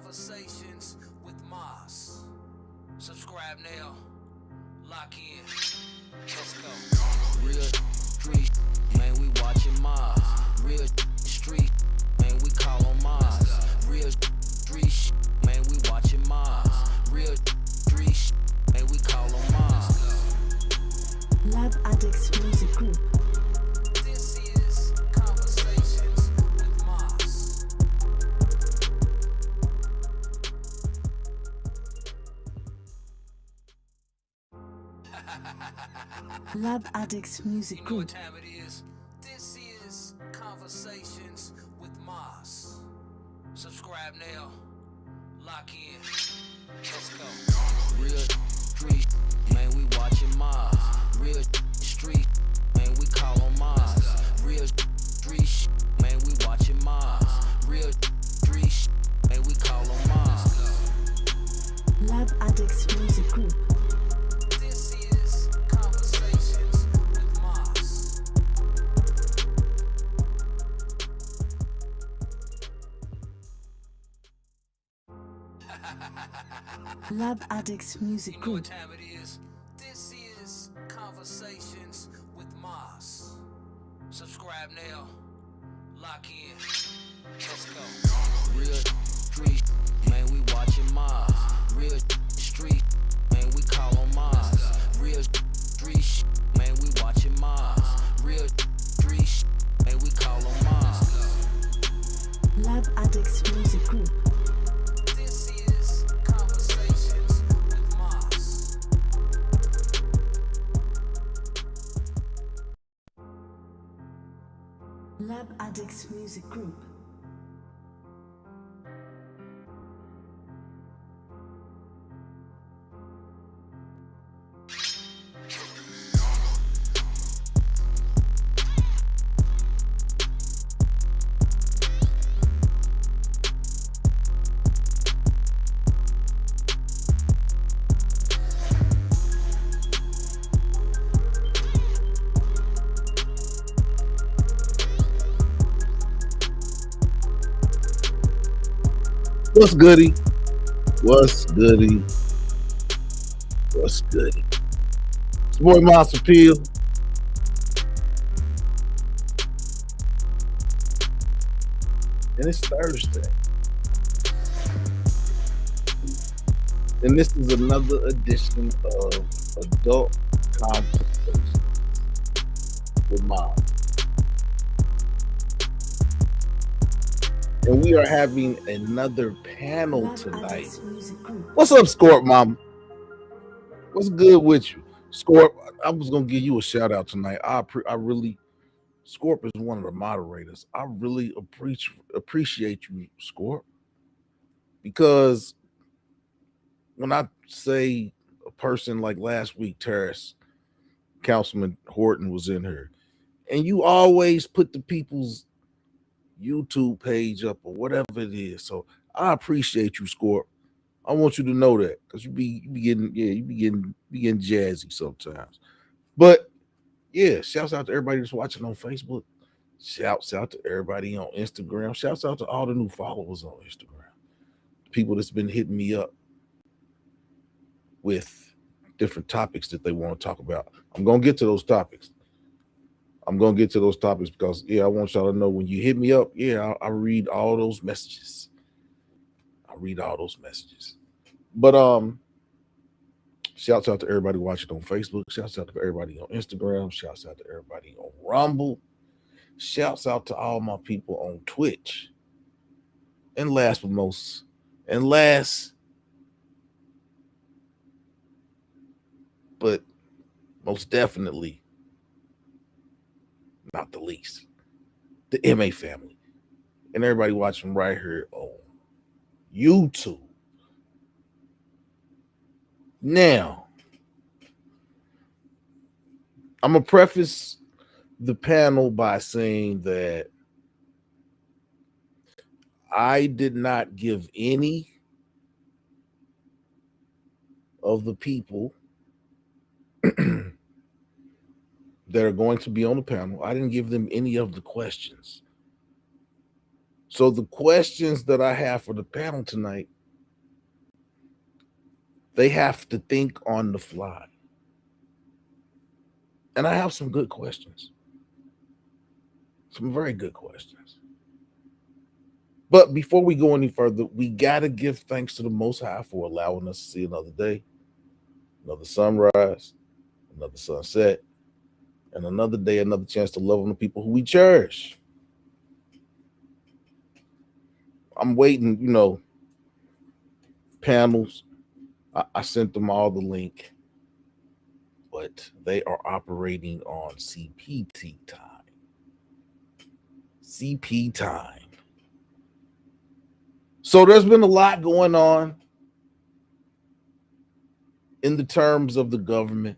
Conversations with Moss. Subscribe now. Lock in. Let's go. Real street, man, we watching Moss. Real street, man, we call on Moss. Real street, man, we watching Moss. Real street, man, we call on Moss. Lab Addicts Music Group. This is Conversations with Moss. Lab Addicts Music You know what Group. time it is? This is Conversations with Moss. Subscribe now. Lock in. Let's go. Real street, man, we watching Moss. Real street, man, we call on Moss. Real street, man, we watching Moss. Real street, man, we call on Moss. Lab Addicts Music Group. This is Conversations with Moss. Lab Addicts Music You know what Group. time it is? This is Conversations with Moss. Subscribe now. Lock in. Let's go. Real street, man, we watching Moss. Real street, man, we call on Moss. Real street, man, we watching Moss. Real street, man, we call on Moss. Lab Addicts Music Group. This is Conversations with Moss. Lab Addicts Music Group. What's goody? What's goody? What's goody? It's your boy Monster Peel. And it's Thursday. And this is another edition of Adult Conversations with Mom. And we are having another panel Lab tonight. Addicts Music Group. What's up, Scorp, Mom? What's good with you? Scorp, I was going to give you a shout out tonight. I really, Scorp is one of the moderators. I really appreciate you, Scorp, because when I say a person like last week, Terrace, Councilman Horton was in here, and you always put the people's YouTube page up or whatever it is. So I appreciate you, Scorp. I want you to know that because you be getting jazzy sometimes. But yeah, shouts out to everybody that's watching on Facebook. Shouts out to everybody on Instagram. Shouts out to all the new followers on Instagram. People that's been hitting me up with different topics that they want to talk about. I'm gonna get to those topics. Because I want y'all to know when you hit me up, I read all those messages. But shouts out to everybody watching on Facebook. Shouts out to everybody on Instagram. Shouts out to everybody on Rumble. Shouts out to all my people on Twitch. And last but most definitely not the least, the MA family and everybody watching right here on YouTube. Now, I'm going to preface the panel by saying that I did not give any of the people that are going to be on the panel, I didn't give them any of the questions. So the questions that I have for the panel tonight They have to think on the fly. And I have some good questions. Some very good questions. But before we go any further, we got to give thanks to the Most High for allowing us to see another day, another sunrise, another sunset, and another day, another chance to love on the people who we cherish. I'm waiting, panels. I sent them all the link, but they are operating on CPT time. CP time. So there's been a lot going on in the terms of the government.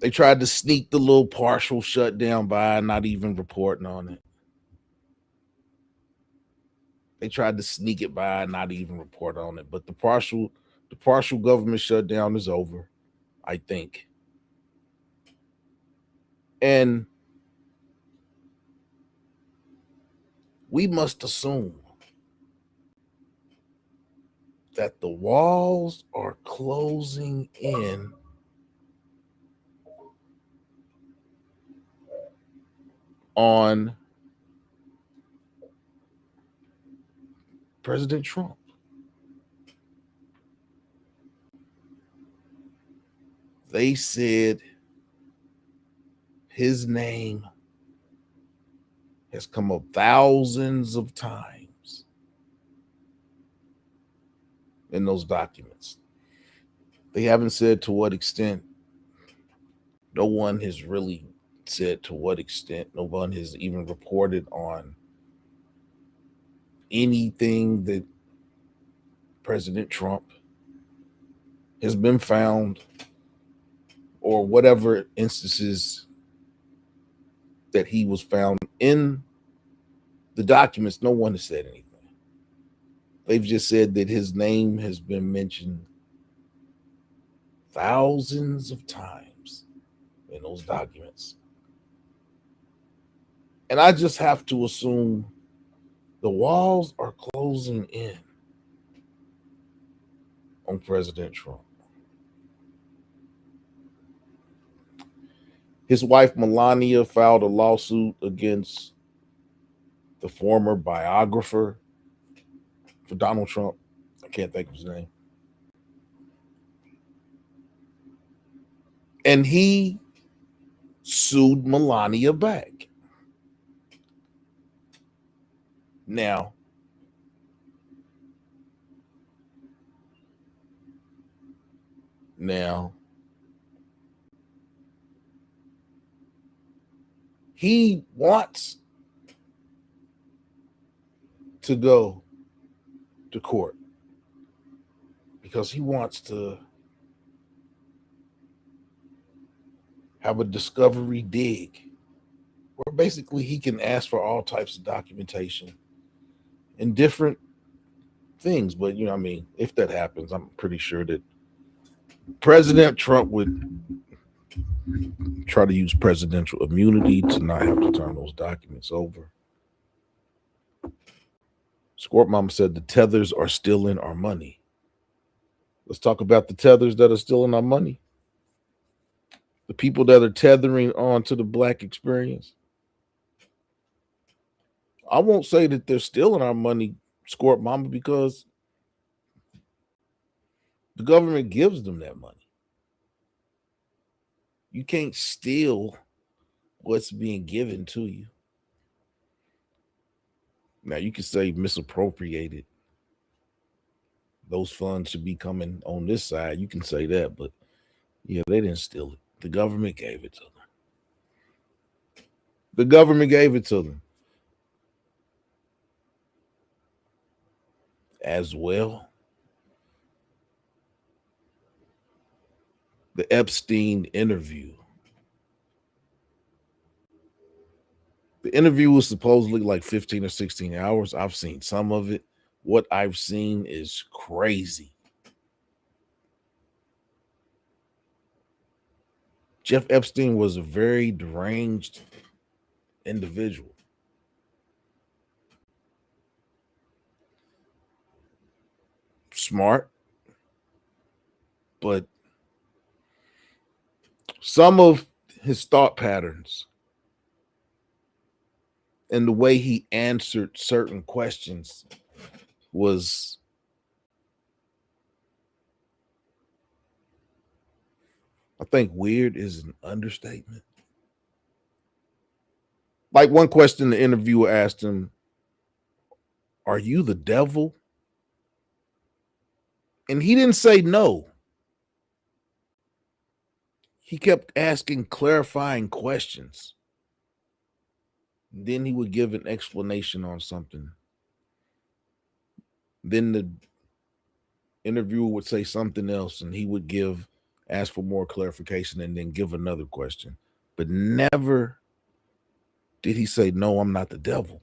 They tried to sneak the little partial shutdown by, not even reporting on it. They tried to sneak it by, not even report on it. But the partial government shutdown is over, I think. And we must assume that the walls are closing in on President Trump. They said his name has come up thousands of times in those documents. They haven't said to what extent. No one has really said to what extent. No one has even reported on anything that President Trump has been found, or whatever instances that he was found in the documents. No one has said anything. They've just said that his name has been mentioned thousands of times in those documents. And I just have to assume the walls are closing in on President Trump. His wife, Melania, filed a lawsuit against the former biographer for Donald Trump. I can't think of his name. And he sued Melania back. Now, he wants to go to court because he wants to have a discovery dig where basically he can ask for all types of documentation and different things. But, if that happens, I'm pretty sure that President Trump would try to use presidential immunity to not have to turn those documents over. Squirt Mama said the tethers are stealing our money. Let's talk about the tethers that are stealing our money. The people that are tethering on to the Black experience. I won't say that they're stealing our money, Squirt Mama, because the government gives them that money. You can't steal what's being given to you. Now, you can say misappropriated. Those funds should be coming on this side. You can say that, but yeah, they didn't steal it. The government gave it to them. The government gave it to them. As well, the Epstein interview. The interview was supposedly like 15 or 16 hours. I've seen some of it. What I've seen is crazy. Jeff Epstein was a very deranged individual. smart, but some of his thought patterns and the way he answered certain questions was, I think weird is an understatement. Like one question the interviewer asked him, "Are you the devil?" And he didn't say no. He kept asking clarifying questions. Then he would give an explanation on something. Then the interviewer would say something else and he would ask for more clarification and then give another question. But never did he say, "No, I'm not the devil."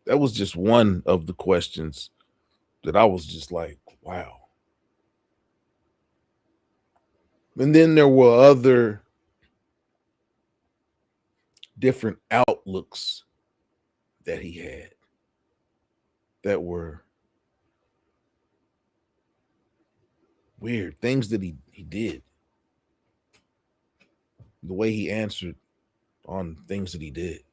That was just one of the questions that I was just like, wow. And then there were other different outlooks that he had that were weird, things that he did, the way he answered on things that he did.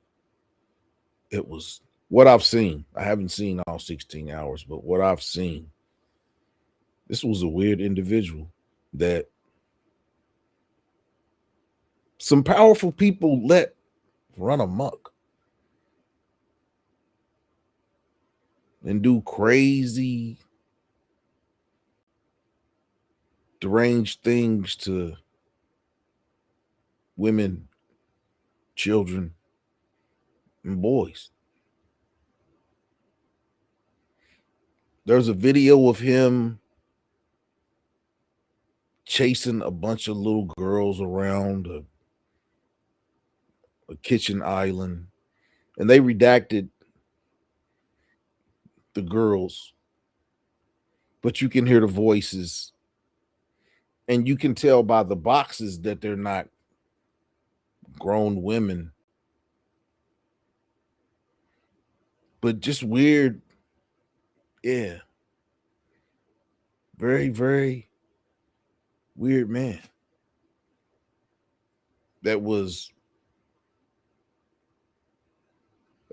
It was what I've seen. I haven't seen all 16 hours, but what I've seen, this was a weird individual that some powerful people let run amok and do crazy, deranged things to women, children, and boys. There's a video of him chasing a bunch of little girls around a kitchen island, and they redacted the girls, but you can hear the voices, and you can tell by the boxes that they're not grown women, but just weird. Yeah. Very, very weird man that was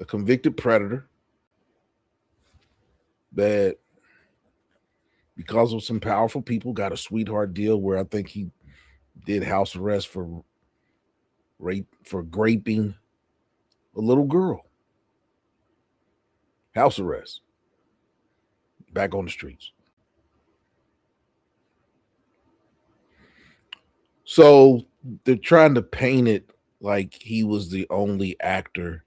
a convicted predator that, because of some powerful people, got a sweetheart deal where I think he did house arrest for graping a little girl. House arrest. Back on the streets. So they're trying to paint it like he was the only actor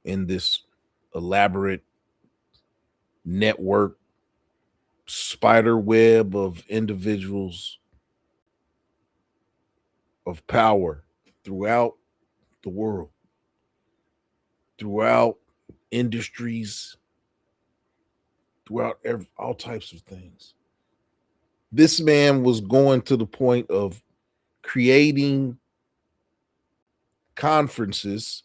in this elaborate network spider web of individuals of power throughout the world, throughout industries, throughout all types of things. This man was going to the point of creating conferences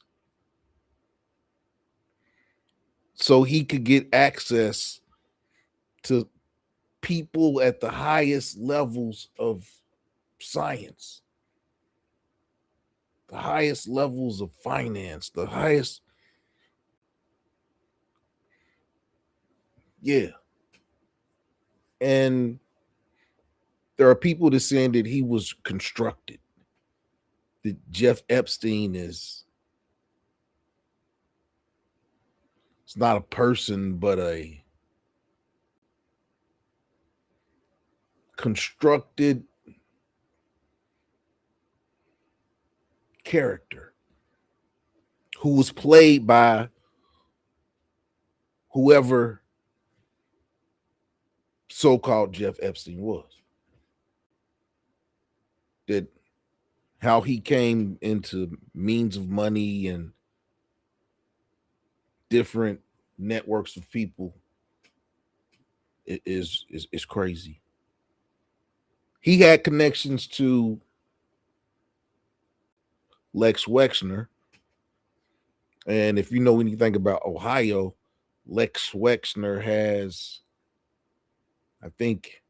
so he could get access to people at the highest levels of science, the highest levels of finance, the highest. Yeah. And there are people that saying that he was constructed, that Jeff Epstein is, it's not a person, but a constructed character who was played by whoever so-called Jeff Epstein was. That how he came into means of money and different networks of people is crazy. He had connections to Lex Wexner. And if you know anything about Ohio, Lex Wexner has, I think,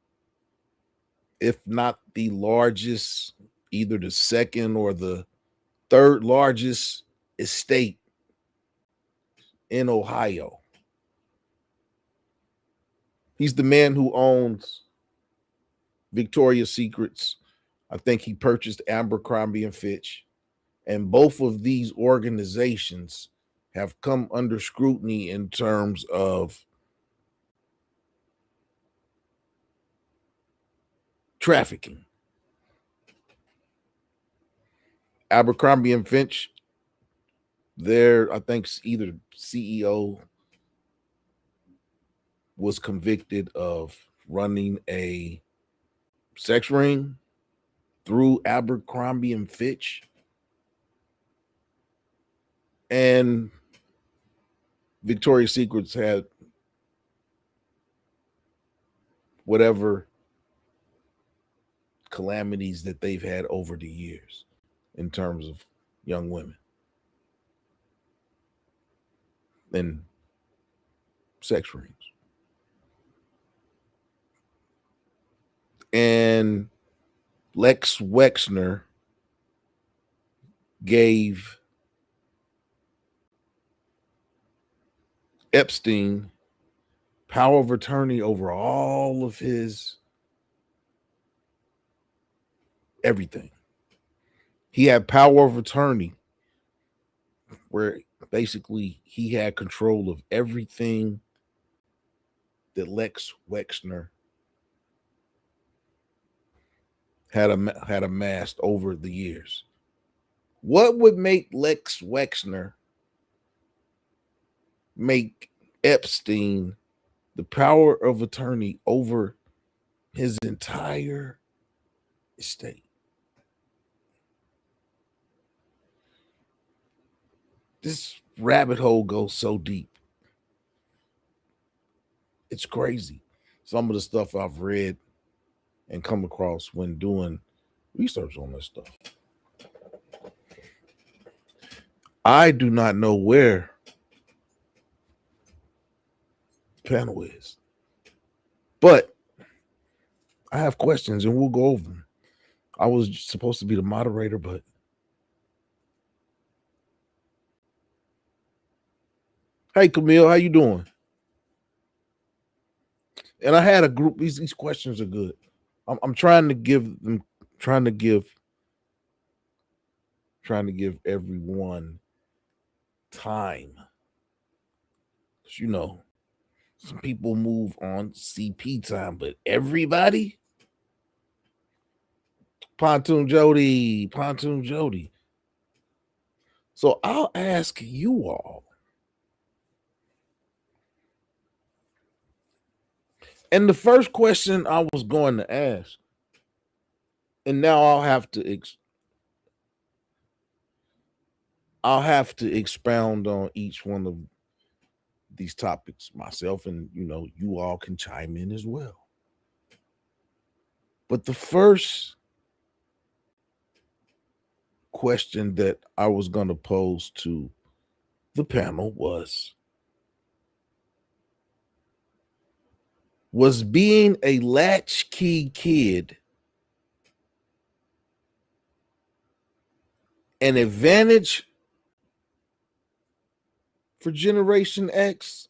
if not the largest, either the second or the third largest estate in Ohio. He's the man who owns Victoria's Secrets. I think he purchased Abercrombie and Fitch. And both of these organizations have come under scrutiny in terms of trafficking. Abercrombie and Fitch, I think either CEO was convicted of running a sex ring through Abercrombie and Fitch. And Victoria's Secrets had whatever calamities that they've had over the years in terms of young women and sex rings. And Lex Wexner gave Epstein power of attorney over all of his everything. He had power of attorney where basically he had control of everything that Lex Wexner had amassed over the years. What would make Lex Wexner make Epstein the power of attorney over his entire estate? This rabbit hole goes so deep. It's crazy. Some of the stuff I've read and come across when doing research on this stuff. I do not know where the panel is, but I have questions and we'll go over them. I was supposed to be the moderator, but hey, Camille, how you doing? And I had a group. These questions are good. I'm trying to give everyone time. 'Cause, you know, some people move on CP time, but everybody. Pontoon Jody. So I'll ask you all. And the first question I was going to ask, and now I'll have to expound on each one of these topics myself, and you all can chime in as well. But the first question that I was going to pose to the panel was being a latchkey kid an advantage for Generation X?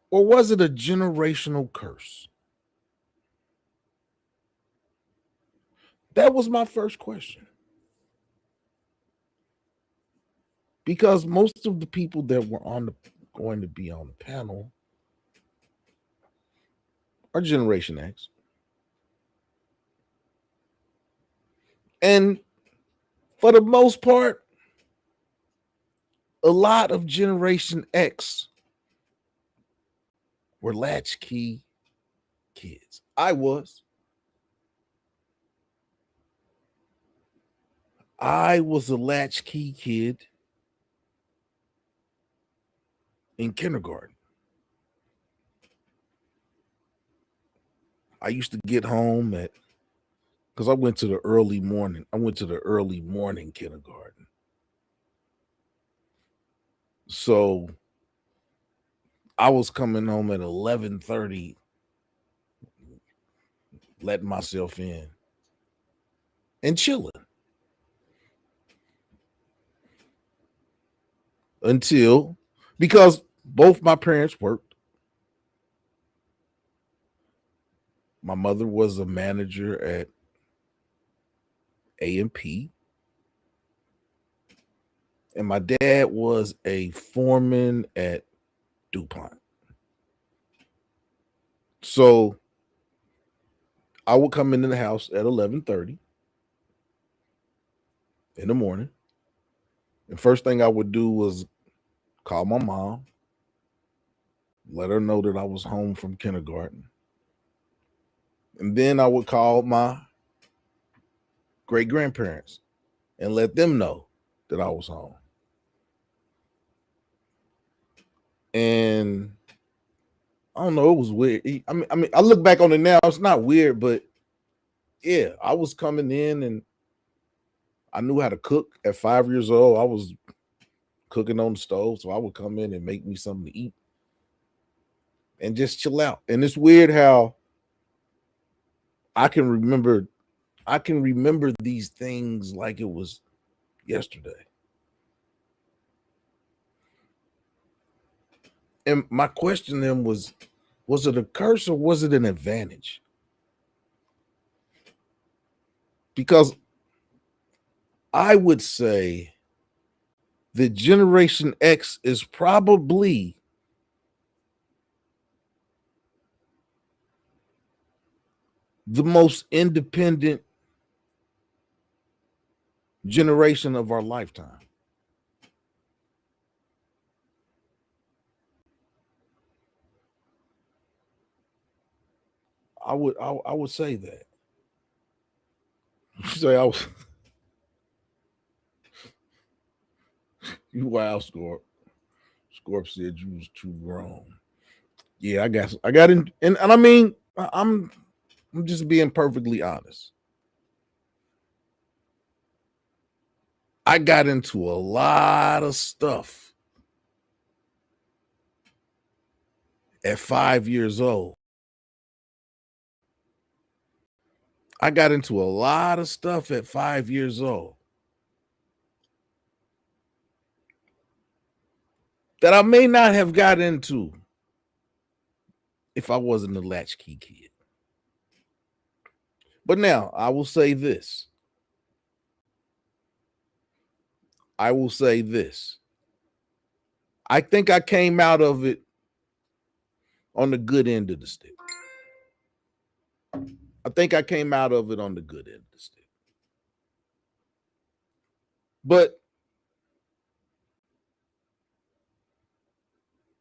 Or was it a generational curse? That was my first question. Because most of the people that were going to be on the panel are Generation X. And for the most part, a lot of Generation X were latchkey kids. I was a latchkey kid in kindergarten. I used to get home because I went to the early morning. I went to the early morning kindergarten. So I was coming home at 11:30, letting myself in and chilling until, because both my parents worked. My mother was a manager at A&P, and my dad was a foreman at DuPont. So I would come into the house at 11:30 in the morning. And first thing I would do was call my mom, let her know that I was home from kindergarten. And then I would call my great grandparents and let them know that I was home. And I don't know, it was weird. I mean, I look back on it now, it's not weird, but yeah, I was coming in and I knew how to cook at 5 years old. I was cooking on the stove, so I would come in and make me something to eat and just chill out. And it's weird how I can remember these things like it was yesterday. And my question then was it a curse or was it an advantage? Because I would say that Generation X is probably the most independent generation of our lifetime. I would say that. You say I was you wild, Scorp. Scorp said you was too grown. Yeah, I got in, and I mean I'm just being perfectly honest. I got into a lot of stuff at 5 years old. I got into a lot of stuff at 5 years old that I may not have got into if I wasn't a latchkey kid. But now I will say this. I will say this. I think I came out of it on the good end of the stick. I think I came out of it on the good end of the stick. But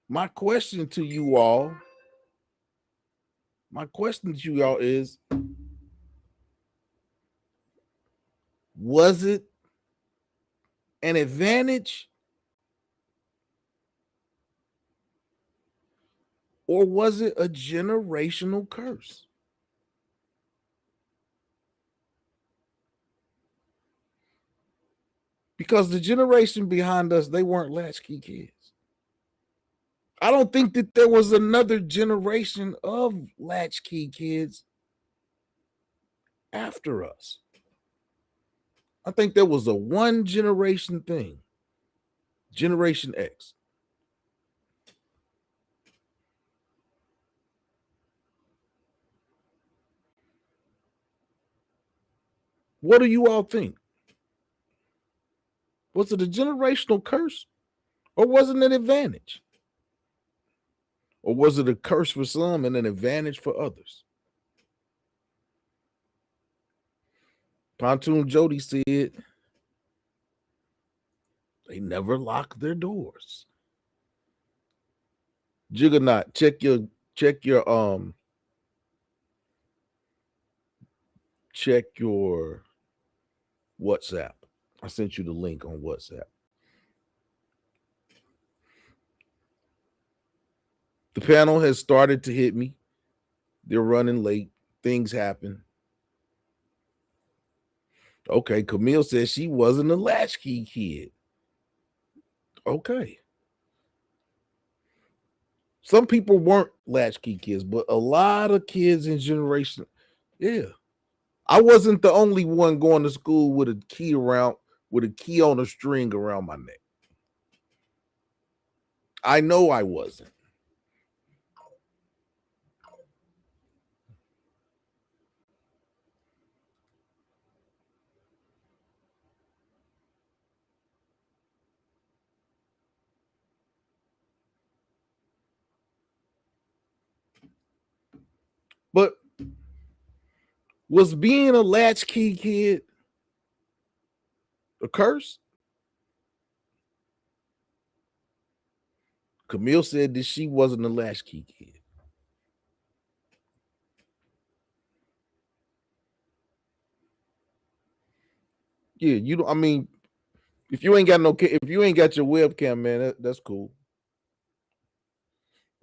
my question to you all is, was it an advantage or was it a generational curse? Because the generation behind us, they weren't latchkey kids. I don't think that there was another generation of latchkey kids after us. I think there was a one generation thing, Generation X. What do you all think? Was it a generational curse or was it an advantage? Or was it a curse for some and an advantage for others? Pontoon Jody said they never lock their doors. Juggernaut, check your WhatsApp. I sent you the link on WhatsApp. The panel has started to hit me. They're running late. Things happen. Okay, Camille says she wasn't a latchkey kid. Okay. Some people weren't latchkey kids, but a lot of kids in generation, yeah. I wasn't the only one going to school with a key on a string around my neck. I know I wasn't. But was being a latchkey kid a curse? Camille said that she wasn't a latchkey kid. Yeah, you don't. I mean, if you ain't got your webcam, man, that's cool.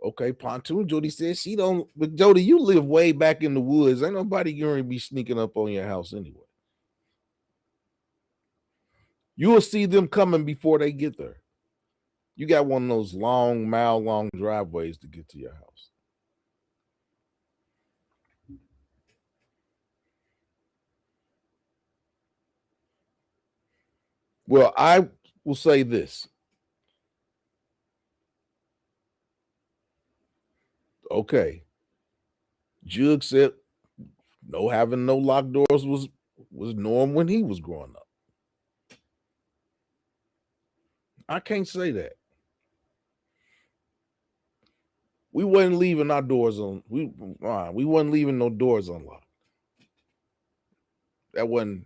Okay, Pontoon Jody says she don't. But Jody, you live way back in the woods. Ain't nobody going to be sneaking up on your house anyway. You will see them coming before they get there. You got one of those mile-long driveways to get to your house. Well, I will say this. Okay. Jug said having no locked doors was norm when he was growing up. I can't say that. We wasn't leaving our doors on. We wasn't leaving no doors unlocked. That wasn't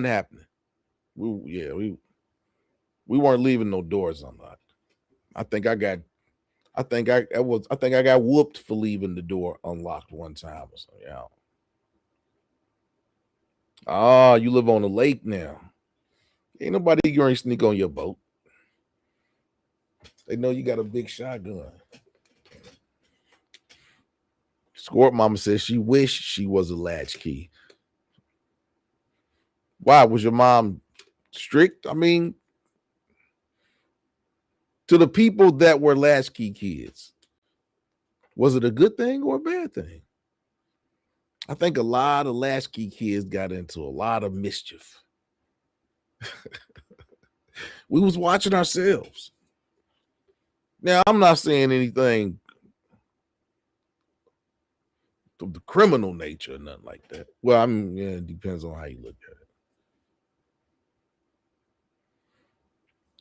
happening. We weren't leaving no doors unlocked. I think I got whooped for leaving the door unlocked one time or so. Yeah. Ah, you live on the lake now. Ain't nobody going to sneak on your boat. They know you got a big shotgun. Squirt Mama says she wished she was a latchkey. Why? Was your mom strict? I mean, to the people that were latchkey kids, was it a good thing or a bad thing? I think a lot of latchkey kids got into a lot of mischief. We was watching ourselves. Now, I'm not saying anything of the criminal nature or nothing like that. Well, I mean, yeah, it depends on how you look at it.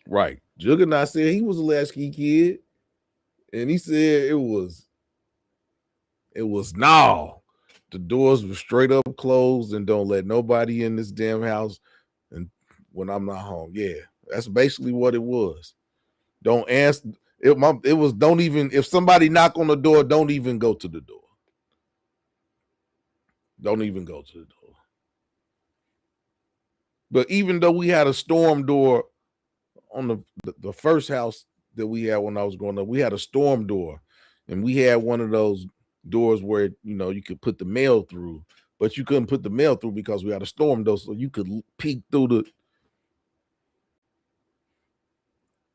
Right. Juggernaut said he was a latchkey kid, and he said it was no. The doors were straight up closed and don't let nobody in this damn house and when I'm not home. Yeah, that's basically what it was. Don't answer. It was don't even, if somebody knock on the door, don't even go to the door. Don't even go to the door. But even though we had a storm door on the first house that we had when I was growing up, we had a storm door, and we had one of those doors where you could put the mail through, but you couldn't put the mail through because we had a storm door, so you could peek through the.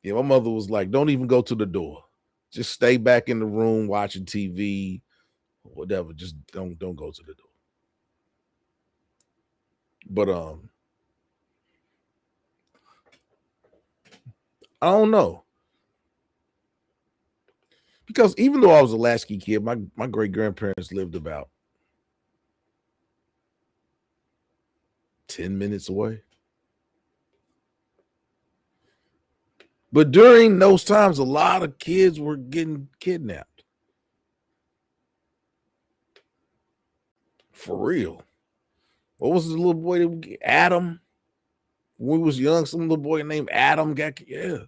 Yeah, my mother was like, "Don't even go to the door. Just stay back in the room watching TV, whatever. Just don't go to the door." But I don't know, because even though I was a latchkey kid, my great grandparents lived about 10 minutes away. But during those times, a lot of kids were getting kidnapped. For real. What was the little boy Adam? When we was young, some little boy named Adam got, yeah.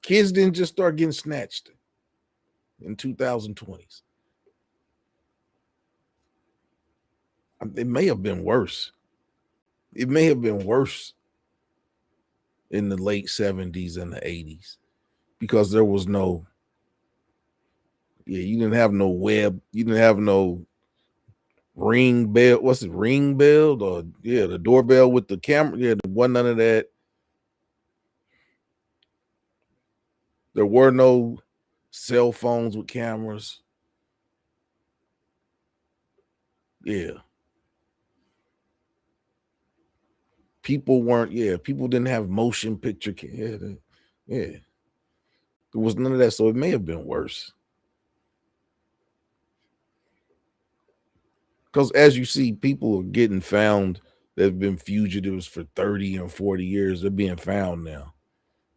Kids didn't just start getting snatched in 2020s. It may have been worse. It may have been worse in the late 70s and the 80s because there was no, you didn't have no web, you didn't have no ring bell. What's it, ring bell? Or the doorbell with the camera. Yeah, there wasn't none of that. There were no cell phones with cameras. Yeah. People didn't have motion picture. Yeah. There was none of that. So it may have been worse. Because as you see, people are getting found that have been fugitives for 30 and 40 years. They're being found now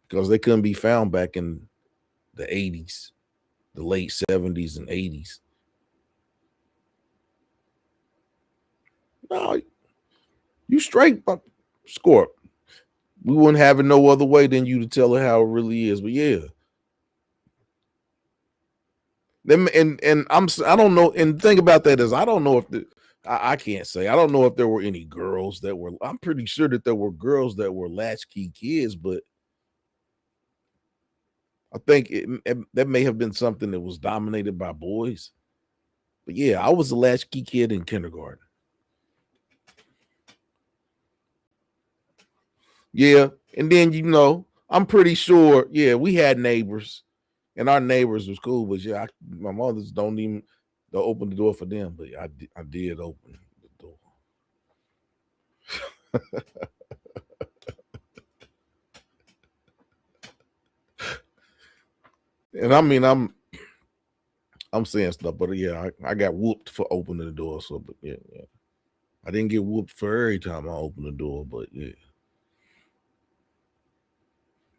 because they couldn't be found back in the 80s, the late 70s and 80s. No, you straight, Scorp. We wouldn't have it no other way than you to tell her how it really is. But yeah. And I don't know. And the thing about that is I don't know if I can't say. I don't know if there were any girls that were. I'm pretty sure that there were girls that were latchkey kids, but I think that may have been something that was dominated by boys. But yeah, I was a latchkey kid in kindergarten. Yeah, and then I'm pretty sure. Yeah, we had neighbors, and our neighbors was cool. But yeah, my mothers don't open the door for them. But I did open the door. And I mean, I'm saying stuff, but yeah, I got whooped for opening the door. So, but yeah, I didn't get whooped for every time I opened the door, but yeah.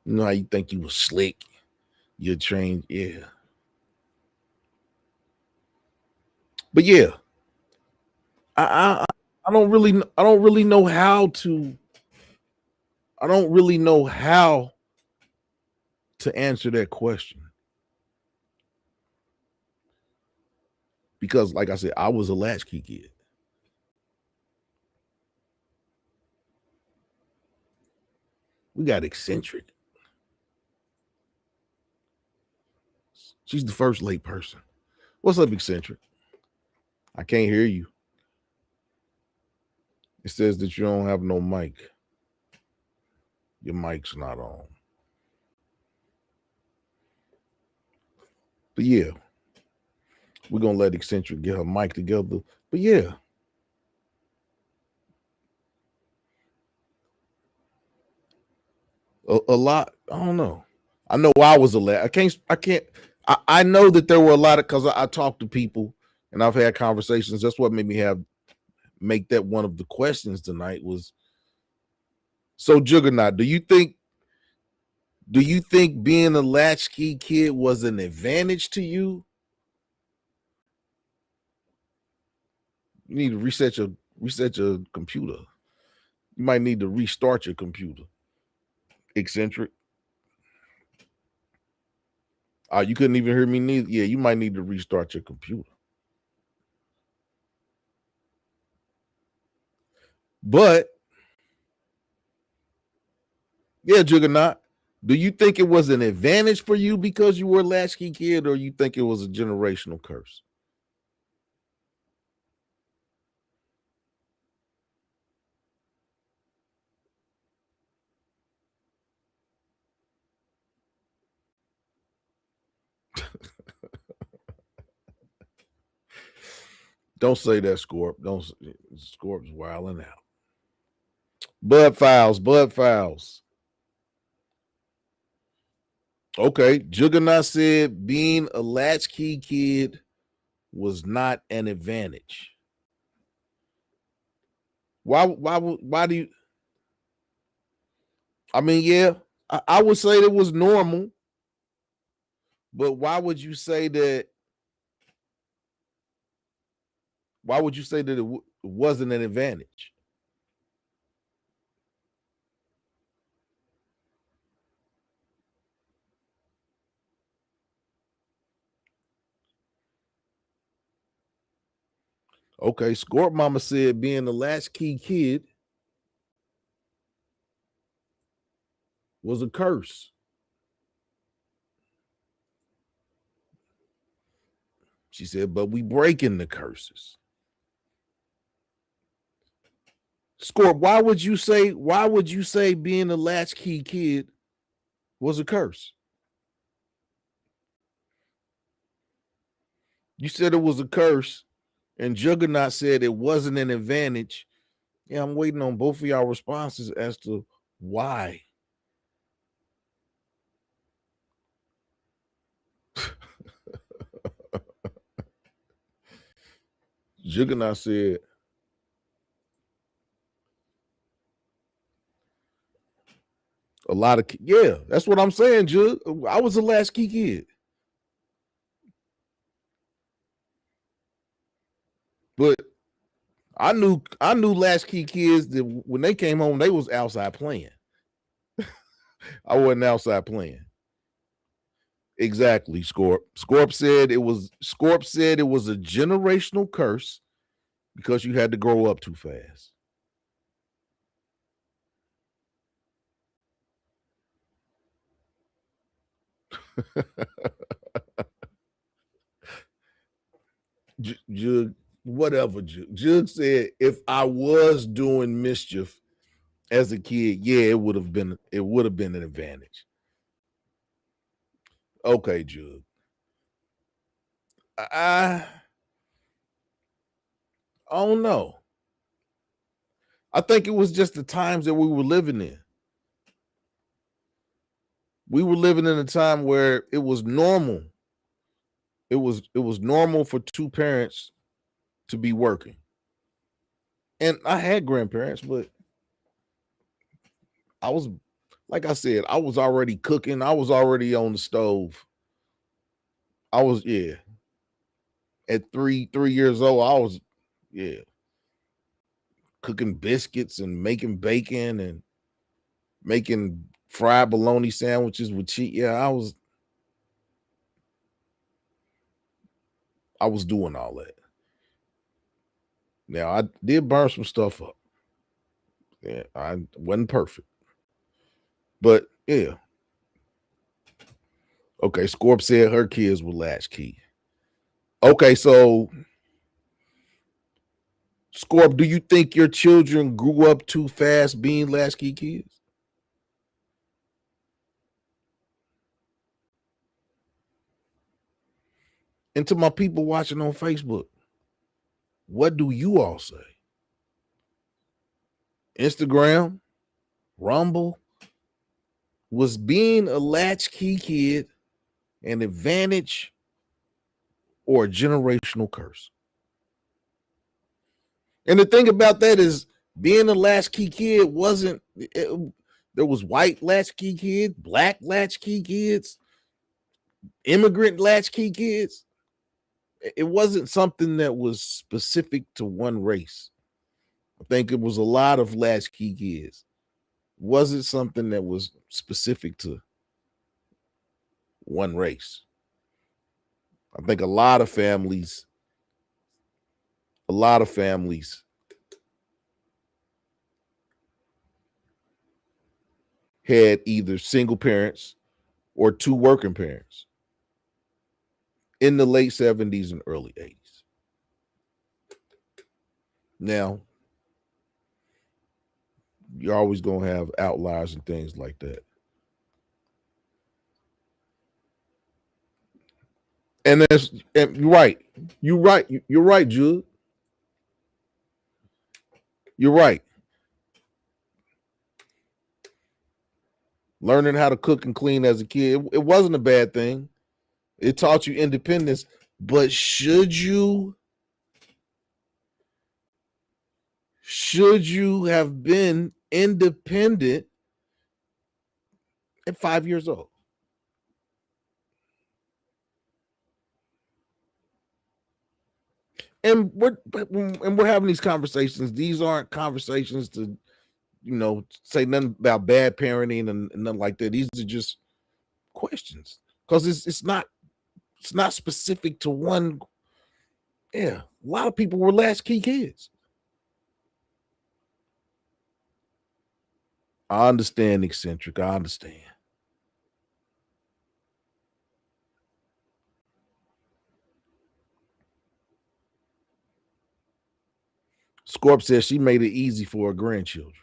You know how you think you was slick, you're trained, yeah. But yeah, I don't really know how to. I don't really know how to answer that question because, like I said, I was a latchkey kid. We got eccentric. She's the first late person. What's up, eccentric? I can't hear you. It says that you don't have no mic. Your mic's not on. But yeah, we're gonna let eccentric get her mic together. But yeah. A lot. I don't know. I know I was a lad. I know that there were a lot of because I talked to people and I've had conversations. That's what made me make that one of the questions tonight was so Juggernaut, do you think being a latchkey kid was an advantage to you? You need to reset your computer. You might need to restart your computer. Eccentric. You couldn't even hear me neither. Yeah, you might need to restart your computer. But yeah, Juggernaut, do you think it was an advantage for you because you were a latchkey kid, or you think it was a generational curse? Don't say that, Scorp. Don't. Scorp's wilding out. Bud Files. Okay, Juggernaut said being a latchkey kid was not an advantage. Why do you? I mean, yeah, I would say it was normal, but why would you say that? Why would you say that it wasn't an advantage? Okay, Scorp Mama said being a latchkey kid was a curse. She said, but we breaking the curses. Scorp, why would you say being a latchkey kid was a curse? You said it was a curse, and Juggernaut said it wasn't an advantage. Yeah, I'm waiting on both of y'all responses as to why. Juggernaut said a lot of yeah, that's what I'm saying, Jug. I was a latchkey kid. But I knew latchkey kids that when they came home, they was outside playing. I wasn't outside playing. Exactly, Scorp. Scorp said it was a generational curse because you had to grow up too fast. Jug, whatever. Jug said if I was doing mischief as a kid, yeah, it would have been an advantage. Okay, Jug. I don't know. I think it was just the times that we were living in. We were living in a time where it was normal. It was normal for two parents to be working. And I had grandparents, but I was, like I said, I was already cooking. I was already on the stove. I was, yeah. At 3 years old, I was, yeah, cooking biscuits and making bacon and making fried bologna sandwiches with cheese. Yeah, I was doing all that. Now I did burn some stuff up. Yeah, I wasn't perfect. But yeah. Okay, Scorp said her kids were latchkey. Okay, so Scorp, do you think your children grew up too fast being latchkey kids? And to my people watching on Facebook, what do you all say? Instagram, Rumble, was being a latchkey kid an advantage or a generational curse? And the thing about that is being a latchkey kid wasn't there was white latchkey kids, black latchkey kids, immigrant latchkey kids. It wasn't something that was specific to one race. I think it was a lot of latchkey kids. Wasn't something that was specific to one race. I think a lot of families had either single parents or two working parents in the late 70s and early 80s. Now, you're always going to have outliers and things like that. And you're right. You're right, Jude. You're right. Learning how to cook and clean as a kid, it wasn't a bad thing. It taught you independence. But should you have been independent at 5 years old? And we're having these conversations. These aren't conversations to, say nothing about bad parenting and nothing like that. These are just questions because it's not specific to one. Yeah, a lot of people were latchkey kids. I understand, eccentric. I understand. Scorp says she made it easy for her grandchildren.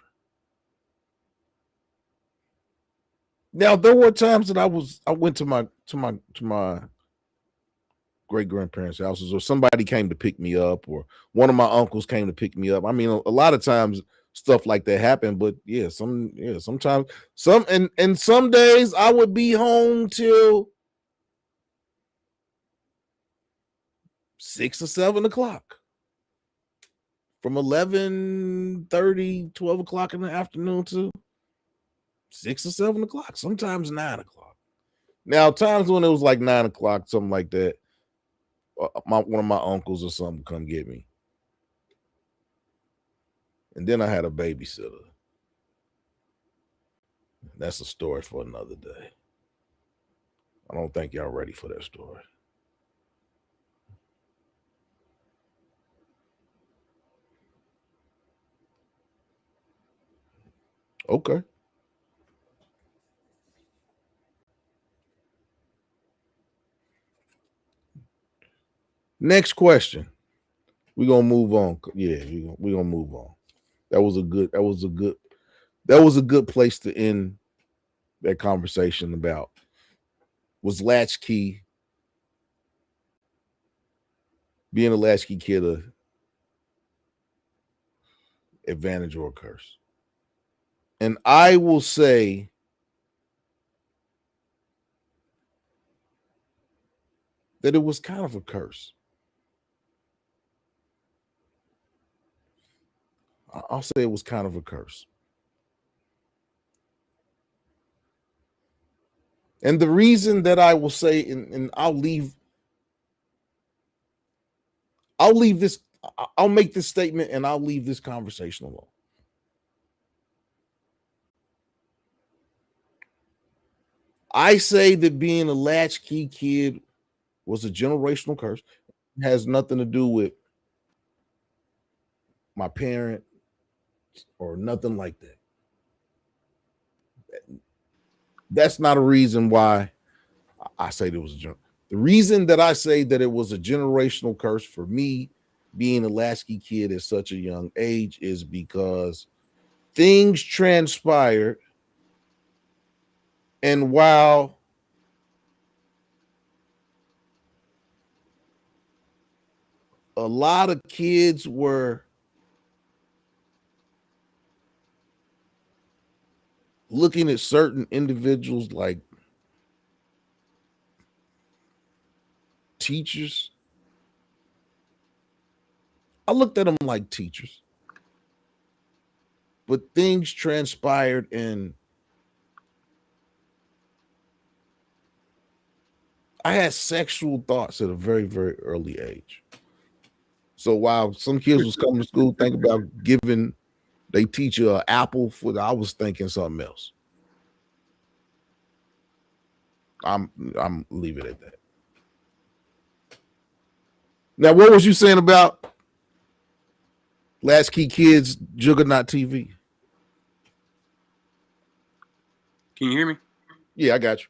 Now there were times that I went to my great grandparents' houses, or somebody came to pick me up, or one of my uncles came to pick me up. I mean, a lot of times stuff like that happened, but sometimes and some days I would be home till 6 or 7 o'clock. From 11:30, 12 o'clock in the afternoon to 6 or 7 o'clock, sometimes 9 o'clock. Now, times when it was like 9 o'clock, something like that, one of my uncles or something come get me. And then I had a babysitter. That's a story for another day. I don't think y'all ready for that story. Okay. Next question. We're gonna move on. Yeah, we're gonna move on. That was a good place to end that conversation about, was latchkey, being a latchkey kid, a advantage or a curse? And I will say that it was kind of a curse. I'll say it was kind of a curse. And the reason that I will say, and I'll make this statement and I'll leave this conversation alone. I say that being a latchkey kid was a generational curse. It has nothing to do with my parent or nothing like that. That's not a reason why I say there was the reason that I say that it was a generational curse for me being a latchkey kid at such a young age is because things transpired, and while a lot of kids were looking at certain individuals like teachers, I looked at them like teachers. But things transpired, and I had sexual thoughts at a very, very early age. So while some kids was coming to school thinking about giving they teacher an apple, I was thinking something else. I'm leave it at that. Now, what was you saying about Latchkey Kids Juggernaut TV? Can you hear me? Yeah, I got you.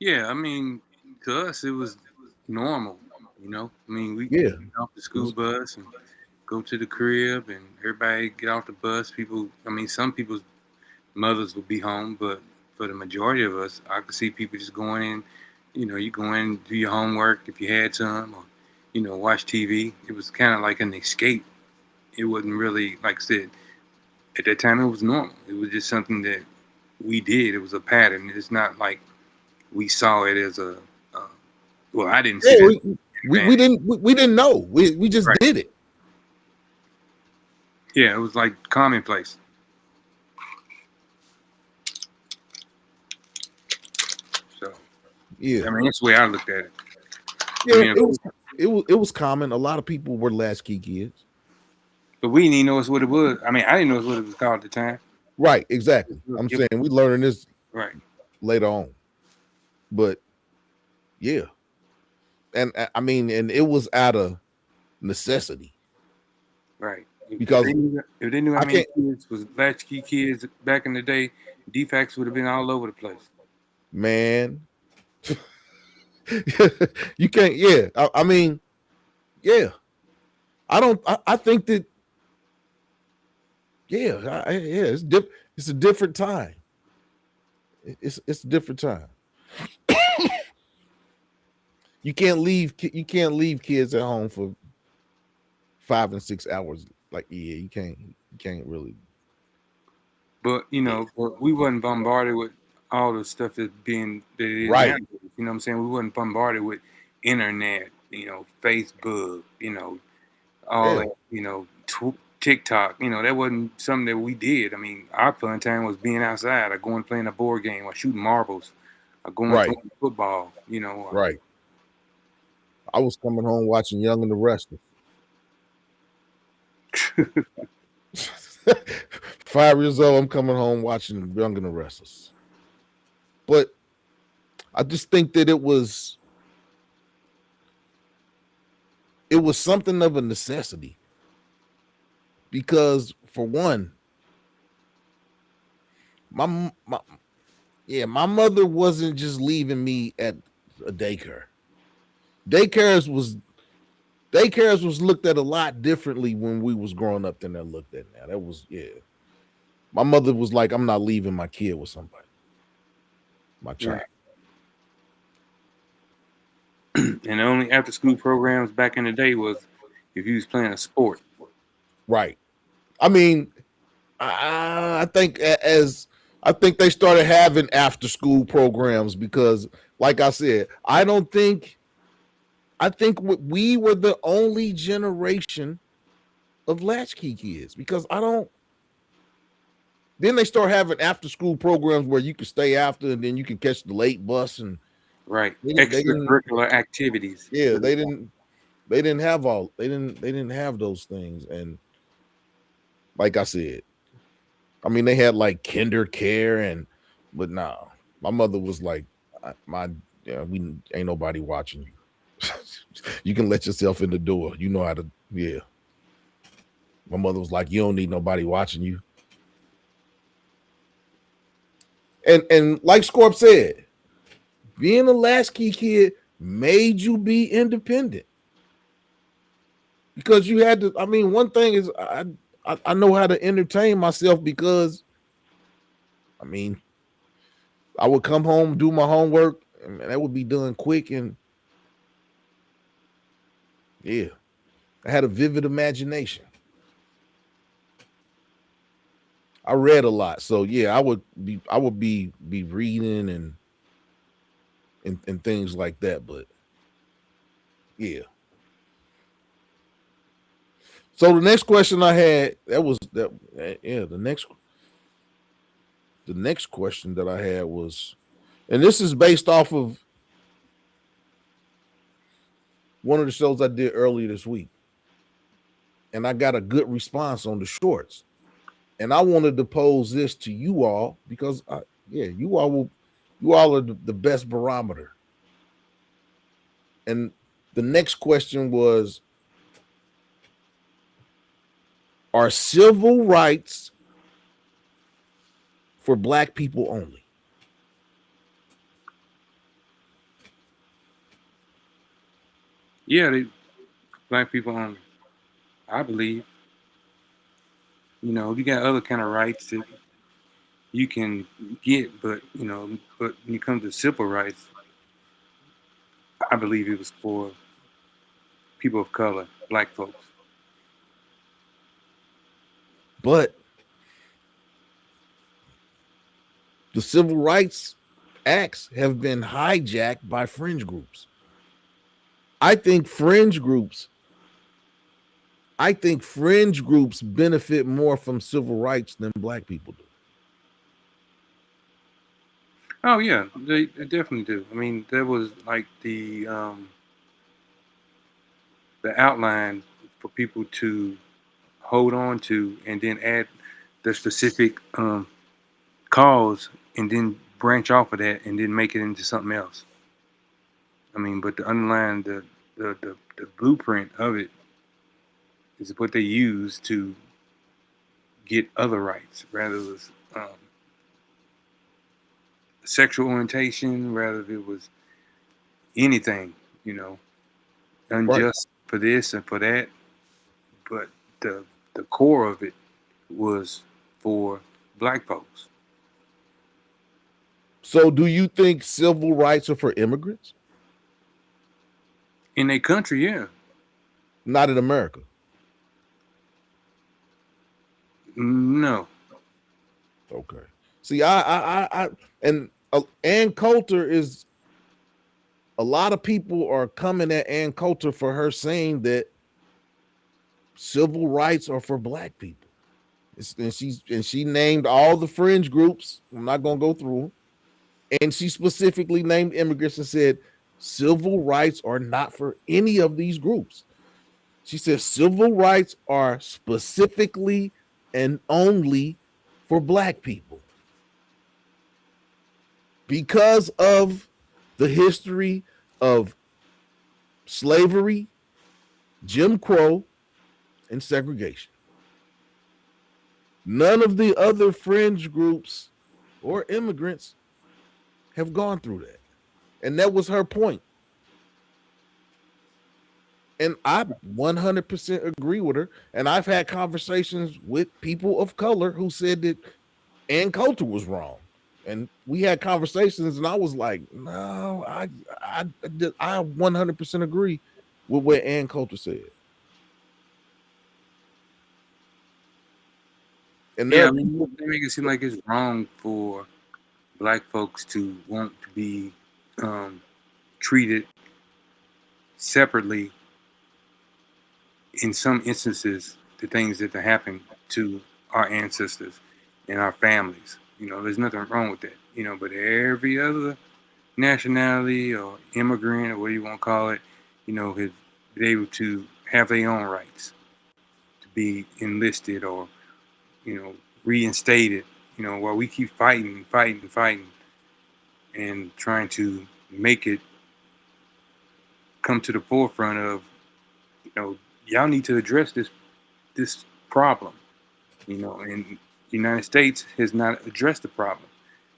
Yeah, I mean, to us it was normal, you know. I mean, we Yeah. get off the school bus and go to the crib, and everybody get off the bus. Some people's mothers would be home, but for the majority of us, I could see people just going in. You know, you go in, do your homework if you had some, or watch TV. It was kind of like an escape. It wasn't really, like I said, at that time it was normal. It was just something that we did. It was a pattern. It's not like we saw it as a well, I didn't see that. We didn't know. We just did it. Yeah, it was like commonplace. So yeah, I mean, that's the way I looked at it. Yeah, it was common. A lot of people were latchkey kids, but we didn't even know what it was. I mean, I didn't know what it was called at the time. Right, exactly. I'm saying we learning this later on, but yeah, and I mean, and it was out of necessity, right? Because if they knew how many kids was latchkey kids back in the day, defects would have been all over the place. Man, you can't. Yeah, I mean, yeah. I think that. Yeah, it's it's a different time. It's a different time. You can't leave kids at home for 5 and 6 hours. Like, yeah, you can't really. But but we wasn't bombarded with all the stuff that it is Right. now. You know what I'm saying? We wasn't bombarded with internet, Facebook, all Yeah. that, TikTok. That wasn't something that we did. I mean, our fun time was being outside, or going playing a board game, or shooting marbles, or going Right. playing football. Right. I was coming home watching Young and the Restless. 5 years old, I'm coming home watching Young and the Restless. But I just think that it was something of a necessity. Because for one, my mother wasn't just leaving me at a daycare. Daycares was looked at a lot differently when we was growing up than they're looked at now. That was, yeah. My mother was like, I'm not leaving my kid with somebody. My child. And the only after school programs back in the day was if you was playing a sport. Right. I mean, I think they started having after school programs because, like I said, I think we were the only generation of latchkey kids because then they start having after school programs where you can stay after and then you can catch the late bus and right. they Extracurricular activities. yeah, they didn't have those things. And like I said, I mean, they had like kinder care but nah, my mother was like, we ain't nobody watching you. You can let yourself in the door. You know how to, yeah. My mother was like, you don't need nobody watching you. And like Scorp said, being a latchkey kid made you be independent. Because you had to, I mean, one thing is I know how to entertain myself because, I mean, I would come home, do my homework, and that would be done quick. And yeah, I had a vivid imagination. I read a lot. So yeah, I would be reading and things like that. But yeah. So the next question I had, the next question that I had was, and this is based off of one of the shows I did earlier this week. And I got a good response on the shorts. And I wanted to pose this to you all because you all are the best barometer. And the next question was, are civil rights for Black people only? Yeah, Black people only. I believe. You got other kind of rights that you can get, but when it comes to civil rights, I believe it was for people of color, Black folks. But the civil rights acts have been hijacked by fringe groups. I think fringe groups benefit more from civil rights than Black people do. Oh yeah, they definitely do. I mean, there was like the outline for people to hold on to, and then add the specific cause, and then branch off of that, and then make it into something else. I mean, but the underlying the blueprint of it is what they use to get other rights, rather it was sexual orientation, rather if it was anything, unjust for this and for that. But the core of it was for Black folks. So do you think civil rights are for immigrants? In their country, yeah. Not in America. No. Okay. See, Ann Coulter is, a lot of people are coming at Ann Coulter for her saying that civil rights are for black people. And she named all the fringe groups. I'm not gonna go through them. And she specifically named immigrants and said civil rights are not for any of these groups. She says civil rights are specifically and only for black people because of the history of slavery, Jim Crow, and segregation. None of the other fringe groups or immigrants have gone through that. And that was her point. And I 100% agree with her. And I've had conversations with people of color who said that Ann Coulter was wrong. And we had conversations, and I was like, no, I 100% agree with what Ann Coulter said. And Yeah, I mean, they make it seem like it's wrong for black folks to want to be treated separately in some instances, the things that happen to our ancestors and our families. You know, there's nothing wrong with that. You know, but every other nationality or immigrant or what you want to call it, you know, has been able to have their own rights to be enlisted or, you know, reinstated. You know, while we keep fighting and trying to make it come to the forefront of, you know, y'all need to address this problem, you know, and the United States has not addressed the problem.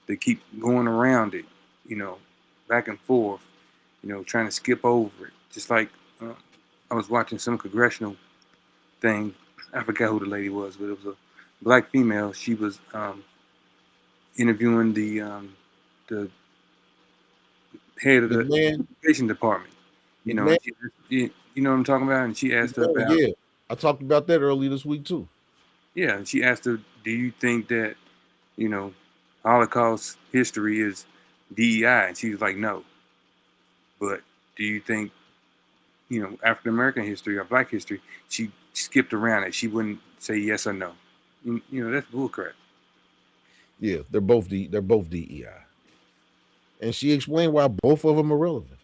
They keep going around it, you know, back and forth, you know, trying to skip over it. Just like I was watching some congressional thing. I forgot who the lady was, but it was a black female. She was interviewing the head of the education department. You know, you know what I'm talking about? And she asked her about. Yeah, I talked about that earlier this week too. Yeah, and she asked her, "Do you think that, you know, Holocaust history is DEI?" And she was like, "No." But do you think, you know, African American history or Black history? She skipped around it. She wouldn't say yes or no. You know, that's bullcrap. Yeah, they're both DEI, and she explained why both of them are relevant.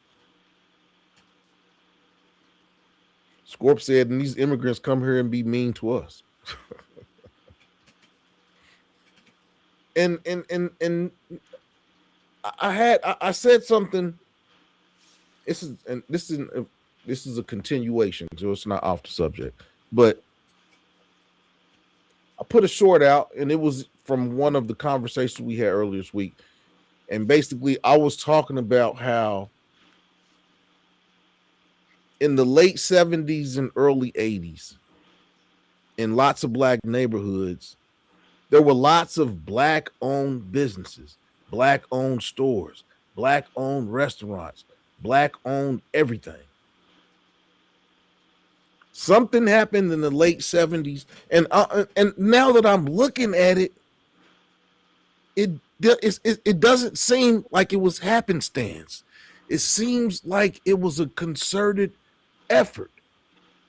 Scorp said, and these immigrants come here and be mean to us. and I said something. This is a continuation, so it's not off the subject. But I put a short out, and it was from one of the conversations we had earlier this week. And basically, I was talking about how in the late 70s and early 80s, in lots of black neighborhoods, there were lots of black-owned businesses, black-owned stores, black-owned restaurants, black-owned everything. Something happened in the late 70s, and now that I'm looking at it, it doesn't seem like it was happenstance. It seems like it was a concerted effort.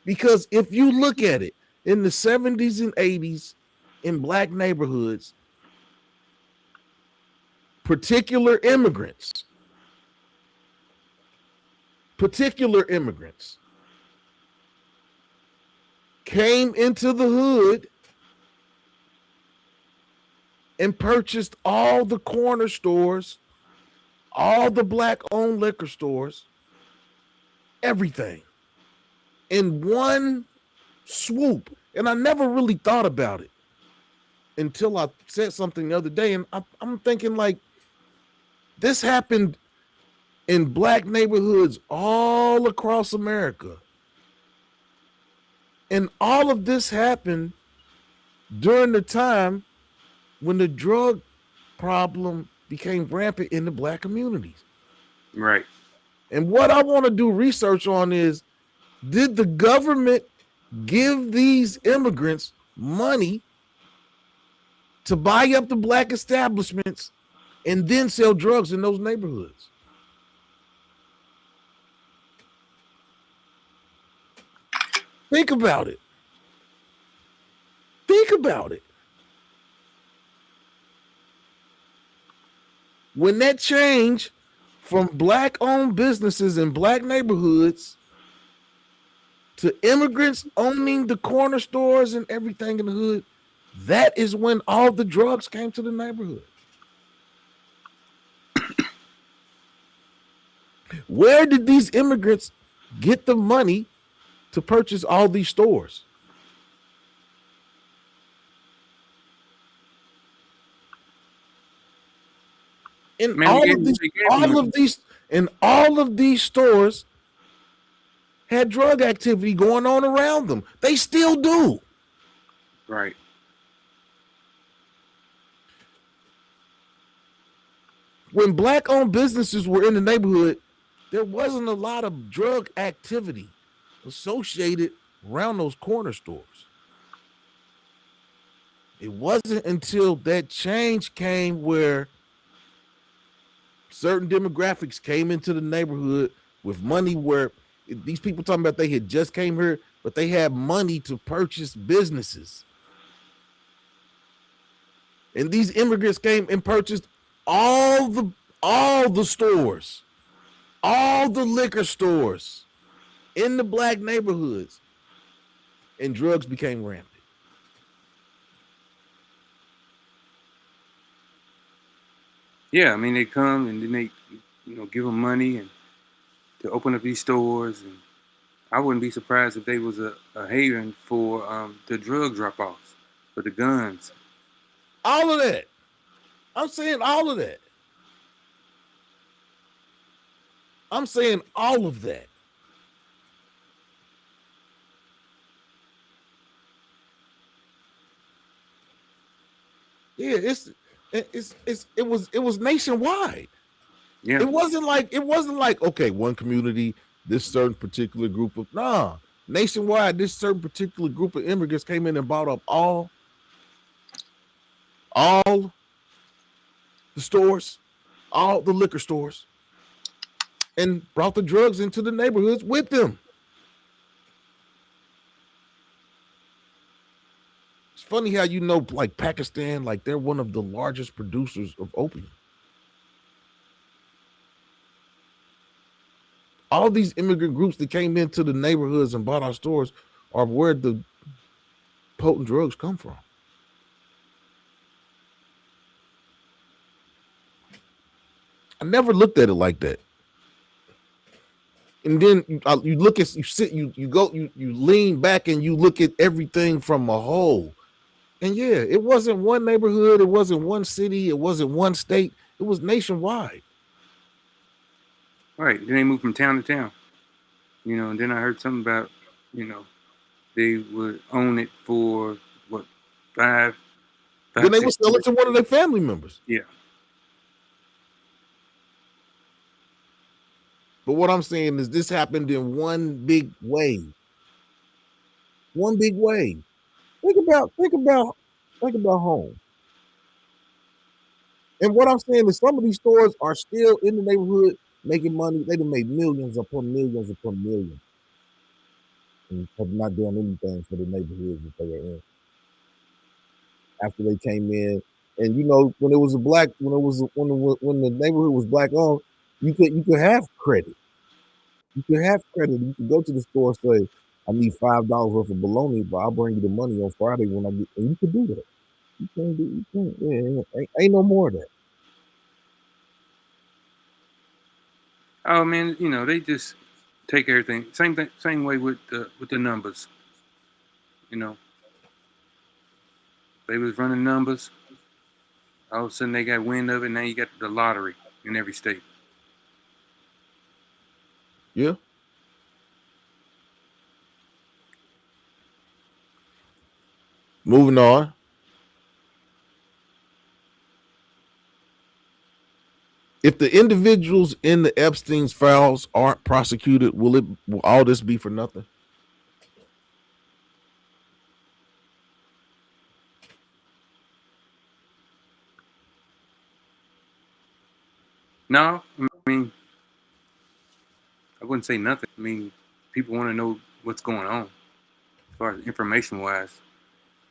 Because if you look at it, in the 70s and 80s, in black neighborhoods, particular immigrants came into the hood and purchased all the corner stores, all the black-owned liquor stores, everything in one swoop. And I never really thought about it until I said something the other day. And I'm thinking, like, this happened in black neighborhoods all across America. And all of this happened during the time when the drug problem became rampant in the black communities. Right. And what I want to do research on is, did the government give these immigrants money to buy up the black establishments and then sell drugs in those neighborhoods? Think about it. Think about it. When that change from black-owned businesses in black neighborhoods to immigrants owning the corner stores and everything in the hood, that is when all the drugs came to the neighborhood. Where did these immigrants get the money to purchase all these stores? In Man, all of these stores had drug activity going on around them. They still do. right. When black-owned businesses were in the neighborhood, there wasn't a lot of drug activity associated around those corner stores. It wasn't until that change came where certain demographics came into the neighborhood with money, where these people talking about they had just came here, but they had money to purchase businesses. And these immigrants came and purchased all the stores, all the liquor stores in the black neighborhoods, and drugs became rampant. Yeah, I mean they come and then they, give them money and to open up these stores, and I wouldn't be surprised if they was a haven for the drug drop-offs, for the guns. All of that. I'm saying all of that. I'm saying all of that. Yeah, it was nationwide. Yeah, It wasn't like okay, one community, this certain particular group of nationwide, this certain particular group of immigrants came in and bought up all the stores, all the liquor stores, and brought the drugs into the neighborhoods with them. It's funny how like Pakistan, like they're one of the largest producers of opium. All these immigrant groups that came into the neighborhoods and bought our stores are where the potent drugs come from. I never looked at it like that. And then you look at you lean back and you look at everything from a whole. And yeah, it wasn't one neighborhood, it wasn't one city, it wasn't one state, it was nationwide. right. Then they moved from town to town, and then I heard something about, you know, they would own it for what, five, Then five, they would six sell it years. to one of their family members. Yeah, But what I'm saying is this happened in one big wave. One big wave. Think about home. And what I'm saying is some of these stores are still in the neighborhood making money. They done made millions upon millions upon millions and have not done anything for the neighborhoods that they are in after they came in. And when it was when the neighborhood was black owned, you could have credit. You could have credit. You could go to the store and say, I need $5 worth of bologna, but I'll bring you the money on Friday when I get, and you could do that. You can't, yeah, ain't no more of that. oh man, they just take everything. Same thing, same way with the numbers. You know, they was running numbers. All of a sudden they got wind of it. Now you got the lottery in every state. Yeah. Moving on. If the individuals in the Epstein's files aren't prosecuted, will all this be for nothing? No, I mean, I wouldn't say nothing. I mean, people want to know what's going on as far as information wise.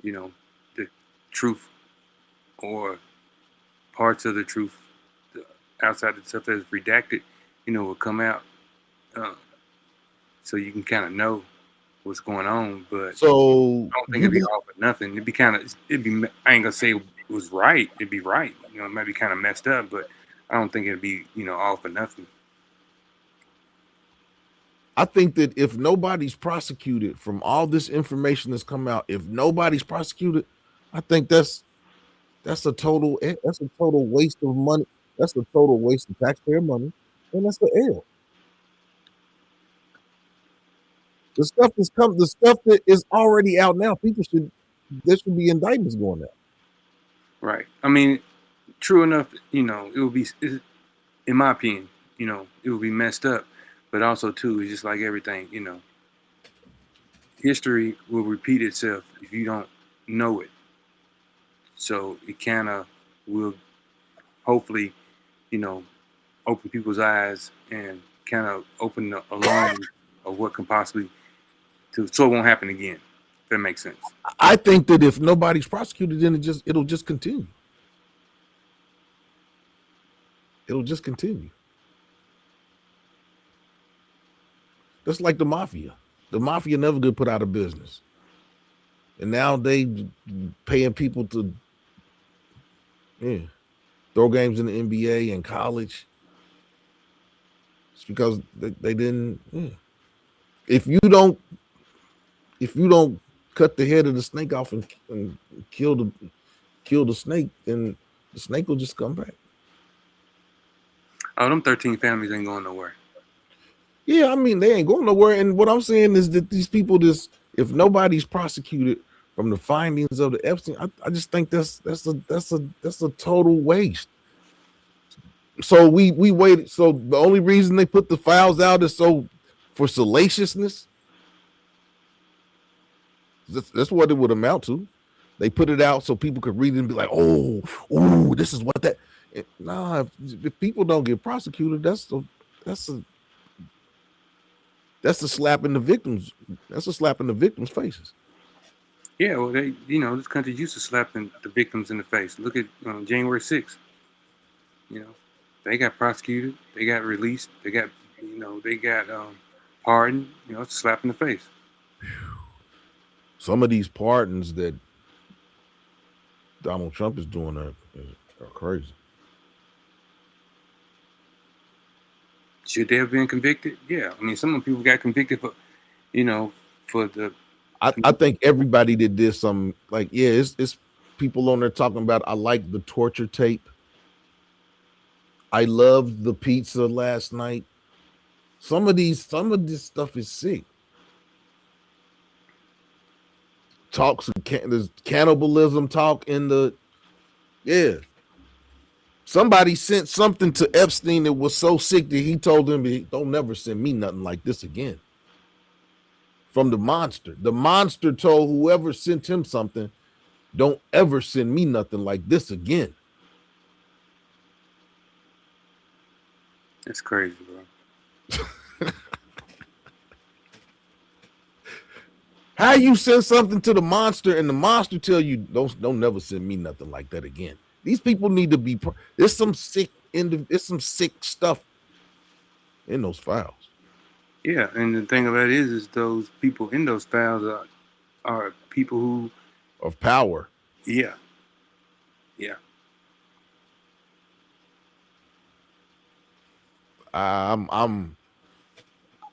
You know, the truth or parts of the truth outside the stuff that's redacted, will come out. Uh, so you can kind of know what's going on. But So I don't think it'd be all for nothing. It'd be I ain't gonna say it was right. It'd be right. It might be kind of messed up, but I don't think it'd be, all for nothing. I think that if nobody's prosecuted from all this information that's come out, if nobody's prosecuted, I think that's a total waste of money. That's a total waste of taxpayer money, and that's the L. The stuff that is already out now. There should be indictments going out. Right. I mean, true enough. It would be, in my opinion, it would be messed up. But also too, it's just like everything. History will repeat itself if you don't know it. So it kind of will hopefully, open people's eyes and kind of open the alarm of what can possibly so it won't happen again. If that makes sense. I think that if nobody's prosecuted, then it'll just continue. It'll just continue. That's like the mafia. The mafia never get put out of business, and now they paying people to throw games in the NBA and college. It's because they didn't. Yeah. If you don't cut the head of the snake off and kill the snake, then the snake will just come back. Oh, them 13 families ain't going nowhere. Yeah, I mean they ain't going nowhere. And what I'm saying is that these people, if nobody's prosecuted from the findings of the Epstein, I just think that's a total waste. So we waited. So the only reason they put the files out is for salaciousness. That's what it would amount to. They put it out so people could read it and be like, "Oh, this is what that." Nah, if people don't get prosecuted, that's a slap in the victims. That's a slap in the victims' faces. Yeah, well, this country used to slapping the victims in the face. Look at January 6th. They got prosecuted. They got released. They got, pardoned. It's a slap in the face. Some of these pardons that Donald Trump is doing are crazy. Should they have been convicted? Yeah. I mean, some people got convicted for the. I think everybody that did some it's people on there talking about, I like the torture tape. I loved the pizza last night. Some of this stuff is sick. There's cannibalism talk in the Somebody sent something to Epstein that was so sick that he told him, "Don't never send me nothing like this again." From the monster. The monster told whoever sent him something, "Don't ever send me nothing like this again." That's crazy, bro. How you send something to the monster and the monster tell you, don't never send me nothing like that again? These people need to be. There's some sick stuff in those files. Yeah, and the thing about it is those people in those files are people who of power. Yeah.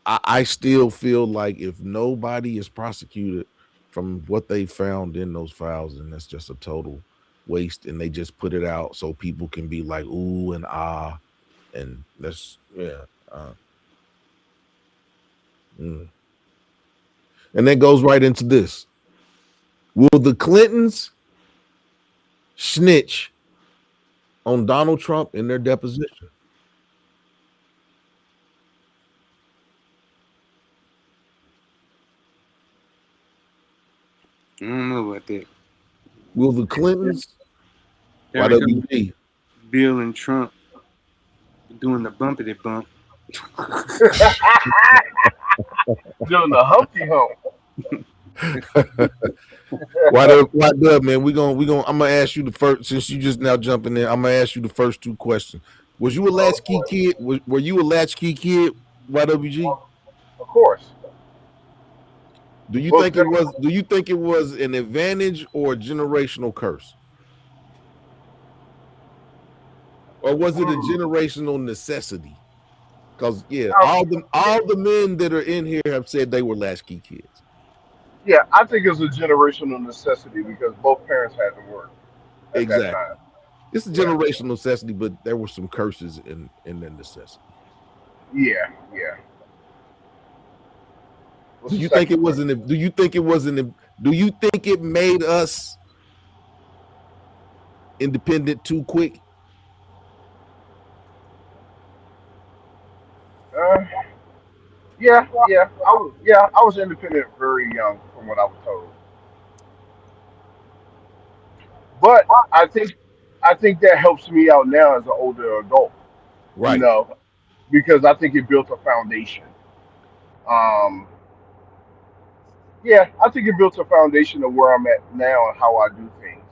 I still feel like if nobody is prosecuted from what they found in those files, and that's just a total waste, and they just put it out so people can be like ooh and ah, and that's and that goes right into this. Will the Clintons snitch on Donald Trump in their deposition? I don't know about that. Will the Clintons? There we go. YWG. Bill and Trump doing the bumpity bump. Doing the Humpty Hump. Why Dub, man? I'm gonna ask you the first, since you just now jumping in. I'm gonna ask you the first two questions. Was you a latchkey kid? Were you a latchkey kid? YWG? Of course. Do you Most think it was? Do you think it was an advantage or a generational curse, or was it a generational necessity? Because all the men that are in here have said they were latchkey kids. Yeah, I think it's a generational necessity because both parents had to work at that Exactly. time. It's a generational necessity, but there were some curses in the necessity. Yeah. Do you think it wasn't? Do you think it wasn't? Do you think it made us independent too quick? Yeah. I was independent very young, from what I was told. But I think that helps me out now as an older adult. You Right. know, because I think it built a foundation. Um, yeah, I think it built a foundation of where I'm at now and how I do things.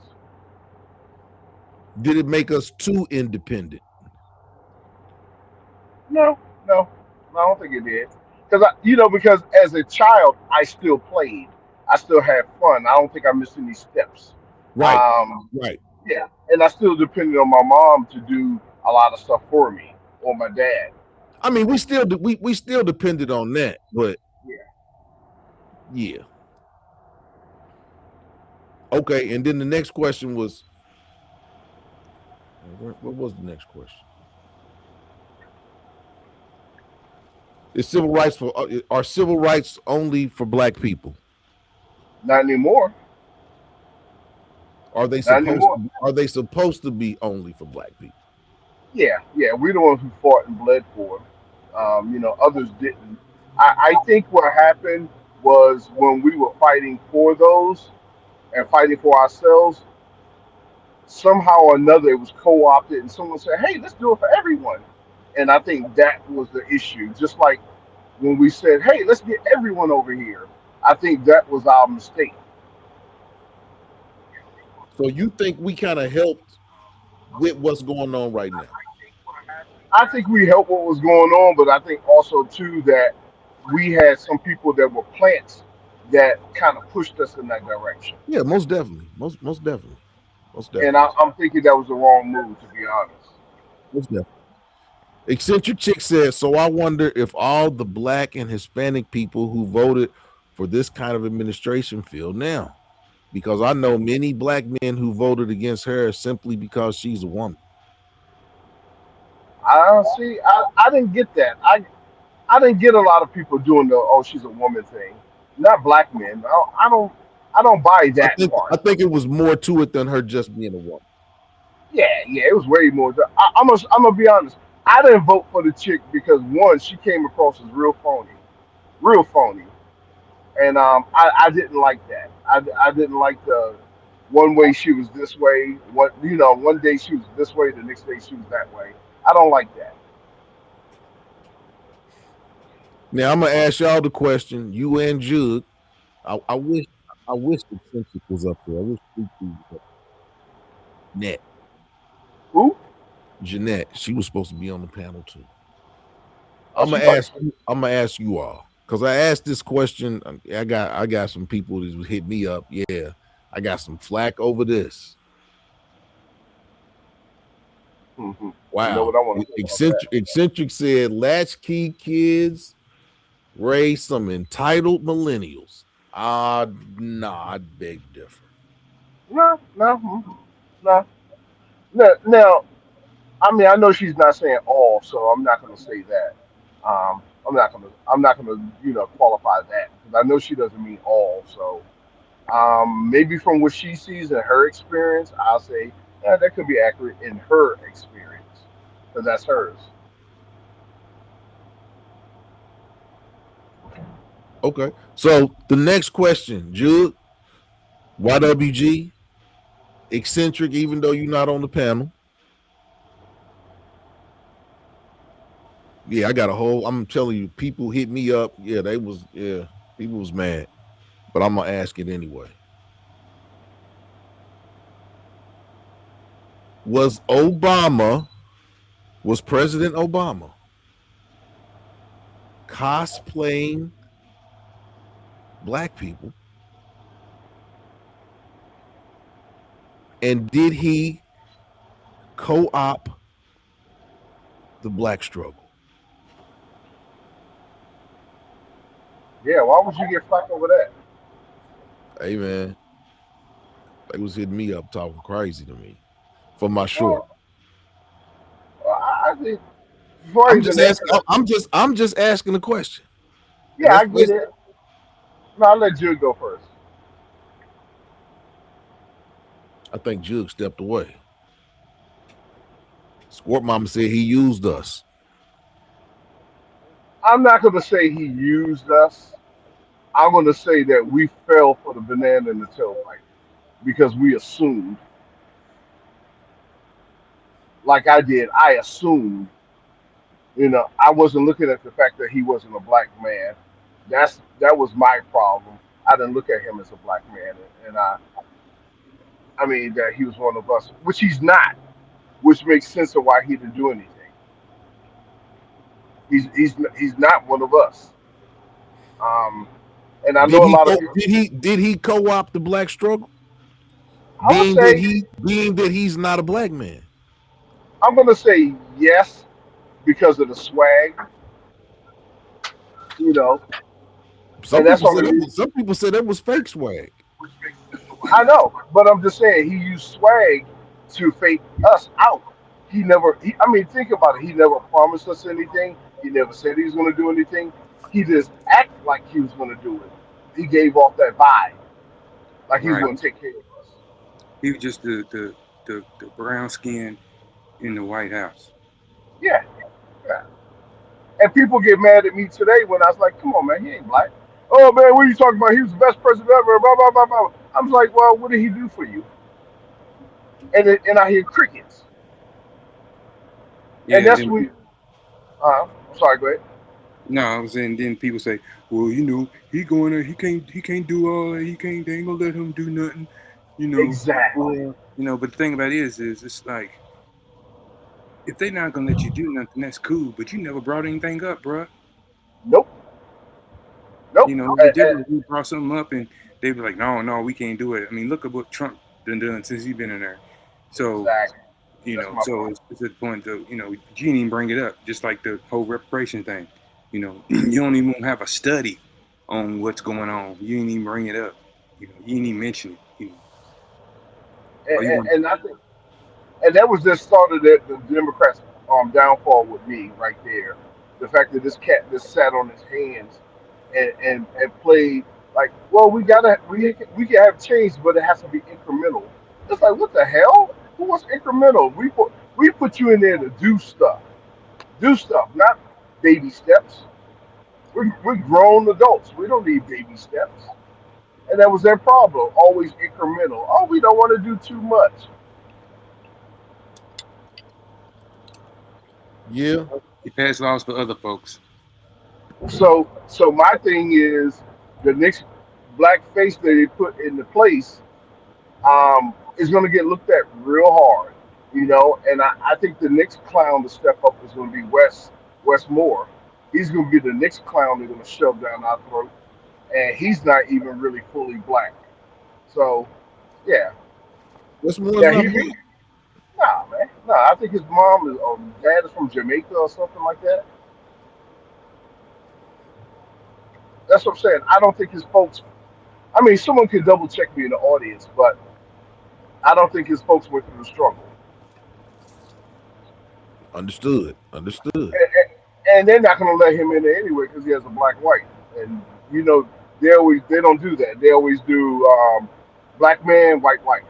Did it make us too independent? No, no, I don't think it did. Because as a child, I still played. I still had fun. I don't think I missed any steps. Right. Um, Right. yeah, and I still depended on my mom to do a lot of stuff for me, or my dad. I mean, we still depended on that, but Yeah. yeah. Okay, and then the next question was, what was the next question? Is civil rights are civil rights only for black people? Not anymore. Are they Not supposed anymore. to, are they supposed to be only for black people? Yeah. We're the ones who fought and bled for it. Others didn't. I think what happened was when we were fighting for those and fighting for ourselves, somehow or another it was co-opted, and someone said, "Hey, let's do it for everyone." And I think that was the issue. Just like when we said, "Hey, let's get everyone over here," I think that was our mistake. So you think we kind of helped with what's going on right now? I think we helped what was going on, but I think also too that we had some people that were plants that kind of pushed us in that direction. Yeah, most definitely. Most definitely. Most And definitely. I'm thinking that was the wrong move, to be honest. Most definitely. Eccentric Chick says, so I wonder if all the black and Hispanic people who voted for this kind of administration feel now. Because I know many black men who voted against her simply because she's a woman. I see. I didn't get that. I didn't get a lot of people doing the "oh, she's a woman" thing. Not black men. I don't buy that I part. think it was more to it than her just being a woman. Yeah. It was way more. I'm gonna be honest. I didn't vote for the chick because one, she came across as real phony, and I didn't like that. I didn't like the one way she was this way. One day she was this way, the next day she was that way. I don't like that. Now I'm gonna ask y'all the question, you and Jug. I wish the Eccentric was up there. I wish was up. Net. Who? Jeanette, she was supposed to be on the panel too. Oh, I'm gonna ask you all because I asked this question. I got some people that would hit me up. Yeah, I got some flack over this. Mm-hmm. You know Wow. what I want to say about that? Eccentric said latchkey kids raise some entitled millennials. Nah, I beg differ. No, no, no, no. Now, I mean, I know she's not saying all, so I'm not going to say that. I'm not going to, qualify that because I know she doesn't mean all. So, maybe from what she sees in her experience, I'll say that could be accurate in her experience because that's hers. Okay. So the next question, Jude, YWG, eccentric, even though you're not on the panel. Yeah, I got a whole. I'm telling you, people hit me up. Yeah, people was mad, but I'm gonna ask it anyway. Was President Obama cosplaying black people? And did he co-op the black struggle? Yeah, why would you get flack over that? Hey man, they was hitting me up talking crazy to me for my short. I think before I even answer that, I'm just asking the question. yeah, I get it. No, I'll let Jude go first. I think Jug stepped away. Squirt Mama said he used us. I'm not going to say he used us. I'm going to say that we fell for the banana in the tailpipe because we assumed, like I did, I assumed, I wasn't looking at the fact that he wasn't a black man. That was my problem. I didn't look at him as a black man, and I mean that he was one of us, which he's not, which makes sense of why he didn't do anything. He's not one of us. And I know a lot of people. Did he co-opt the black struggle? I'm gonna say Being that he's not a black man. I'm gonna say yes because of the swag, Some and that's people only. some people said that was fake swag. I know, but I'm just saying he used swag to fake us out. He never. I mean, think about it. He never promised us anything. He never said he was going to do anything. He just acted like he was going to do it. He gave off that vibe, like he was Right. going to take care of us. He was just the brown skin in the White House. Yeah, yeah. And people get mad at me today when I was like, "Come on, man, he ain't black." Oh man, what are you talking about? He was the best president ever. Blah blah blah blah. I'm like, well, what did he do for you? And I hear crickets. Yeah, And and that's then when. I'm sorry. Go ahead. no, I was saying then people say, well, he going there, he can't do all that, they ain't gonna let him do nothing, Exactly. But the thing about it is it's like if they not gonna let you do nothing, that's cool, but you never brought anything up, bruh. Nope. Nope. It'd be different if you brought something up and they'd be like, no, we can't do it. I mean, look at what Trump done since he's been in there. So, Exactly. That's my so point. it's at the point of, you didn't even bring it up, just like the whole reparation thing. You don't even have a study on what's going on. You didn't even bring it up. You didn't even mention it. And I think, and that was just started the Democrats' downfall with me right there. The fact that this cat just sat on his hands and played like, well, we can have change, but it has to be incremental. It's like, what the hell? Who wants incremental? We put you in there to do stuff, not baby steps. We're grown adults. We don't need baby steps. And that was their problem. Always incremental. Oh, we don't want to do too much. Yeah. He passed laws for other folks. So my thing is the next black face that they put into place is going to get looked at real hard, And I think the next clown to step up is going to be Wes Moore. He's going to be the next clown they're going to shove down our throat, and he's not even really fully black. So yeah, What's more is yeah, not black. nah, man, nah. I think his mom is or dad is from Jamaica or something like that. That's what I'm saying. I don't think his folks. I mean, someone can double check me in the audience, but I don't think his folks went through the struggle. Understood. And they're not going to let him in there anyway because he has a black white. And they don't do that. They always do black man, white wife.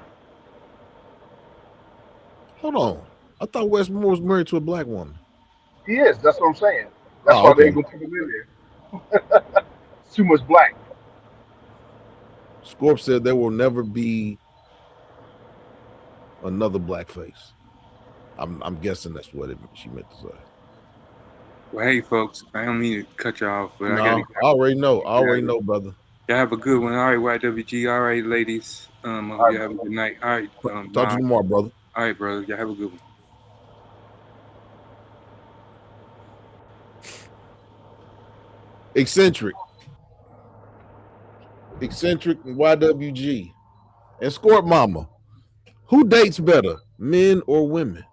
Hold on. I thought Wes Moore was married to a black woman. He is. That's what I'm saying. That's why okay. they ain't going to put him in there. It's too much black. Scorp said there will never be another blackface. I'm guessing that's what she meant to say. Well, hey, folks, I don't mean to cut you off, but I got to No, get I already know. I out. already know, brother. Y'all have a good one. All right, YWG. All right, ladies. I hope All you right, have a good night. All right, Talk to Ma. you tomorrow, brother. All right, brother. Y'all have a good one. Eccentric and YWG and Scorp Mama. Who dates better, men or women?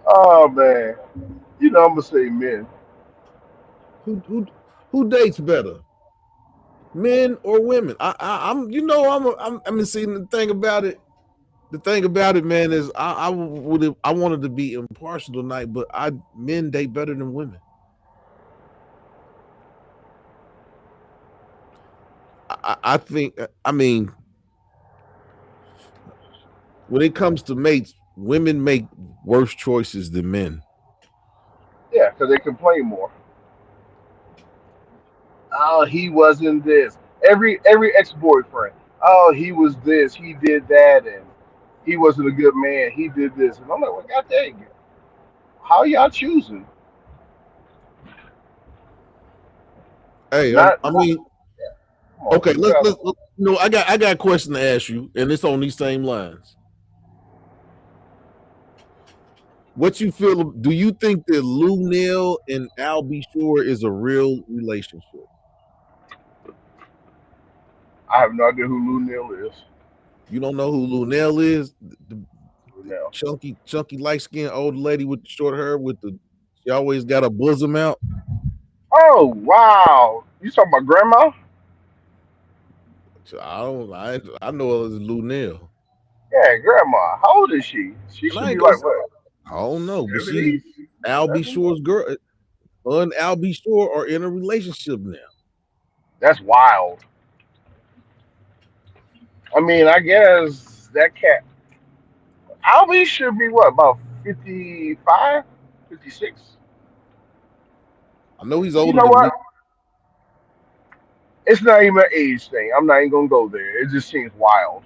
oh man, you know I'm gonna say men. Who dates better, men or women? I'm you know I'm seeing the thing about it. The thing about it, man, is I wanted to be impartial tonight, but men date better than women. I think I mean when it comes to mates, women make worse choices than men. Yeah, because they complain more. Oh, he wasn't this. Every ex boyfriend. Oh, he was this. He did that, and he wasn't a good man. He did this, and I'm like, well, God dang, how y'all choosing? Hey, Not, I not. mean, Come on, okay, you gotta. I got a question to ask you, and it's on these same lines. What you feel? Do you think that Lou Neal and Al B. Shore is a real relationship? I have no idea who Lou Neal is. You don't know who Lou Neal is? The Lou Neal. chunky, light skinned old lady with the short hair she always got a bosom out. Oh wow, you talking about grandma? So I know it was Lou Neal. Yeah, grandma. How old is she? She And should I be ain't gonna like what? I don't know, but she 70s, Al B. 70s? Shore's girl. Her and Al B. Shore are in a relationship now. That's wild. I mean, I guess that cat. Albie should be what, about 55, 56? I know he's You older know than what? me. It's not even an age thing. I'm not even gonna go there. It just seems wild.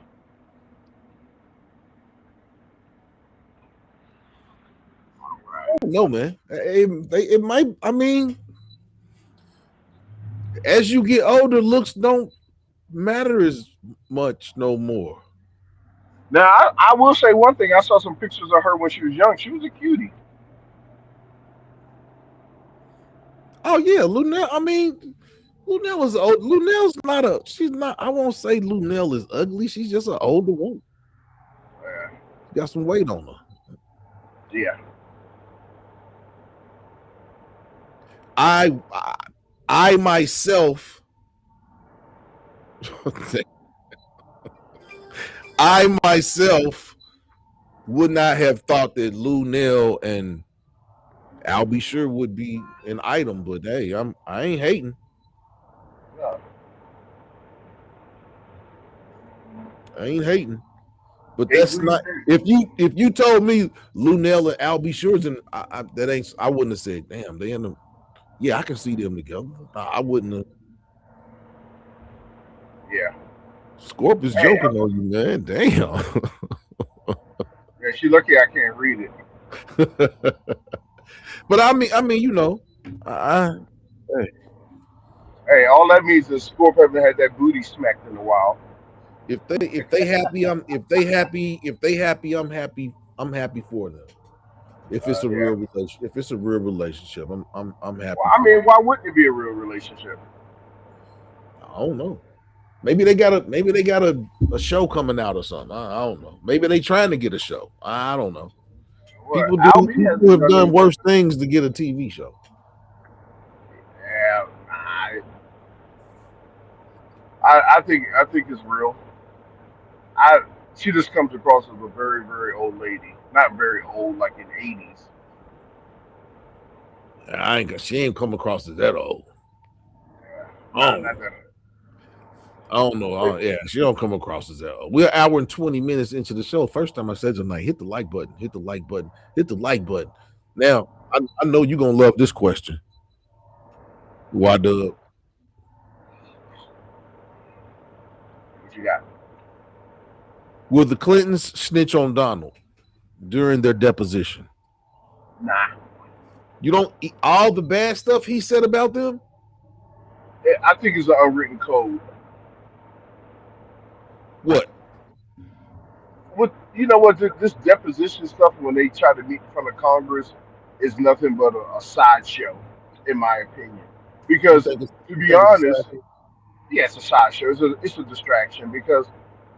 No, man. It might. I mean, as you get older, looks don't matter as much no more. Now, I will say one thing. I saw some pictures of her when she was young. She was a cutie. Oh yeah, Lunel. I mean, Lunel is old. Lunel's not a. She's not. I won't say Lunel is ugly. She's just an older woman. Uh, Got some weight on her. yeah. I myself. I myself would not have thought that Lou Nell and I'll be sure would be an item, but hey, I ain't hating. No. I ain't hating. But Date that's who you not date. if you told me Lunell and Al B. Shores and that ain't I wouldn't have said, damn, they in them. Yeah, I can see them together. I wouldn't have. Yeah. Scorp is Hey, joking on you, man. Damn. yeah, she lucky I can't read it. But I mean, you know, hey, Hey, all that means is Scorp haven't had that booty smacked in a while. if they happy, I'm happy for them. If it's a Yeah. real relationship, I'm Well, happy I for mean, them. why wouldn't it be a real relationship? I don't know. Maybe they got a show coming out or something. I don't know. Maybe they trying to get a show. I don't know. What? Albie People hasn't have done done anything. worse things to get a TV show. Yeah, I think it's real. I She just comes across as a very very old lady, not very old like in 80s. She ain't come across as that old. Yeah, Oh, not that. I don't know. Yeah, she don't come across as that old. We're an hour and 20 minutes into the show. First time I said tonight, hit the like button, hit the like button, hit the like button. Now, I know you're gonna love this question. Why, Dub? What you got? Will the Clintons snitch on Donald during their deposition? Nah. You don't all the bad stuff he said about them. I think it's an unwritten code. What? What you know? What this deposition stuff when they try to meet in front of Congress is nothing but a sideshow, in my opinion. You Because think it's to you be think it's a honest, side? yeah, it's a sideshow. It's a distraction because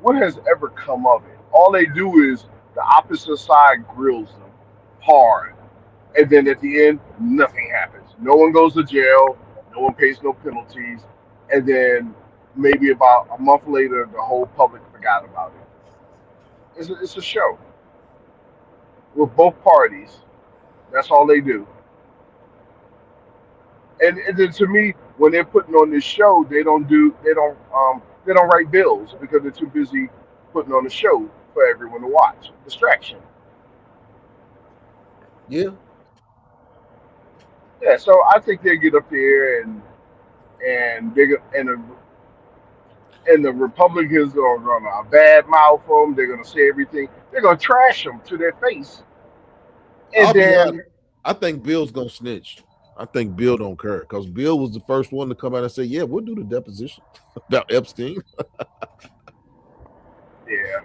what has ever come of it? All they do is the opposite side grills them hard, and then at the end, nothing happens. No one goes to jail. No one pays no penalties, and then maybe about a month later, the whole public forgot about it. It's a show with both parties. That's all they do. And then to me, when they're putting on this show, they don't write bills because they're too busy putting on a show for everyone to watch. Distraction. Yeah. Yeah, so I think they get up there and they and the Republicans are gonna bad mouth them. They're gonna say everything. They're gonna trash them to their face, and I'll be honest. then I think Bill's gonna snitch. I think Bill don't care because Bill was the first one to come out and say, "Yeah, we'll do the deposition about Epstein." yeah,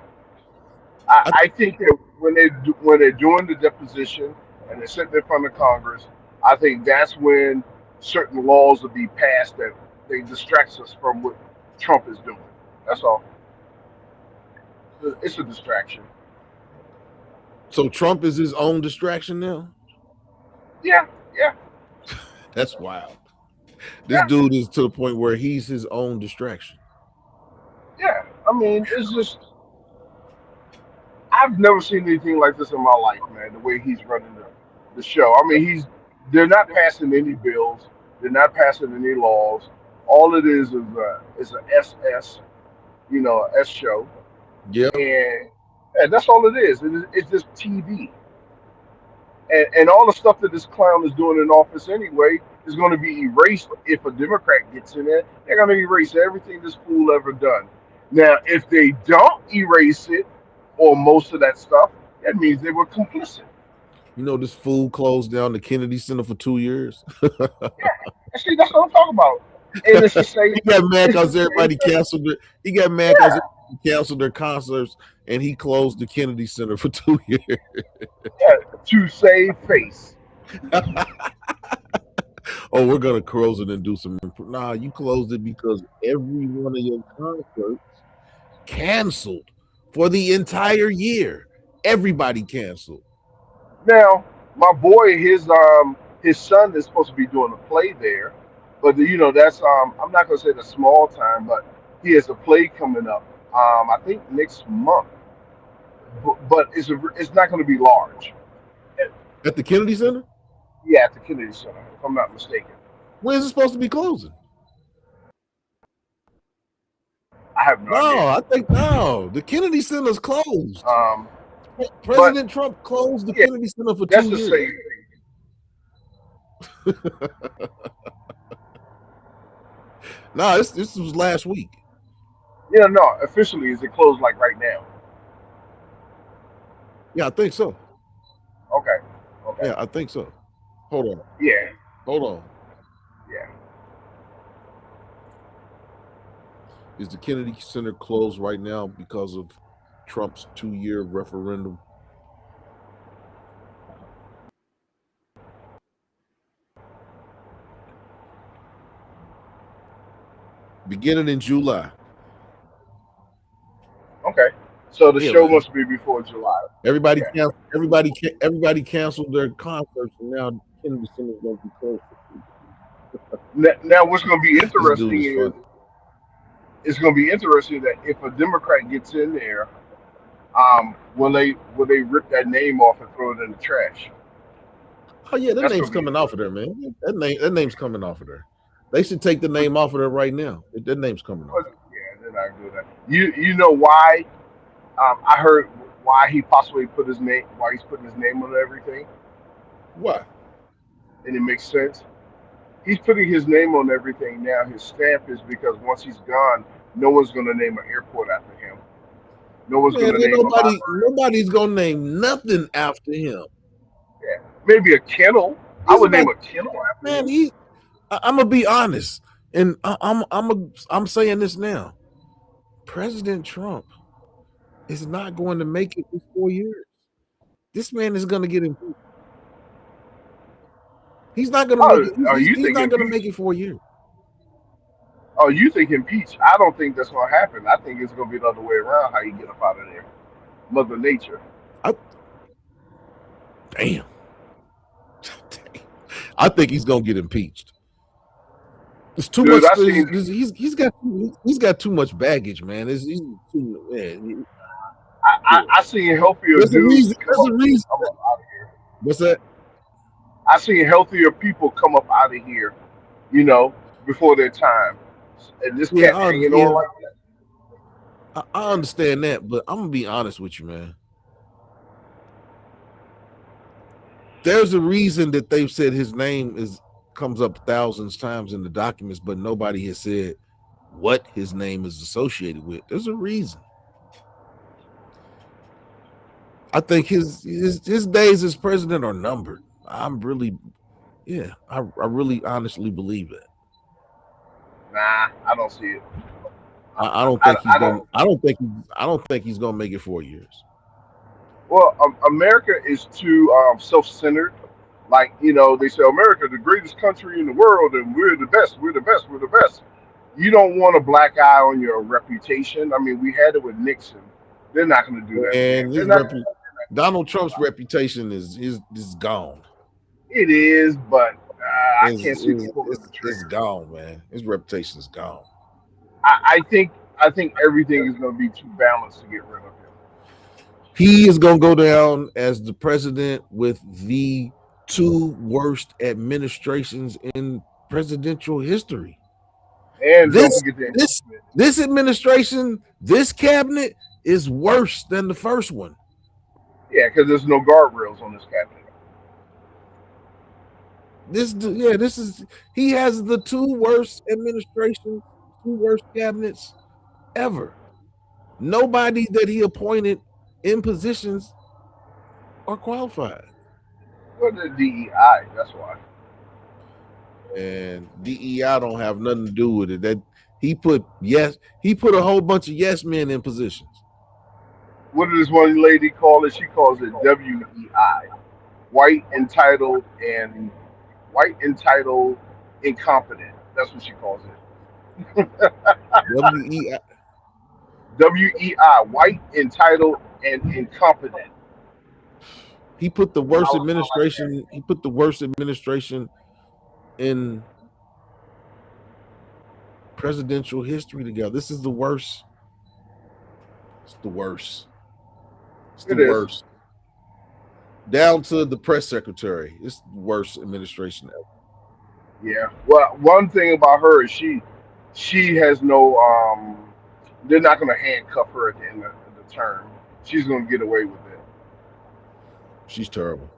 I, I think that when they're doing the deposition and they're sitting in front of Congress, I think that's when certain laws will be passed that they distracts us from what Trump is doing. That's all. It's a distraction. so Trump is his own distraction now. Yeah, yeah, That's wild. This yeah, dude is to the point where he's his own distraction. yeah. I mean, it's just I've never seen anything like this in my life, man. The way he's running the show. I mean, they're not passing any bills. They're not passing any laws. All it is a SS, S show, Yeah, and that's all it is. It's just TV, and all the stuff that this clown is doing in office anyway is going to be erased if a Democrat gets in there. They're going to erase everything this fool ever done. Now, if they don't erase it or most of that stuff, that means they were complicit. you know this fool closed down the Kennedy Center for 2 years. And see, that's what I'm talking about. And it's the same. He got mad It's the because same everybody thing. canceled it. He got mad because Yeah, everybody canceled their concerts, and he closed the Kennedy Center for 2 years. yeah. To save face. Oh, we're gonna close it and do some. Nah, you closed it because every one of your concerts canceled for the entire year. Everybody canceled. Now, my boy, his son is supposed to be doing a play there, but that's I'm not gonna say the small time, but he has a play coming up. I think next month, but it's not going to be large. At the Kennedy Center? Yeah, at the Kennedy Center, if I'm not mistaken. When is it supposed to be closing? I have no No, idea. I think no. The Kennedy Center is closed. Um, but President Trump closed the yeah, Kennedy Center for that's 2 the years. same thing. No, this was last week. Yeah, no, officially, is it closed like right now? Yeah, I think so. Okay, okay, Yeah, I think so. Hold on. yeah, Hold on. yeah. Is the Kennedy Center closed right now because of Trump's 2-year referendum? Beginning in July. Okay, so the Yeah, show man. must be before July. Everybody Okay. everybody canceled their concerts, and now the Kennedy Center is going to be closed. Now, what's going to be This dude interesting is is funny. it's going to be interesting that if a Democrat gets in there, will they rip that name off and throw it in the trash? Oh yeah, that That's name's going to be coming off of there, man. That name's coming off of there. They should take the name off of there right now. That name's coming off. yeah, they're not doing that. You know why? I heard why he possibly put his name, why he's putting his name on everything, Why? and it makes sense. He's putting his name on everything now. His stamp is because once he's gone, no one's going to name an airport after him. No one's going Man, to ain't name a library. nobody's gonna name nothing after him. Yeah, maybe a kennel. I He's would about name a kennel after man. him. I'm gonna be honest, and I'm saying this now. President Trump is not going to make it this 4 years. This man is going to get impeached. He's not going to make Oh, it. you He's think not going to impeach? make it 4 years. Oh, you think impeach? I don't think that's going to happen. I think it's going to be the other way around. How you get up out of there, Mother Nature. Damn. I think he's going to get impeached. It's too Dude, much. I seen. He's got too much baggage, man. He's too, man. I seen healthier There's a dudes reason. come There's up a reason. out of here. What's that? I seen healthier people come up out of here, you know, before their time. And this cat hanging on like that. I understand that, but I'm gonna be honest with you, man. There's a reason that they've said his name comes up thousands of times in the documents, but nobody has said what his name is associated with. There's a reason. I think his days as president are numbered. I'm really, I really honestly believe that. Nah, I don't see it. I don't think he's going. I don't think he's going to make it 4 years. Well, America is too self-centered. Like, you know, they say America, the greatest country in the world, and we're the best. We're the best. We're the best. You don't want a black eye on your reputation. I mean, we had it with Nixon. They're not going to do that And again. Donald Trump's reputation is gone. It is, but I can't see people in the trigger. It's gone, man. His reputation is gone. I think everything is going to be too balanced to get rid of him. He is going to go down as the president with the 2 worst administrations in presidential history. And this don't forget this administration, this cabinet is worse than the first one. Yeah, because there's no guardrails on this cabinet. He has the 2 worst administrations, 2 worst cabinets ever. Nobody that he appointed in positions are qualified. Well, the DEI, that's why. And DEI don't have nothing to do with it. That he put a whole bunch of yes men in positions. What does one lady call it? She calls it WEI, white entitled incompetent. That's what she calls it. WEI. WEI, white entitled and incompetent. He put the worst administration. He put the worst administration in presidential history together. This is the worst. It's the worst. It's the worst. Down to the press secretary. It's the worst administration ever. Yeah. Well, one thing about her is she has no they're not going to handcuff her at the end of the term. She's going to get away with it. She's terrible.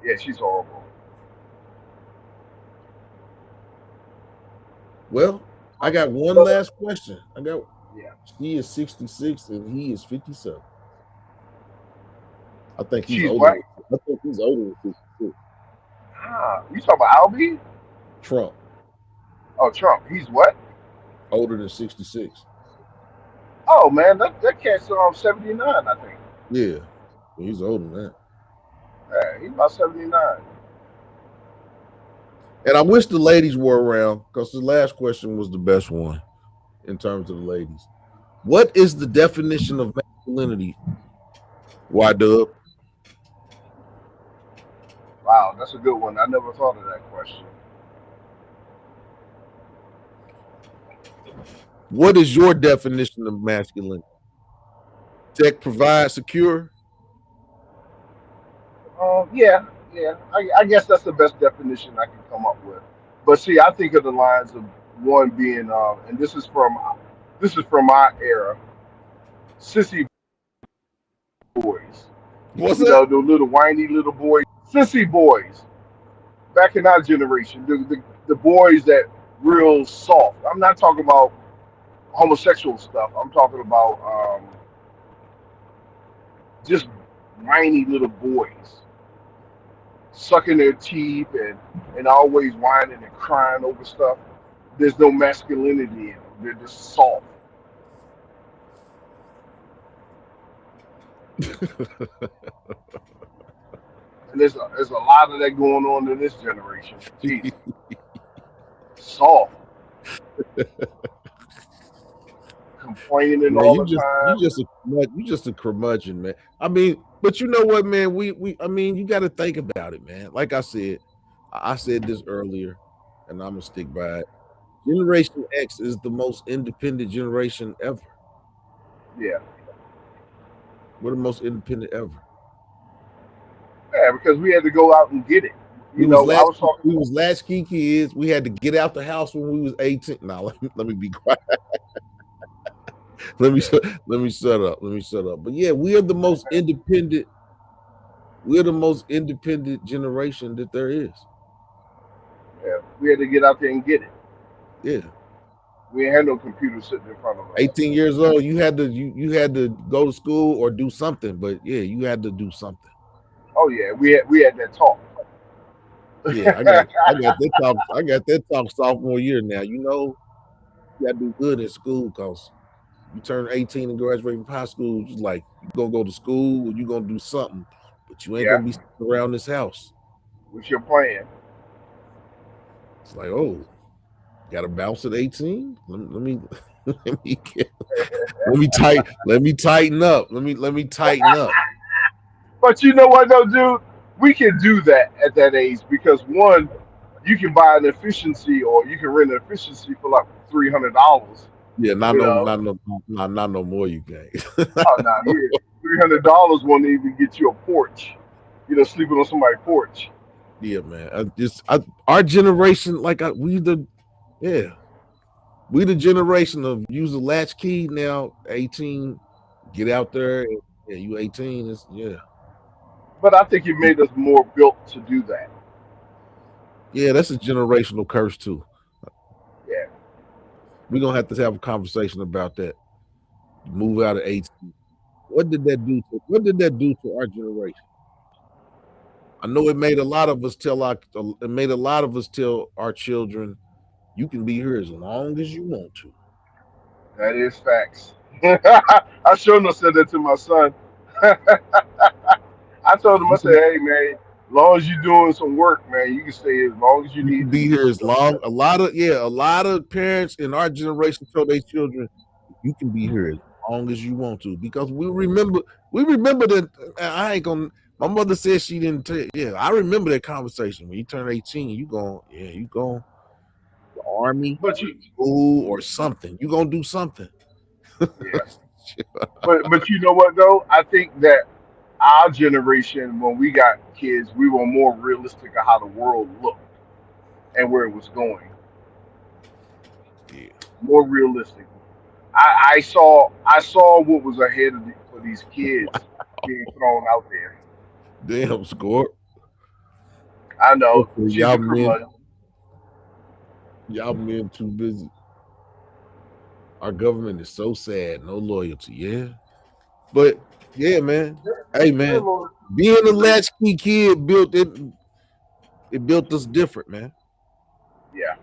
Yeah, she's horrible. Well, I got one last question. Yeah. She is 66 and he is 57. I think he's She's older. what? I think he's older than 56. You talking about Albie? Trump. Oh, Trump. He's what? Older than 66. Oh man, that cat's 79, I think. Yeah, he's older than that. Yeah, he's about 79. And I wish the ladies were around because the last question was the best one in terms of the ladies. What is the definition of masculinity? Why, Dub? Wow, that's a good one. I never thought of that question. What is your definition of masculinity? Protect, provide, secure? Yeah. I guess that's the best definition I can come up with. But see, I think of the lines of one being, and this is from my era, sissy boys. What's You that? know, the little whiny little boys, sissy boys. Back in our generation, the boys that real soft. I'm not talking about homosexual stuff. I'm talking about just whiny little boys sucking their teeth and always whining and crying over stuff. There's no masculinity in them. They're just soft. And there's a lot of that going on in this generation. Jeez, soft, complaining Man, all the time. you just a curmudgeon, man. I mean, but you know what, man? We I mean, you got to think about it, man. Like I said, I said this earlier, and I'm gonna stick by it. Generation X is the most independent generation ever. Yeah, We're the most independent ever. yeah, because we had to go out and get it. We You was know, I last was talking. we was latchkey kids. We had to get out the house when we was 18. Now let me be quiet. Let me let me shut up. Let me shut up. But yeah, we are the most independent. We're the most independent generation that there is. Yeah, we had to get out there and get it. Yeah. We ain't had no computer sitting in front of us. 18 years old, you had to go to school or do something, but yeah, you had to do something. Oh yeah, we had that talk. Yeah, I got that talk. I got that talk sophomore year now. You know, you gotta do good in school because you turn 18 and graduate from high school, it's like you gonna go to school or you gonna do something, but you ain't Yeah, gonna be sitting around this house. what's your plan? It's like, oh, gotta bounce at 18. Let me let me get, let me tighten up. Let me tighten up. But you know what though, dude? We can do that at that age because one, you can buy an efficiency or you can rent an efficiency for like $300. Yeah, You know, not no more. You can't. oh no, here $300 won't even get you a porch. You know, sleeping on somebody's porch. Yeah, man. Our generation, yeah, we the generation of use a latchkey now. 18, get out there. Yeah, you 18. Yeah, But I think it made us more built to do that. yeah. That's a generational curse too. Yeah, We're gonna have a conversation about that. Move out of 18. What did that do to? What did that do to our generation? I know it made a lot of us tell our. It made a lot of us tell our children, "You can be here as long as you want to." that is facts. I sure enough said that to my son. I told him, I You said, can hey man, as long as you're doing some work, man, you can stay as long as you You need can to be be. here as long. A lot of parents in our generation tell their children, "You can be here as long as you want to," because we remember that. I ain't gonna. My mother said she didn't tell. Yeah, I remember that conversation when you turn 18. You going, yeah, you going the army, But you, school, or something. You gonna do something. yeah. But you know what though? I think that our generation, when we got kids, we were more realistic of how the world looked and where it was going. Yeah. More realistic. I saw what was ahead of for these kids being thrown out there. Damn, score. I know Okay, she's a curmudgeon. y'all men too busy. Our government is so sad. No loyalty. Yeah. But yeah, man. Hey, They're a man. little- Being a latchkey kid built it. It built us different, man. Yeah,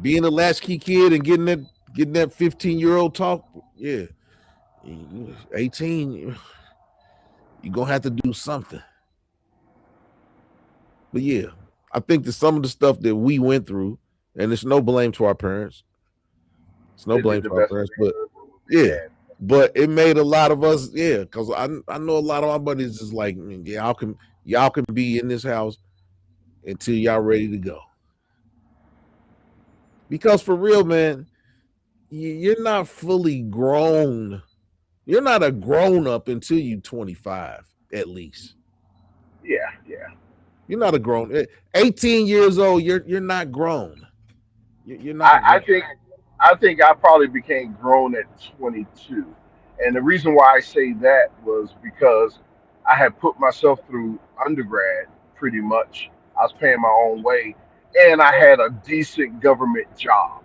Being a latchkey kid and getting that 15-year-old talk. Yeah, 18. You're gonna have to do something. But yeah, I think that some of the stuff that we went through, and it's no blame to our parents. It's no they blame did the to our best parents, they but could with what they yeah. had. But it made a lot of us, yeah, because I know a lot of my buddies is like, yeah, y'all can be in this house until y'all ready to go. Because for real, man, you're not fully grown. You're not a grown up until you 25, at least. Yeah, yeah. You're not a grown 18 years old, you're not grown. You're I, not I grown. think I think I probably became grown at 22, and the reason why I say that was because I had put myself through undergrad pretty much. I was paying my own way, and I had a decent government job.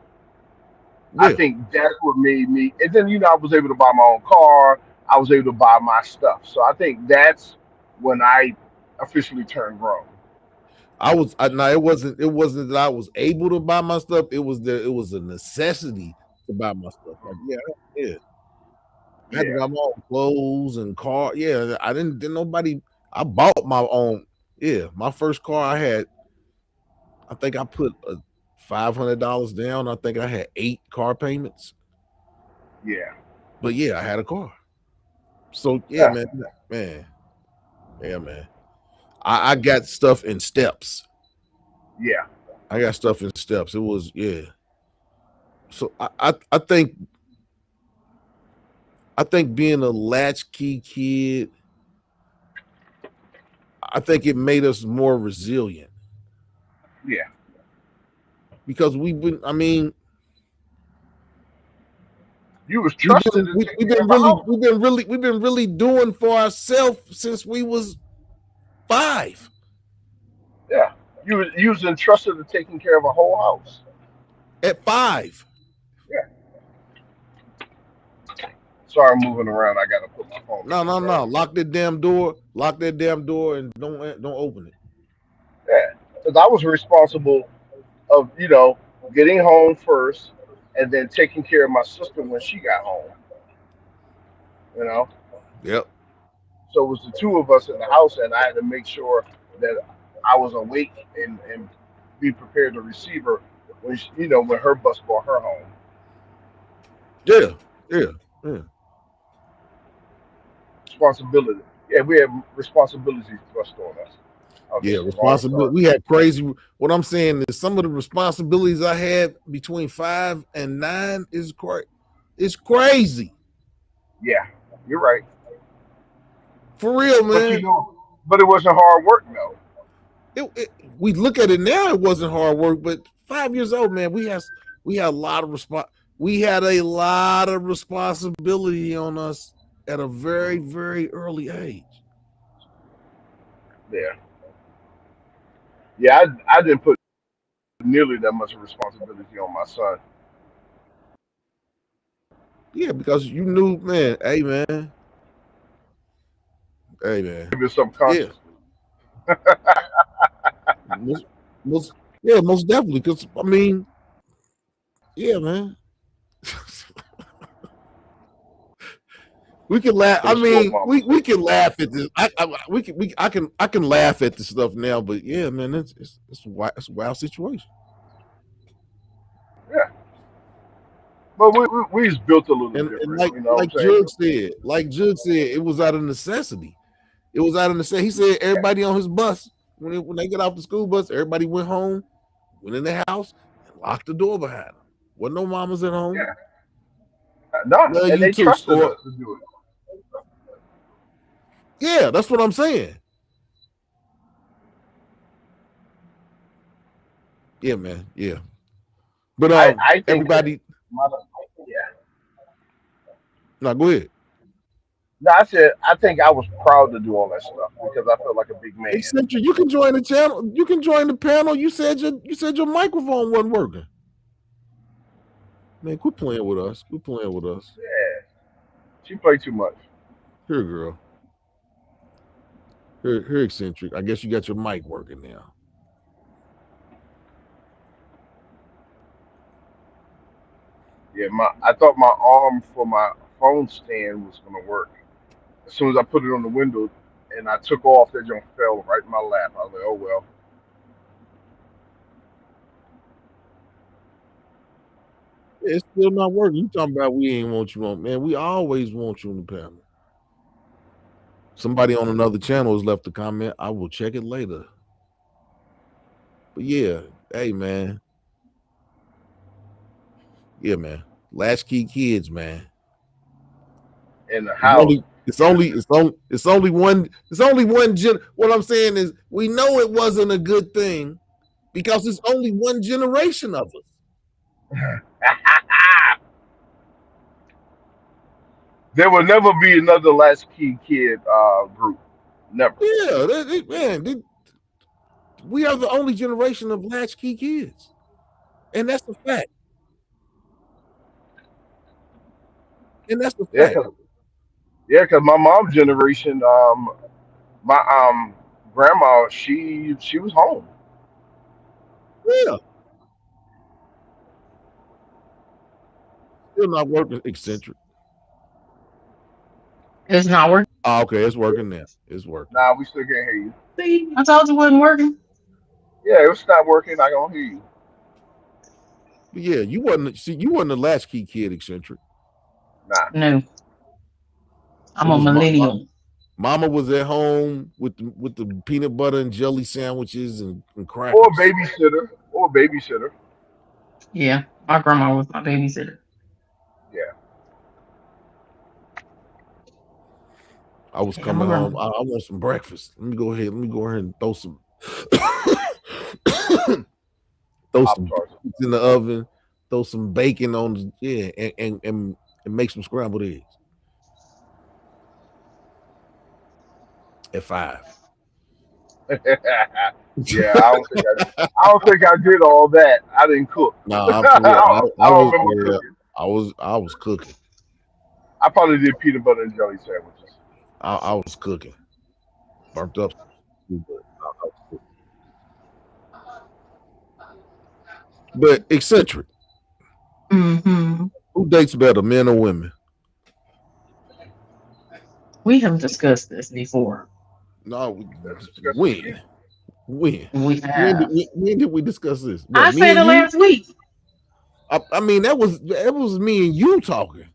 I Yeah, think that's what made me. And then I was able to buy my own car. I was able to buy my stuff. So I think that's when I officially turned grown. no, it wasn't that I was able to buy my stuff. It was a necessity to buy my stuff. Like, yeah. I had to Yeah, buy my own clothes and car. Yeah, I didn't nobody. I bought my own. Yeah, my first car I had. I think I put $500 down. I think I had 8 car payments. yeah, But yeah, I had a car. So yeah, yeah, man, yeah, man. I got stuff in steps. yeah, I got stuff in steps. It was So I think being a latchkey kid, I think it made us more resilient yeah. because we've been. I mean, You was trusted to take care of a house. we've been really doing for ourselves since we was 5. Yeah, you was entrusted to taking care of a whole house. At 5. Yeah. Sorry, I'm moving around. I gotta put my phone No, on no, no. charge. Lock that damn door. Lock that damn door and don't open it. Yeah, because I was responsible of getting home first, and then taking care of my sister when she got home. You know, Yep. so it was the two of us in the house, and I had to make sure that I was awake and be prepared to receive her when when her bus brought her home. Yeah. Yeah. Yeah. Responsibility. Yeah, we have responsibilities thrust on us. Oh, this Yeah. is the wrong Responsibility. start. We had crazy. What I'm saying is some of the responsibilities I had between 5 and 9 is crazy. It's crazy. Yeah, you're right. For real, But man. but it wasn't hard work though. We look at it now, it wasn't hard work, but 5 years old, man, we had a lot of we had a lot of responsibility on us at a very, very early age. Yeah, yeah. I didn't put nearly that much responsibility on my son. Yeah, because you knew, man, hey man. Even Yeah. subconsciously. Most, most yeah, most definitely. Because I mean, yeah, man. We can laugh. For I the slow mean, mama. we can laugh at this. I can laugh at this stuff now, but yeah, man, it's a wild situation. Yeah, but we was built a little And different. You know what I'm saying? Like Jug said, it was out of necessity. It was out of necessity. He said Yeah, everybody on his bus when they get off the school bus, everybody went home, went in the house, and locked the door behind them. Wasn't no mamas at home. yeah. No, Love and you they too, trusted Score. us to do it. Yeah, that's what I'm saying. Yeah, man. Yeah, but I think that everybody. my yeah. No, go ahead. No, I said I think I was proud to do all that stuff because I felt like a big man. Eccentric, you can join the channel. You can join the panel. You said your microphone wasn't working. Man, quit playing with us. Quit playing with us. Yeah, she played too much. Here, girl. Here, eccentric. I guess you got your mic working now. Yeah, I thought my arm for my phone stand was gonna work. As soon as I put it on the window and I took off, that junk fell right in my lap. I was like, oh well. It's still not working. You talking about we ain't want you on, man? We always want you on the panel. Somebody on another channel has left a comment. I will check it later. But yeah, hey man. Yeah, man. Latchkey kids, man. In the house. It's only one what I'm saying is we know it wasn't a good thing because it's only one generation of us. There will never be another Latchkey Kid group. Never. Yeah, man, We are the only generation of latchkey kids, and that's the fact. And that's the Yeah, fact. cause my mom's generation, my grandma, she was home. Yeah, still not working. Eccentric. It's not working. Oh, okay, it's working now. It's working. Nah, we still can't hear you. See, I told you it wasn't working. Yeah, if it's not working, I don't hear you. But yeah, you wasn't. See, you wasn't a latchkey kid. Eccentric. Nah. No, It I'm a was millennial. Mama was at home with the peanut butter and jelly sandwiches and Or crackers. babysitter. Or babysitter. Yeah, my grandma was my babysitter. Yeah. I was Yeah, my coming home. grandma. I want some breakfast. Let me go ahead. Let me go ahead and throw some throw Pop some tarts. biscuits in the oven. Throw some bacon on. Yeah, and make some scrambled eggs at 5. Yeah, I don't think I did all that. I didn't cook. No, I I'm for real. I don't was remember cooking. I was cooking. I probably did peanut butter and jelly sandwiches. I was cooking. Burnt up. I was cooking. But eccentric. Hmm. Who dates better, men or women? We have discussed this before. No, Let's discuss it when? again. When? We have. When did we discuss this? What, I me said and it you? last week. I mean, that was me and you talking.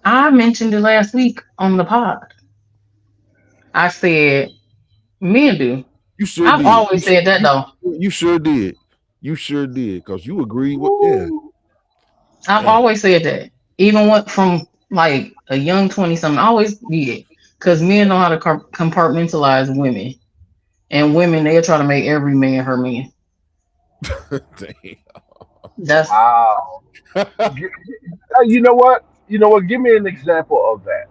I mentioned it last week on the pod. I said men do. You sure I've did. always said that though. You sure did. You sure did. Because you agreed with Ooh. I've man. always said that. Even what from like a young 20 something, I always did. Because men know how to compartmentalize women. And women, they'll try to make every man her man. That's Wow. Gi- You know what? You know what? Give me an example of that.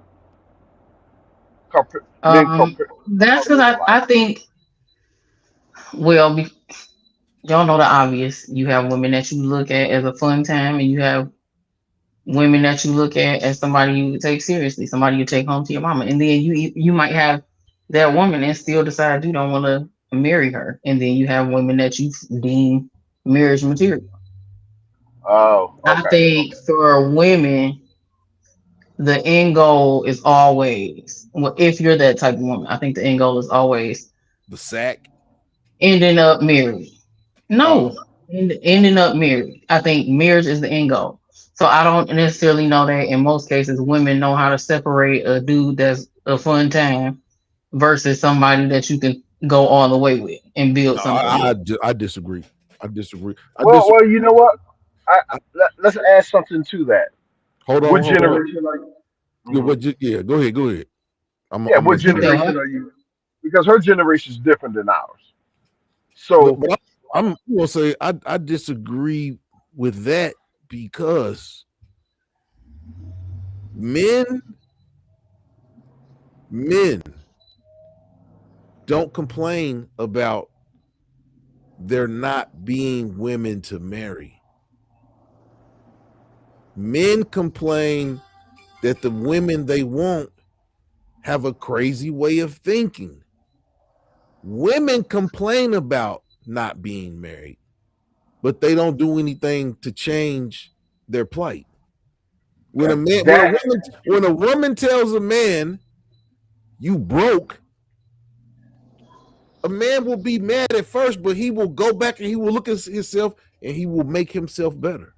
Men um that's because I compartmentalize. think, well, y'all know the obvious. You have women that you look at as a fun time, and you have women that you look at as somebody you would take seriously, somebody you take home to your mama, and then you might have that woman and still decide you don't want to marry her, and then you have women that you deem marriage material. Oh, I okay, think okay. for women, the end goal is always, well, if you're that type of woman, I think the end goal is always The sack. ending up married. Oh, No, ending up married. I think marriage is the end goal. So I don't necessarily know that in most cases women know how to separate a dude that's a fun time versus somebody that you can go all the way with and build no, something with. I disagree. I disagree. I Well, disagree. you know what? Let's add something to that. What Hold on. generation are you? Yeah, Mhm. yeah, go ahead, go ahead. Yeah, I'm what let you You finish. said generation what? are you? Because her generation is different than ours. So, But I'm gonna say I disagree with that because men men don't complain about there not being women to marry. Men complain that the women they want have a crazy way of thinking. Women complain about not being married, but they don't do anything to change their plight. When a man, that when a woman tells a man you broke, a man will be mad at first, but he will go back and he will look at himself and he will make himself better.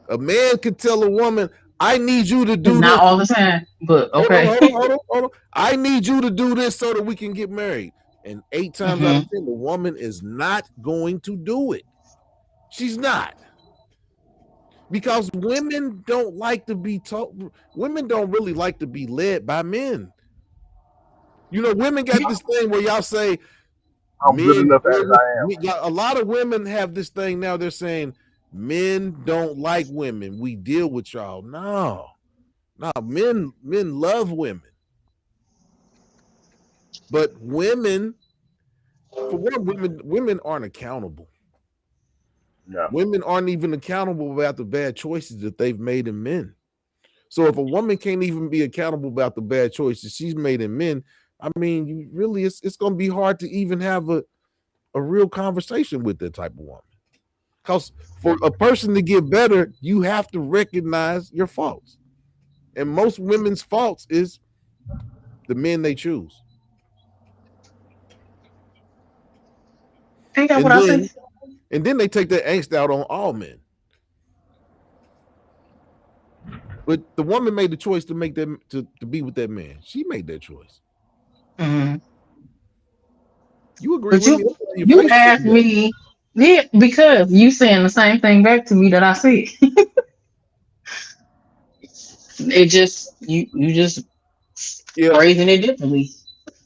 A man could tell a woman, I need you to do Not this. all the time, but Hold on, okay. hold on, hold on, hold on. I need you to do this so that we can get married. And 8 times out of Hmm. 10, the woman is not going to do it. She's not. Because women don't like to be told, women don't really like to be led by men. You know, women got this thing where y'all say, I'm good men, enough as I am. a lot of women have this thing now. They're saying men don't like women. We deal with y'all. No, no, men love women, but women For one, women aren't accountable. No. Women aren't even accountable about the bad choices that they've made in men. So if a woman can't even be accountable about the bad choices she's made in men, I mean, you really, it's going to be hard to even have a real conversation with that type of woman. Because for a person to get better, you have to recognize your faults. And most women's faults is the men they choose. Ain't that And what I say? then they take that angst out on all men. But the woman made the choice to make them to be with that man. She made that choice. Mm-hmm. You agree But with me? Your you face asked lit up. me, yeah, because you saying the same thing back to me that I said. It just you just Yeah, phrasing it differently.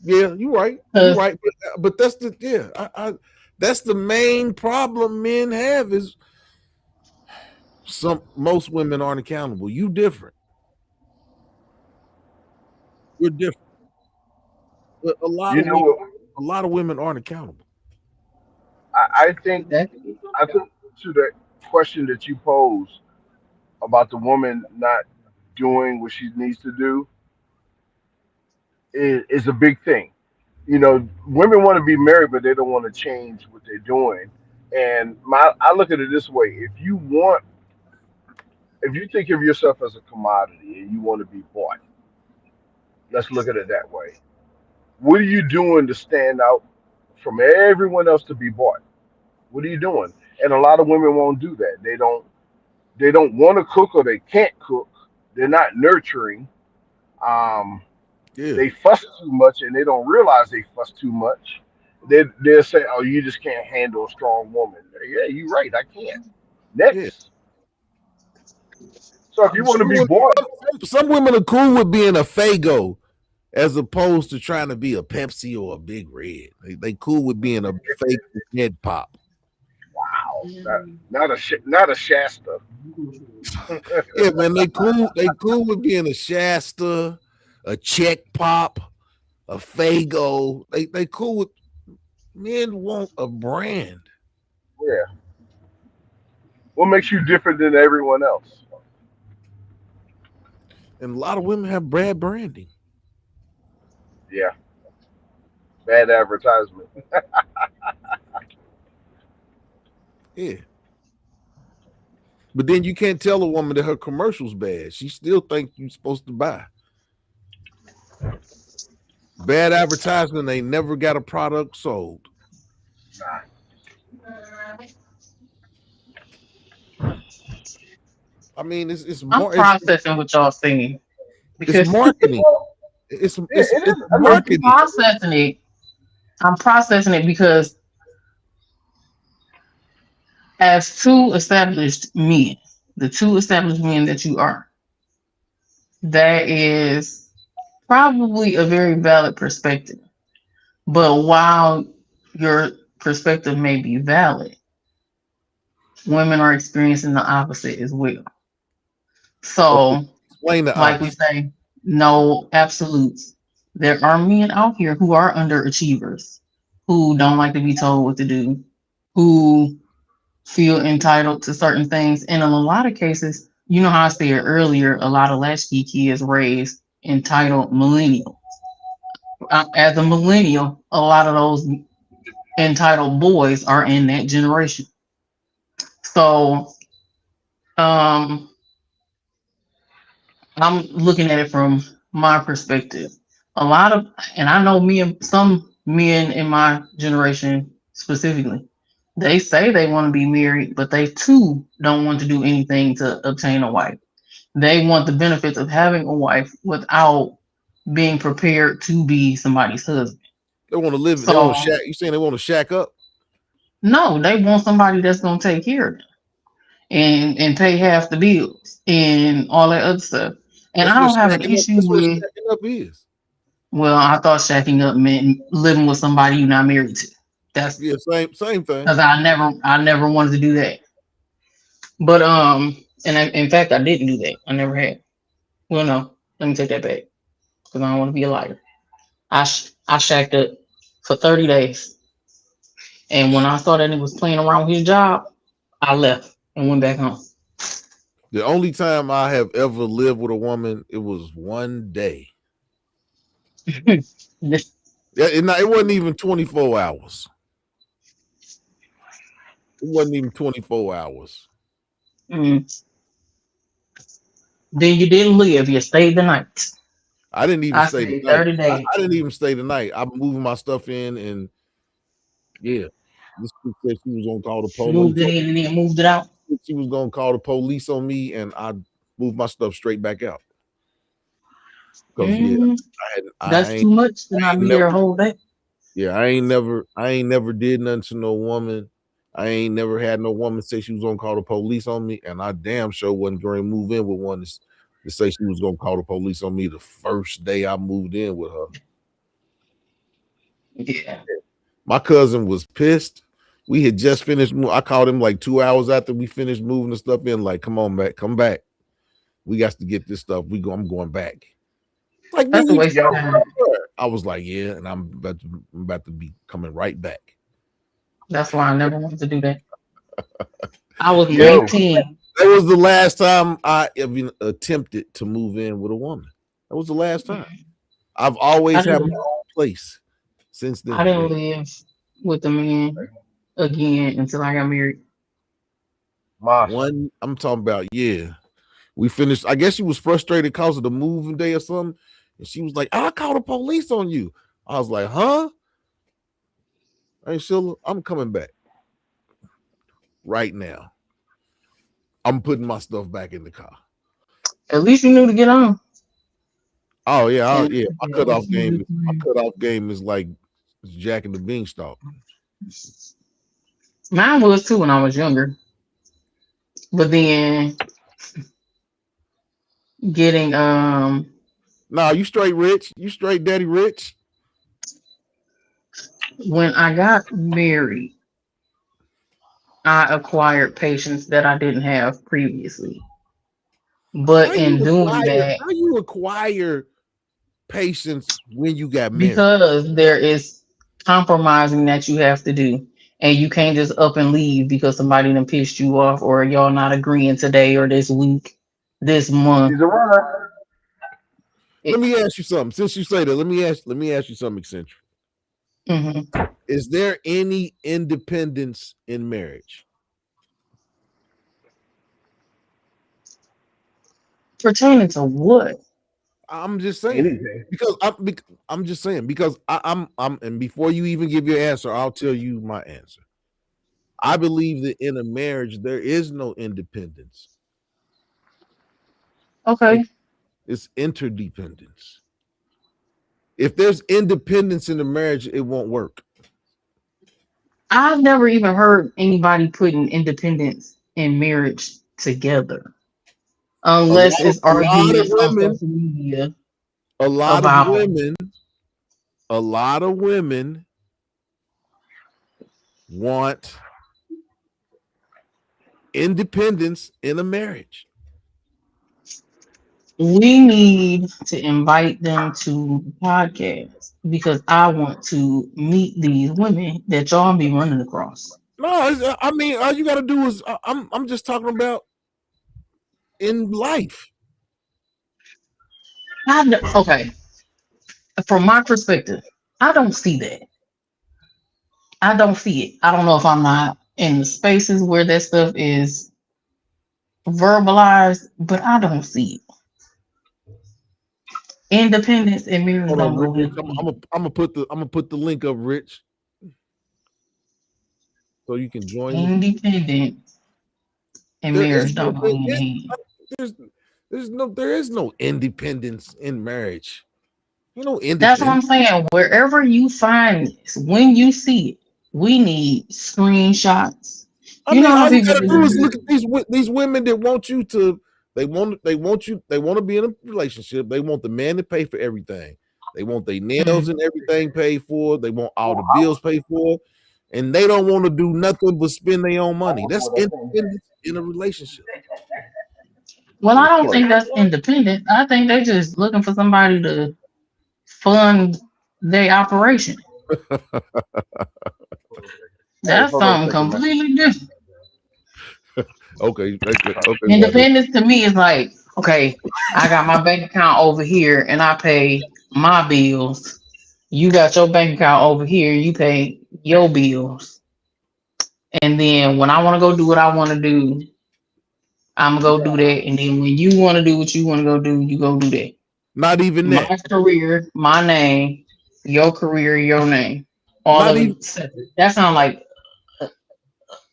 yeah, you're right. You're Cause right. But that's the that's the main problem men have is most women aren't accountable. You different. You're different. But You know what? a lot of women aren't accountable. that I think to the question that you posed about the woman not doing what she needs to do is a big thing. You know, women want to be married, but they don't want to change what they're doing. And I look at it this way: if you think of yourself as a commodity and you want to be bought, let's look at it that way. What are you doing to stand out from everyone else to be bought? What are you doing? And a lot of women won't do that. They don't want to cook or they can't cook. They're not nurturing. Um, Yeah, they fuss too much and they don't realize they fuss too much. They'll say, "Oh, you just can't handle a strong woman." Yeah, you're right. I can't. yeah. Next. So if you want to Some be women, bought, some women are cool with being a Fago as opposed to trying to be a Pepsi or a Big Red. They cool with being a fake head pop. wow, not a Shasta. Yeah, man, they cool. They cool with being a Shasta, a Check Pop, a Fago. They cool with men want a brand, Yeah. What makes you different than everyone else? and a lot of women have bad branding. Yeah. Bad advertisement. Yeah, but then you can't tell a woman that her commercial's bad. She still thinks you're supposed to buy. Bad advertisement. They never got a product sold. Nah. I mean, I'm processing what y'all saying it's because marketing. Well, yeah, it It's is. I I'm mean, marketing. processing it. I'm processing it because as two established men, the two established men that you are, that is probably a very valid perspective. But while your perspective may be valid, women are experiencing the opposite as well. Okay, So, explain the like we opposite. say, no absolutes. There are men out here who are underachievers, who don't like to be told what to do, who feel entitled to certain things. And in a lot of cases, you know how I said earlier, a lot of latchkey kids raised entitled millennial. As a millennial, a lot of those entitled boys are in that generation. So um, I'm looking at it from my perspective. A lot of, and I know me and some men in my generation specifically, they say they want to be married, but they too don't want to do anything to obtain a wife. They want the benefits of having a wife without being prepared to be somebody's husband. They want to live. They want to So shack. You saying they want to shack up? no, they want somebody that's gonna take care of them and pay half the bills and all that other stuff. And That's I what don't have an shacking up. issue That's what with, shacking up is. well, I thought shacking up meant living with somebody you're not married to. That's Yeah, same thing. because I never wanted to do that. But in fact I didn't do that. I never had. Well, no, let me take that back because I don't want to be a liar. I shacked up for 30 days. And when I saw that he was playing around with his job, I left and went back home. The only time I have ever lived with a woman, it was one day. Yeah, it wasn't even 24 hours. It wasn't even 24 hours. Mm. Then you didn't live, you stayed the night. I didn't even I stay the stayed night. 30 days. I didn't even stay the night. I'm moving my stuff in, and yeah, this chick said she was gonna call the police. Moved it in and then moved it out. She was gonna call the police on me, and I moved my stuff straight back out. Cause yeah, Mm. I That's ain't, too much to I not ain't be never, there a whole day. yeah, I ain't never did nothing to no woman. I ain't never had no woman say she was gonna call the police on me, and I damn sure wasn't going to move in with one to say she was gonna call the police on me the first day I moved in with her. Yeah. My cousin was pissed. We had just finished. I called him like 2 hours after we finished moving the stuff in. Like, come on, back, come back. We got to get this stuff. I'm going back. Like, That's nigga, a you waste of Yo, time. I was like, yeah, and I'm about to be coming right back. That's why I never wanted to do that. I was yo, 19. That was the last time I even attempted to move in with a woman. That was the last time. I've I always had my didn't own place since I then. didn't live with a man again until I got married. Moss. I'm talking about, yeah. We finished. I guess she was frustrated because of the moving day or something. And she was like, I'll call the police on you. I was like, huh? Hey, Sheila, I'm coming back right now. I'm putting my stuff back in the car. At least you knew to get on. Oh, yeah. And Yeah. My yeah, cutoff game is like Jack and the Beanstalk. mine was too when I was younger. But then getting Nah, you straight rich. You straight daddy rich. when I got married, I acquired patience that I didn't have previously. But in doing that, How you acquire patience when you got married? because there is compromising that you have to do. And you can't just up and leave because somebody done pissed you off or y'all not agreeing today or this week, this month. He's a runner. Let It, me ask you something. Since you say that, let me ask you something eccentric. mhm. Is there any independence in marriage? Pertaining to what? I'm just saying Anything. because I'm just saying because I'm and before you even give your answer, I'll tell you my answer. I believe that in a marriage there is no independence. Okay. It's interdependence. If there's independence in the marriage, it won't work. I've never even heard anybody putting independence in marriage together, unless it's A lot of arguments on women, social media a lot of about women, a lot of women want independence in a marriage. we need to invite them to the podcast because I want to meet these women that y'all be running across. No, I mean, all you got to do is I'm just talking about in life. Okay, from my perspective, I don't see that. I don't see it. I don't know if I'm not in the spaces where that stuff is verbalized, but I don't see it. Independence and marriage Hold on, don't go Rich. hand in hand. I'm gonna put the link up, Rich, so you can join the. Independence and There is marriage no don't go hand in hand. there's there is no independence in marriage. You know, That's what I'm independent. saying. Wherever you find this, when you see it, we need screenshots. I You know mean, how all you people gotta do is do. look at these women that want you to. They want to be in a relationship. They want the man to pay for everything. They want their nails Mm. and everything paid for. They want all the bills paid for, and they don't want to do nothing but spend their own money. That's independence in a relationship. Well, I Yes, don't sir. think that's independent. I think they're just looking for somebody to fund their operation. Hey, That's hold on a something second, man. completely different. Okay, okay, Water. Independence to me is like, okay, I got my bank account over here and I pay my bills. You got your bank account over here, you pay your bills. And then when I want to go do what I want to do, I'm gonna go do that. And then when you want to do what you want to go do, you go do that. Not even that. My career, my name, your career, your name. All Not of even. it separate. That sounds like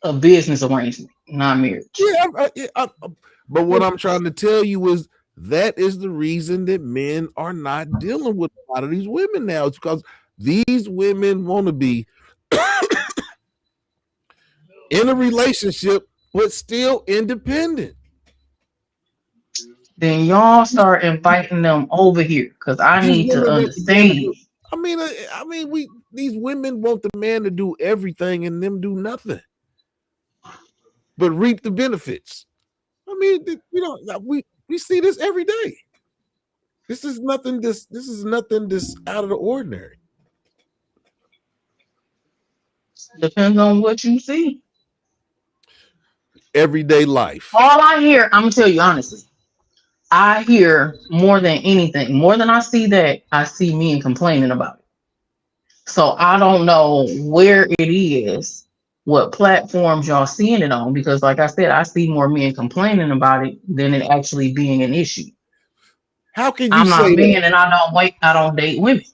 a business arrangement, not marriage. Yeah, but what I'm trying to tell you is that is the reason that men are not dealing with a lot of these women now. It's because these women want to be in a relationship but still independent. Then y'all start inviting them over here because I These need to women want the man to understand. do. We these women want the man to do everything and them do nothing but reap the benefits. I mean, we see this every day. This is nothing. This is nothing. This out of the ordinary. Depends on what you see. Everyday life. All I hear, I'm gonna tell you honestly, I hear more than anything, more than I see that, I see men complaining about it. So I don't know where it is, what platforms y'all seeing it on, because like I said, I see more men complaining about it than it actually being an issue. How can you I'm not say a that? man and I don't date women.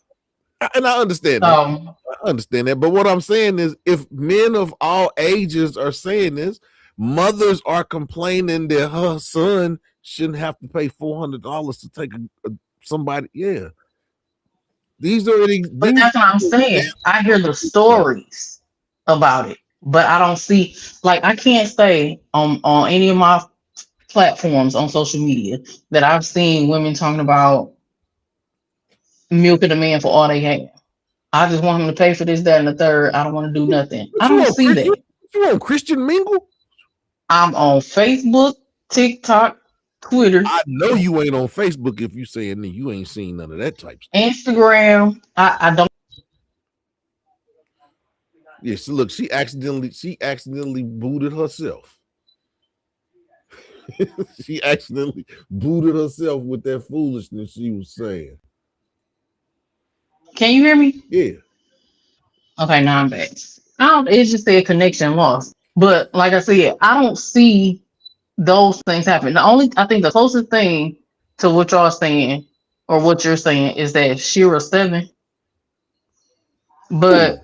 And I understand that. So I understand that. But what I'm saying is, if men of all ages are saying this, mothers are complaining that her son shouldn't have to pay $400 to take somebody. Yeah, these are but these. that's what I'm saying. I hear the stories about it, but I don't see like I can't say on any of my platforms on social media that I've seen women talking about milking a man for all they have. I just want him to pay for this, that, and the third. I don't want to do nothing. But I you don't want see that. you want Christian mingle? I'm on Facebook, TikTok, Twitter, I know you ain't on Facebook if you saying that you ain't seen none of that type stuff. Instagram. I don't. Yeah, so look, she accidentally booted herself. She accidentally booted herself with that foolishness she was saying. Can you hear me? Yeah. Okay, now I'm back. I don't. It just said connection lost. But like I said, I don't see those things happen. The only I think the closest thing to what y'all saying or what you're saying is that Shira 7. Ooh, But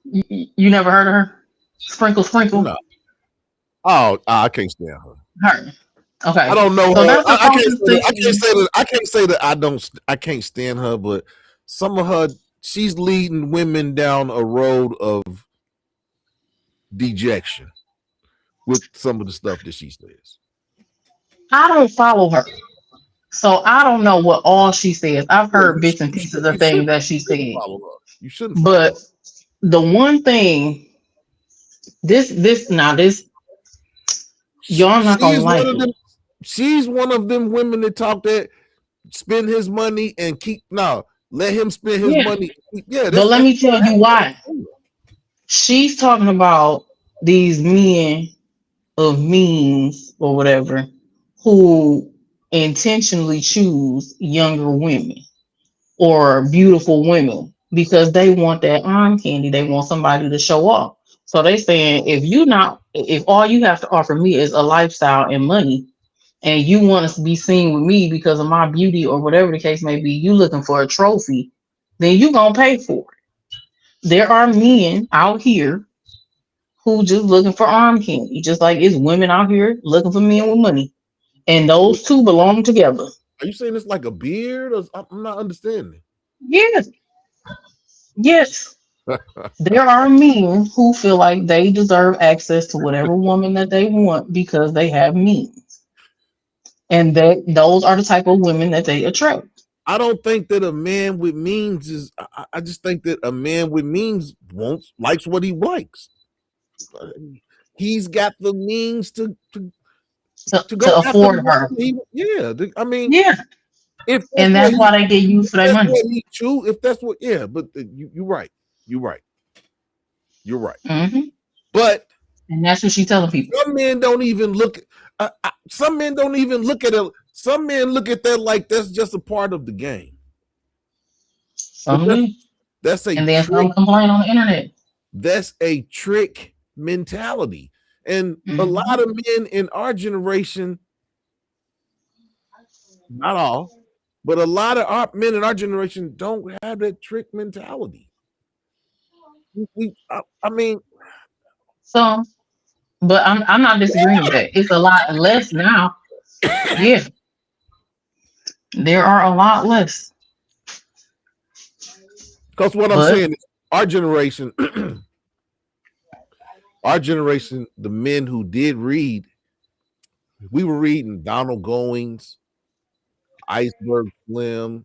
you never heard of her? Sprinkle Sprinkle? no. Oh, I can't stand her. Her. I Okay. don't know So her. that's the I can't say closest that. I can't thing. say that. I can't say that. I can't stand her. But some of her, she's leading women down a road of dejection with some of the stuff that she says. I don't follow her. So I don't know what all she says. I've Yeah, heard bits and pieces of things that she you shouldn't said. follow her. You shouldn't follow But her. the one thing, this y'all not gonna She's one like of it. them. She's one of them women that talk that spend his money and keep let him spend his Yeah. money. Yeah, But let that's me tell you why. She's talking about these men of means or whatever who intentionally choose younger women or beautiful women because they want that arm candy. They want somebody to show off. So they saying if all you have to offer me is a lifestyle and money, and you want us to be seen with me because of my beauty or whatever the case may be, you looking for a trophy, then you gonna pay for it. There are men out here who just looking for arm candy, just like it's women out here looking for men with money, and those two belong together. Are you saying it's like a beard? Or, I'm not understanding. Yes, yes. There are men who feel like they deserve access to whatever woman that they want because they have means, and that those are the type of women that they attract. I don't think that a man with means is. I just think that a man with means likes what he likes. He's got the means to To go after the afford her. woman. Yeah, I mean, Yeah, if that's and what that's he, why they get if used for their that's money. what he choose, if that's what, yeah. But you're right. You're right. You're right. Hmm. But And that's what she's telling people. some men don't even look. Some men don't even look at it. Some men look at that like that's just a part of the game. But Some do. that's a And then trick. some complain on the internet. That's a trick mentality, and a lot of men in our generation, not all, but a lot of our men in our generation don't have that trick mentality. I mean, Some, but I'm not disagreeing with that. It's a lot less now. Yeah, there are a lot less. because what I'm But saying is our generation, our generation, the men who did read, we were reading Donald Goings, Iceberg Slim,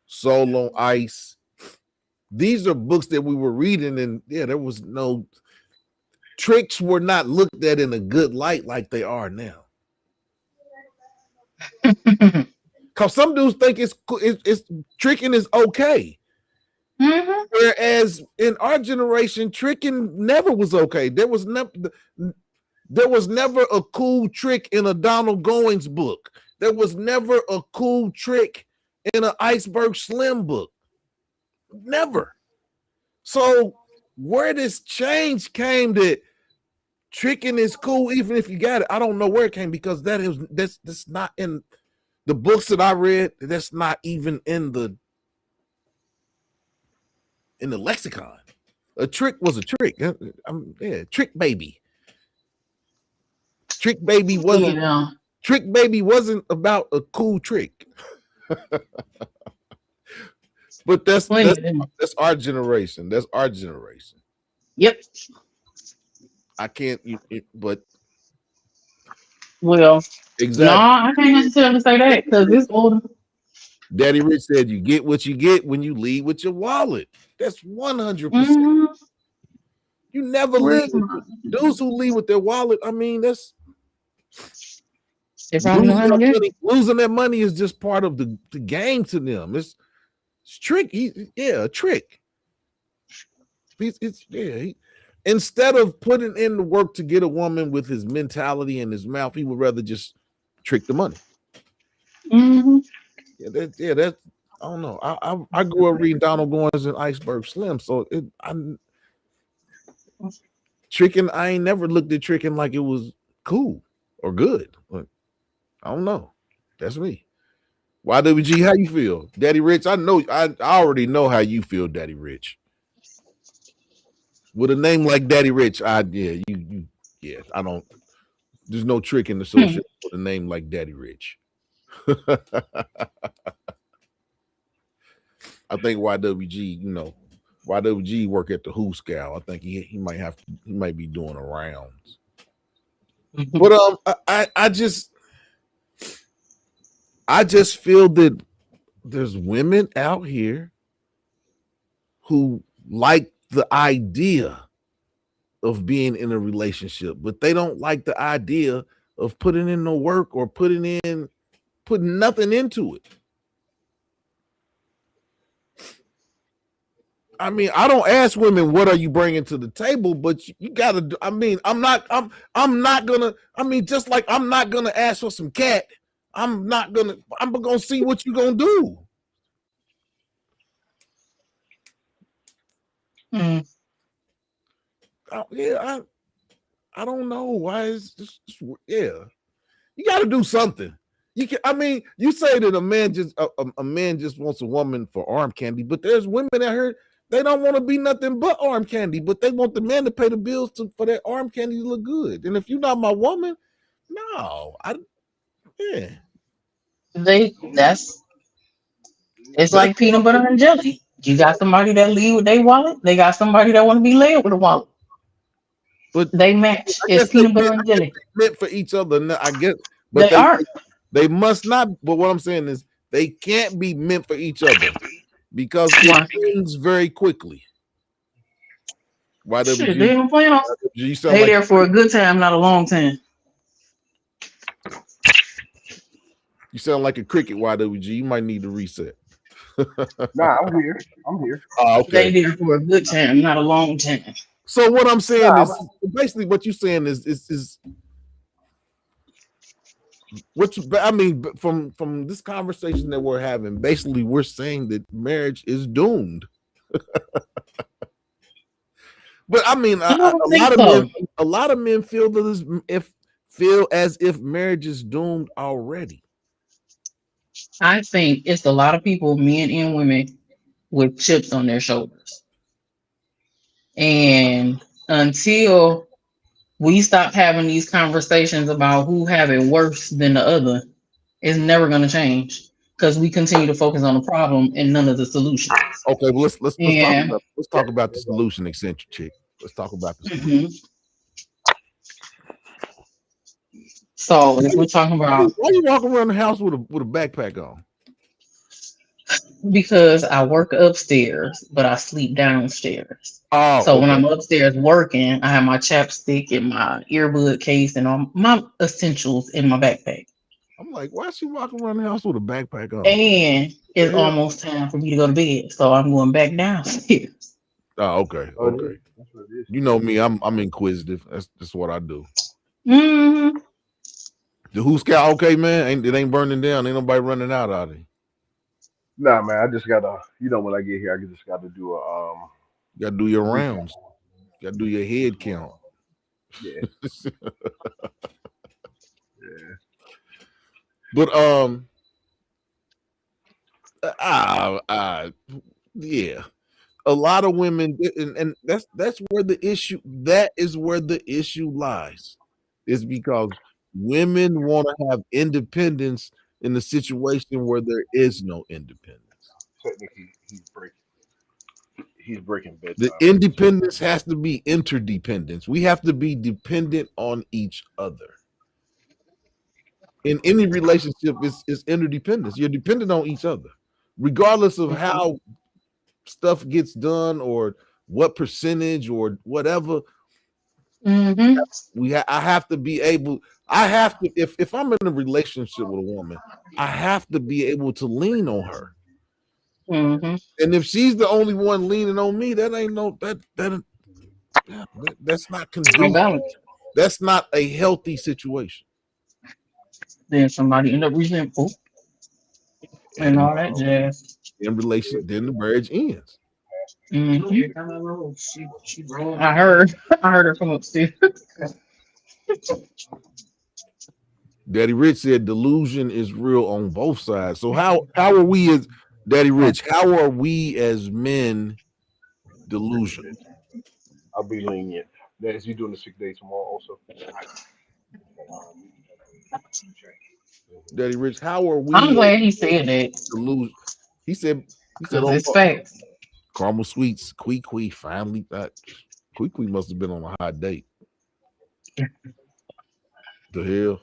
Soul on Ice. These are books that we were reading, and yeah, there was no tricks were not looked at in a good light like they are now. Because some dudes think it's tricking is okay. Whereas in our generation, tricking never was okay. There was never a cool trick in a Donald Goings book. There was never a cool trick in an Iceberg Slim book. Never. So where this change came that tricking is cool even if you got it, I don't know where it came, because that's not in the books that I read. That's not even in the lexicon. A trick was a trick. Yeah, trick baby. Trick baby wasn't about a cool trick. But that's our generation. That's our generation. Yep. I can't. But Well, exactly. no, I can't necessarily say that because it's older. Daddy Rich said, "You get what you get when you leave with your wallet." That's 100%. You never leave. Those who leave with their wallet, I mean, that's losing that money is just part of the game to them. It's tricky. Yeah, a trick. Instead of putting in the work to get a woman with his mentality and his mouth, he would rather just trick the money. That's I don't know. I grew up reading Donald Goines and Iceberg Slim, so tricking. I ain't never looked at tricking like it was cool or good. But I don't know. That's me. YWG, how you feel, Daddy Rich? I know. I already know how you feel, Daddy Rich. With a name like Daddy Rich, I don't. There's no trick in the social with a name like Daddy Rich. I think YWG, YWG work at the Who Scout. I think he might be doing a rounds. But I just feel that there's women out here who like the idea of being in a relationship, but they don't like the idea of putting in no work or putting nothing into it. I mean, I don't ask women, what are you bringing to the table? But you gotta, I mean, I'm not gonna, I mean, just like I'm not gonna ask for some cat. I'm gonna see what you gonna do. I don't know why it's just you got to do something. You say that a man just wants a woman for arm candy, but there's women out here, they don't want to be nothing but arm candy, but they want the man to pay the bills for that arm candy to look good. And if you're not my woman, no, it's like peanut butter and jelly. You got somebody that lead with their wallet. They got somebody that want to be led with a wallet. But they match. It's peanut butter and jelly. Meant for each other, I guess. But they must not. But what I'm saying is, they can't be meant for each other because it ends very quickly. Why they don't plan on. They there for a good time, not a long time. You sound like a cricket, YWG. You might need to reset. Nah, I'm here. I'm here. They Okay. there for a good time, not a long time. So what I'm saying Nah, is basically what you're saying is what you, I mean from this conversation that we're having. Basically, we're saying that marriage is doomed. But I mean, I don't think so. a lot of men feel that feel as if marriage is doomed already. I think it's a lot of people, men and women, with chips on their shoulders. And until we stop having these conversations about who have it worse than the other, it's never going to change because we continue to focus on the problem and none of the solutions. Okay, well And let's talk about the solution, eccentric chick. Let's talk about the solution. mhm. So if we're talking about, Why you walking around the house with a backpack on? because I work upstairs, but I sleep downstairs. Oh, So when okay. I'm upstairs working, I have my chapstick and my earbud case and all my essentials in my backpack. I'm like, why is she walking around the house with a backpack on? And The it's hell? almost time for me to go to bed. So I'm going back downstairs. Oh, okay, oh, it is. okay. That's what it is. You know me, I'm inquisitive. That's what I do. hmm The Who's Scout, okay, man. It ain't burning down. Ain't nobody running out of it. Nah, man. I just gotta. When I get here, I just gotta do a You gotta do your recap. rounds. You gotta do your head count. Yeah, yeah. But yeah, a lot of women, and that's where the issue. That is where the issue lies. Is because women want to have independence in a situation where there is no independence. Technically, he's breaking The bedtime. independence has to be interdependence. We have to be dependent on each other. In any relationship, is interdependence. You're dependent on each other, regardless of how stuff gets done or what percentage or whatever. hmm I have to be able. I have to if I'm in a relationship with a woman, I have to be able to lean on her. hmm And if she's the only one leaning on me, that ain't no that's not No conducive. balance. That's not a healthy situation. Then somebody end up resentful and And all that jazz. then the marriage ends. Mhm. I heard. I heard her from upstairs. Daddy Rich said delusion is real on both sides. So how are we as Daddy Rich? How are we as men delusional? I'll be lenient. Is he doing the 6 days tomorrow also? Daddy Rich, how are I'm we glad he said that delusion? He said because oh, it's facts. caramel sweets, Quee finally Quee must have been on a hot date. The hell?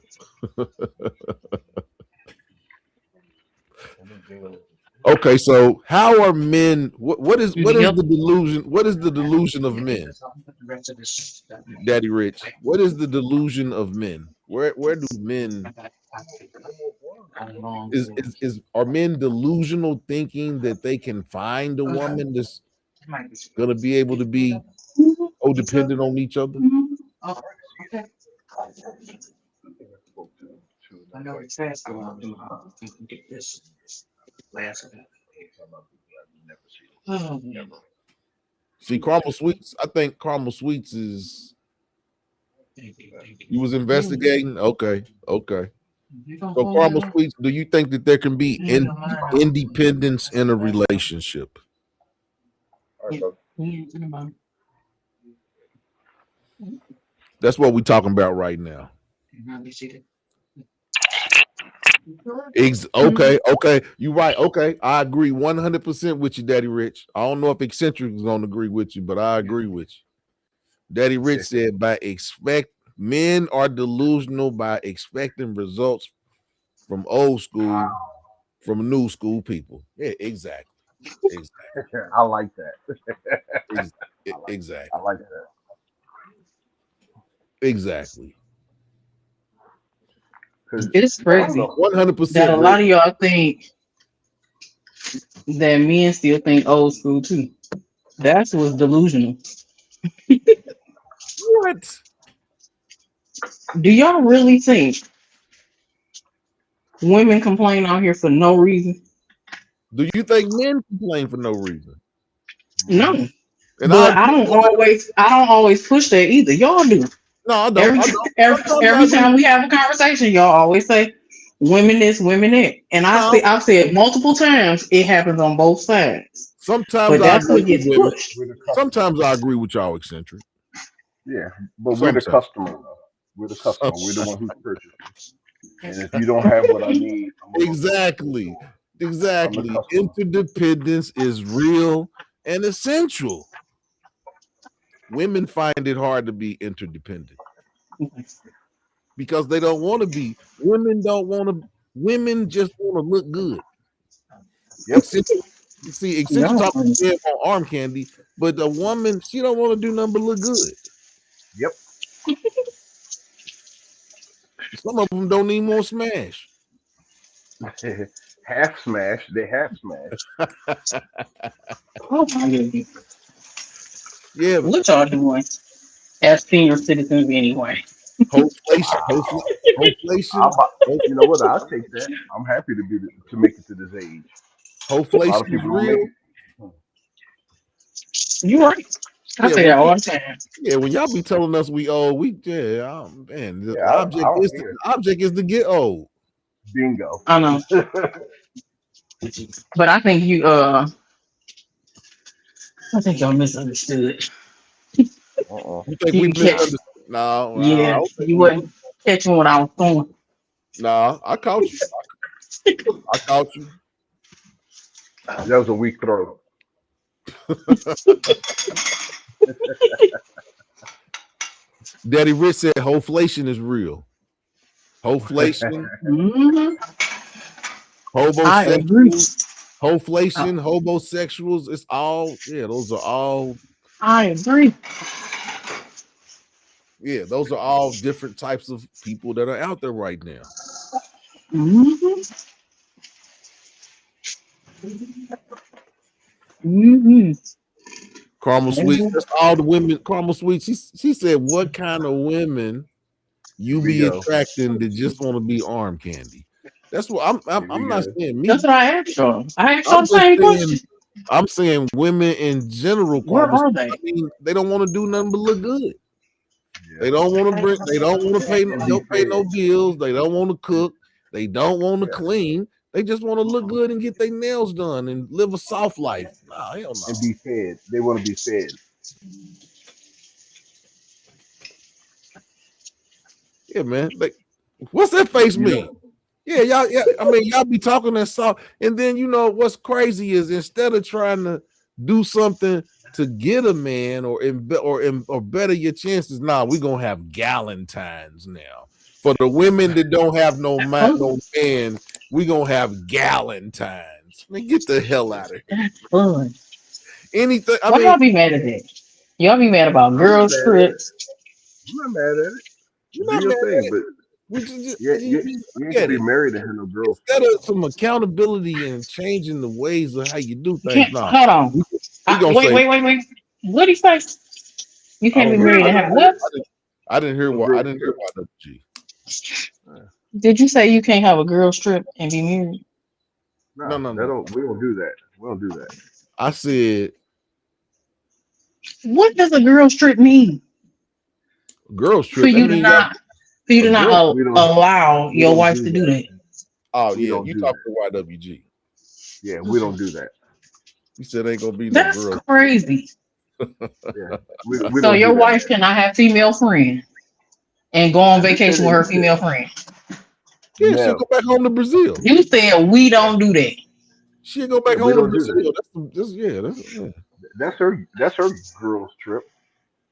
Okay, so how are men? What is You can help. the delusion? What is the delusion of men, Daddy Rich? What is the delusion of men? Where do men is are men delusional thinking that they can find a woman that's gonna be able to be codependent on each other? See, caramel sweets. I think caramel sweets is you was investigating. Okay. So caramel sweets. Do you think that there can be independence in a relationship? All right, brother. That's what we're talking about right now. Okay. You're right. Okay. I agree 100% with you, Daddy Rich. I don't know if eccentric is gonna agree with you, but I agree with you. Daddy Rich said men are delusional by expecting results from old school, from new school people. Yeah, exactly. I like that. Exactly. I like that. Exactly. Because It's I don't crazy know. that 100%, a Rich. lot of y'all think that men still think old school too. That's what's delusional. What? Do y'all really think women complain out here for no reason? Do you think men complain for no reason? No. And I But agree. I don't always push that either. Y'all do. No, I don't. Every I don't. Sometimes I every agree. time we have a conversation, y'all always say women this, women that. And No, I've said multiple times it happens on both sides. sometimes But I that's agree what with gets women. pushed. We're the customer. Sometimes I agree with y'all eccentric. Yeah, but we're the Sometimes. customer. Though. We're the customer. We're the one who's purchasing. And if you don't have what I need, Exactly. I'm the Exactly. customer. Interdependence is real and essential. Women find it hard to be interdependent because they don't want to be. Women don't want to. Women just want to look good. Yep. Eccentric Y'all talking funny. on arm candy, but the woman she don't want to do nothing but look good. Yep. Some of them don't even want to smash. Half smash. They half smash. Oh my goodness. Yeah, What y'all doing as senior citizens anyway? hoflation, I'm, hoflation, you know what? I'll take that. I'm happy to make it to this age. A lot hoflation of is people don't make real. it. You right. I Yeah, say that all the time. when y'all be telling us we old, man, the Yeah, I don't care. object is to get old. Bingo. I know. But I think y'all misunderstood. Uh-uh. You think You we can catch misunderstood? No, I yeah, don't think you we. wasn't catching what I was doing. Nah, I caught you. I caught you. That was a weak throw. Daddy Rich said hoflation is real. Hoflation, Hmm. I agree. homosexuals, Uh, hoflation, homosexuals. It's all those are all I agree. those are all different types of people that are out there right now. Hmm. Hmm. Carmel Sweets, that's all the women. Carmel Sweets, she said, what kind of women you Here we be go. attracting that just want to be arm candy? That's what I'm Here we I'm not go. saying That's me. what I asked y'all. I asked y'all I'm the just same saying question. I'm saying women in general, Where Carmel. are I they? mean, they don't want to do nothing but look good. Yeah. They don't want to bring. They don't want to pay. And be Don't pay fed. no bills. They don't want to cook. They don't want to Yeah. clean. They just want to look good and get their nails done and live a soft life. Nah, hell And no. be fed. They want to be fed. Yeah, man. What's that face You mean? know. Yeah, y'all. Yeah, I mean, y'all be talking that soft, and then you know what's crazy is instead of trying to do something to get a man or better your chances, we gonna have galentines now. For the women that don't have Fun. no man, we gonna have galentines. Man, get the hell out of here. That's fun. Anything. I Why mean, y'all be mad at that? Y'all be mad about I'm not girls mad at it. trips. I'm not mad at it. you're Do not your mad at thing, it. but We just yeah, you look ain't gonna at be it. married and have no Instead girlfriend. of some accountability and changing the ways of how you do You things, can't hold on. we gonna Wait, say wait, wait, wait. What do you say? You I can't be don't know. married Girl and have trips. what? I didn't hear No what I girl didn't hear trips. about WG. Did you say you can't have a girls trip and be married? No, Nah, no, that no. don't. We don't do that. We don't do that. I said What does a girls trip mean? girls For trip. That you to mean y'all not for you a to not girl. We don't. allow We your don't wife do to do that. that. Oh We yeah, don't you do talking that. to YWG. Yeah, we don't do that. You said ain't gonna be no That's girl. crazy. Yeah, we So don't do your that, wife man. cannot have female friend and go I on didn't say vacation they with her could. female friend. Yeah, she'll go No, back home to Brazil. You said we don't do that. She'll go yeah, back we home to don't do that. Brazil. That's her. That's her girls trip.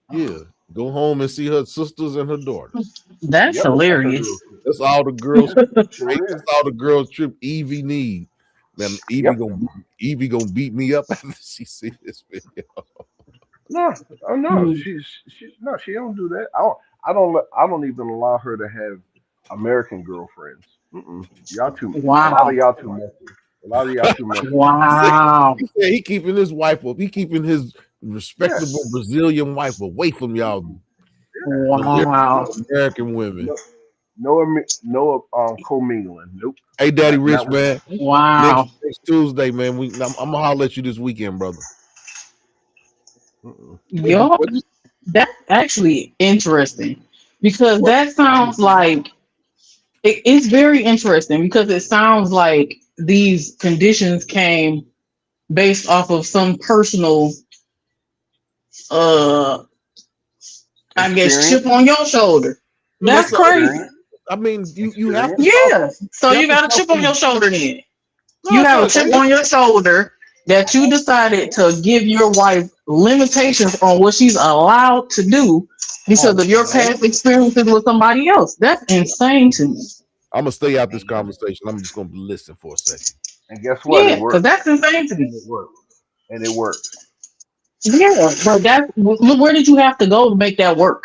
Yeah. Go home and see her sisters and her daughters. That's Yep, that's her hilarious. girls trip. That's all the girls. Sure That's is. all the girls trip Evie need. Man, Yep. Evie gonna beat me up after she see this video. No, oh no, Hmm. she no, she don't do that. I don't even allow her to have American girlfriends. Mm-mm. Y'all too. A lot Wow. of y'all too messy. A lot of y'all too much. Wow. He said he keeping his wife up. He keeping his respectable Yes. Brazilian wife away from y'all Wow. American women. No commingling. Nope. Hey, Daddy Rich, Not man. Wow. Next Tuesday, man. I'm gonna holler at you this weekend, brother. Yo, that's actually interesting because What? that sounds like it's very interesting because it sounds like these conditions came based off of some personal, uh, I guess, chip Experience. on your shoulder. Well, That's it's a, crazy. I mean, you have to Experience. talk. Yeah. So You you have to got a talk chip on to. your shoulder then. No, You it's have a not. chip on your shoulder that you decided to give your wife limitations on what she's allowed to do because of your No. past experiences with somebody else. That's insane to me. I'm gonna stay out this conversation. I'm just gonna listen for a second. And guess what? It Yeah, because works. that's insane to me. And it works. And it works. Yeah, but look, where did you have to go to make that work?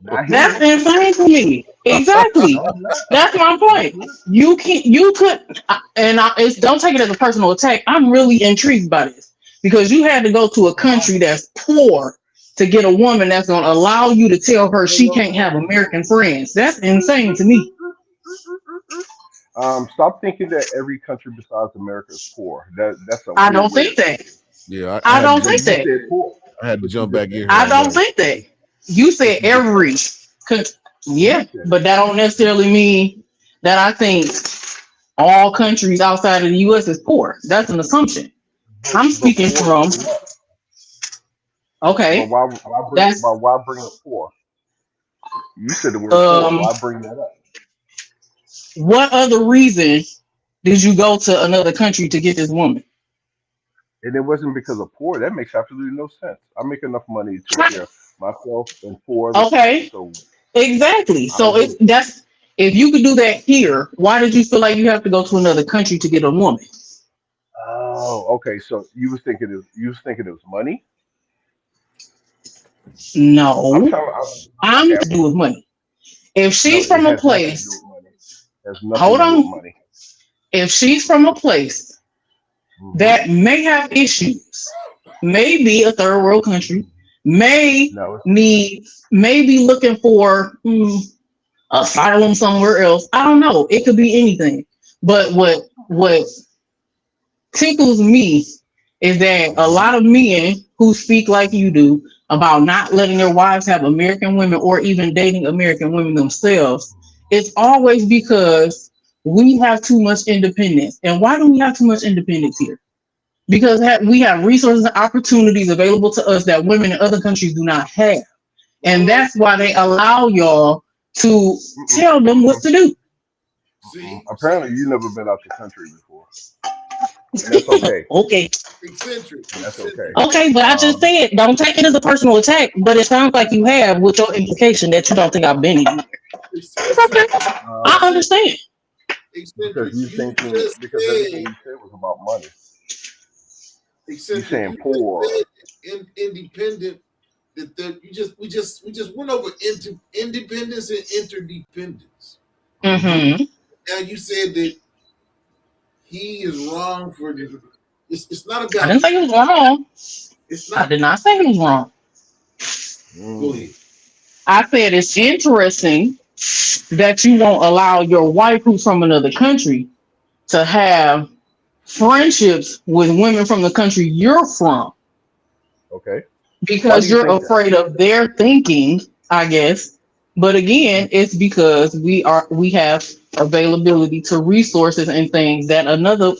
Not That's here. insane to me. Exactly. No, it's not. That's my Not point. here. You could, don't take it as a personal attack. I'm really intrigued by this because you had to go to a country that's poor to get a woman that's going to allow you to tell her she can't have American friends. That's insane to me. Stop thinking that every country besides America is poor. That's a I weird don't way think of thinking. that. Yeah, I I had to don't jump. think You that. said poor, I had to but you jump just back said in here I on poor. don't that. think that. You But said you just said every. you Yeah, said it. but that don't necessarily mean that I think all countries outside of the U.S. is poor. That's an assumption. I'm But speaking poor from, is what? But okay, that's why bring up poor? You said the word poor. um Why bring that up? what other reason did you go to another country to get this woman? And it wasn't because of poor. That makes absolutely no sense. I make enough money to take care of myself and four other people. Okay, So exactly. I don't So get it. if you could do that here, why did you feel like you have to go to another country to get a woman? Oh, okay. So you was thinking it was money. I'm No, trying. I'm Okay. to do with money. If No, she's it from a has nothing to do place, with money. It has nothing hold to do with on. money. If she's from a place Hmm. that may have issues, may be a third world country, may No, it's not. need, may be looking for asylum somewhere else. I don't know. It could be anything. But what tickles me is that a Hmm. lot of men who speak like you do about not letting their wives have American women or even dating American women themselves, it's always because we have too much independence. And why do we have too much independence here? Because we have resources and opportunities available to us that women in other countries do not have. And Well, that's why they allow y'all to Mm-mm, tell them what mm-mm, to do. mm-mm. see, Apparently, you never been out the country before, and that's okay. Okay. eccentric, And that's okay. eccentric. Okay, but I just Um, said don't take it as a personal attack, but it sounds like you have with your implication that you don't think I've been anywhere. It's okay. Eccentric, I um, eccentric, understand. because eccentric. you You thinking just because everything said you said was about money. You eccentric. saying You just poor. said independent. That we just went over independence and interdependence. Hmm. Mm-hmm. Now you said that he is wrong for the. It's not I about. didn't say he was wrong. It's I not. did not say he was wrong. Go Mm. ahead. I said it's interesting that you won't allow your wife who's from another country to have friendships with women from the country you're from Okay. Why do because you you're think that? afraid of their thinking, I guess. But again, it's because we have availability to resources and things that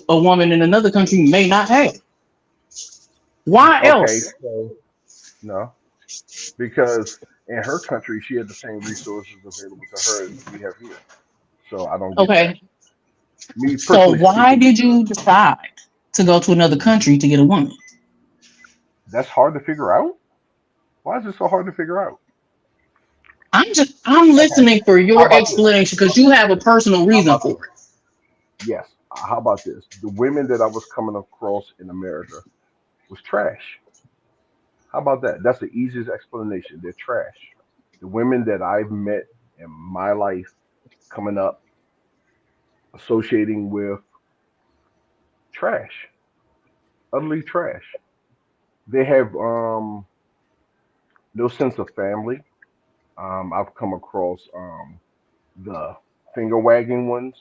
a woman in another country may not have. Why Okay, else? so no, because in her country she had the same resources available to her as we have here. So I don't get that. Okay. Me So personally why speaking, did you decide to go to another country to get a woman? that's hard to figure out. Why is it so hard to figure out? I'm Okay. listening for How your about this? explanation because you have a personal How reason about for this? it. Yes. How about this? The women that I was coming across in America was trash. How about that? That's the easiest explanation. They're trash. The women that I've met in my life coming up, associating with trash, utterly trash. They have no sense of family. I've come across the finger wagging ones,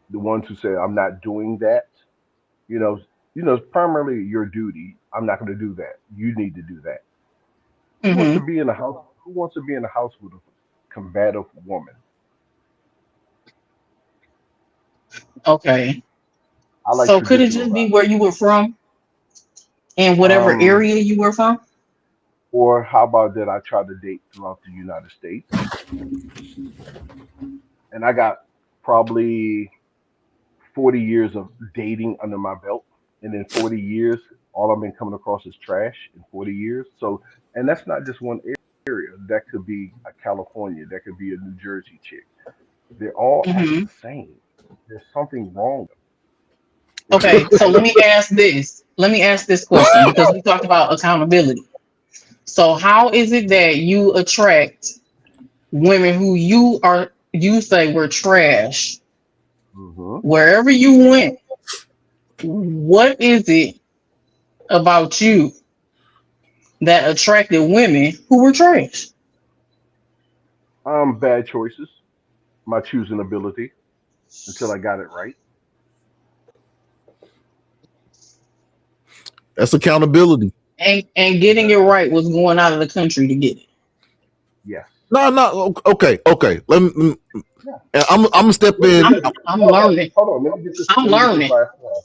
the ones who say, "I'm not doing that." You know, it's primarily your duty. I'm not going to do that. You need to do that. Who wants to Mm-hmm. be in a house? Who wants to be in a house with a combative woman? Okay. I like So could it traditional just be values. where you were from and whatever Um, area you were from? or how about that? I tried to date throughout the United States, and I got probably 40 years of dating under my belt, and in 40 years, all I've been coming across is trash in 40 years. So, and that's not just one area. That could be a California. That could be a New Jersey chick. They all act Mm-hmm. the same. There's something wrong with them. Okay. So let me ask this. Let me ask this question because we talked about accountability. So how is it that you attract women who you say were trash Hmm. wherever you went? What is it about you that attracted women who were trash? Bad choices. My choosing ability until I got it right. That's accountability. And getting it Exactly. right was going out of the country to get it. Yes. No, no. Okay, okay. Yeah. I'm gonna step Let me in. get this. I'm Hold on. learning. Hold on. Let me get this. I'm Let me get this learning. last one.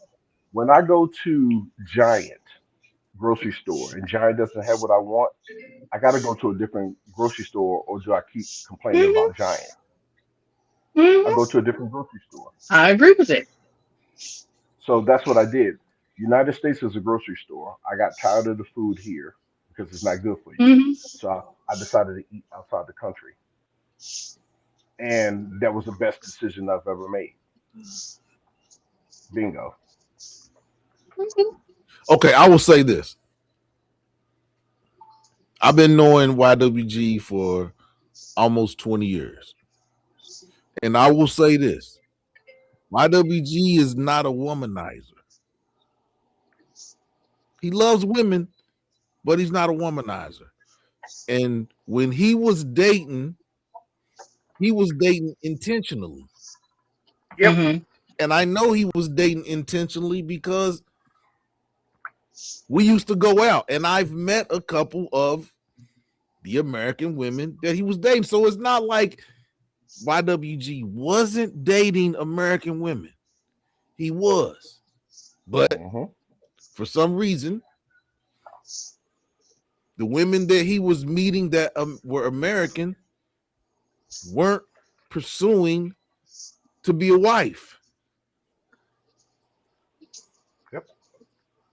When I go to Giant grocery store and Giant doesn't have what I want, I got to go to a different grocery store, or do I keep complaining Hmm. about Giant? I go Hmm. to a different grocery store. I agree with it. So that's what I did. United States is a grocery store. I got tired of the food here because it's not good for you. Hmm. So I decided to eat outside the country. And that was the best decision I've ever made. Bingo. Okay, I will say this. I've been knowing YWG for almost 20 years. And I will say this. YWG is not a womanizer. He loves women, but he's not a womanizer. And when he was dating intentionally. Yep. Hmm. And I know he was dating intentionally because we used to go out and I've met a couple of the American women that he was dating. So it's not like YWG wasn't dating American women. He was. But Hmm. for some reason, the women that he was meeting that were American weren't pursuing to be a wife. Yep.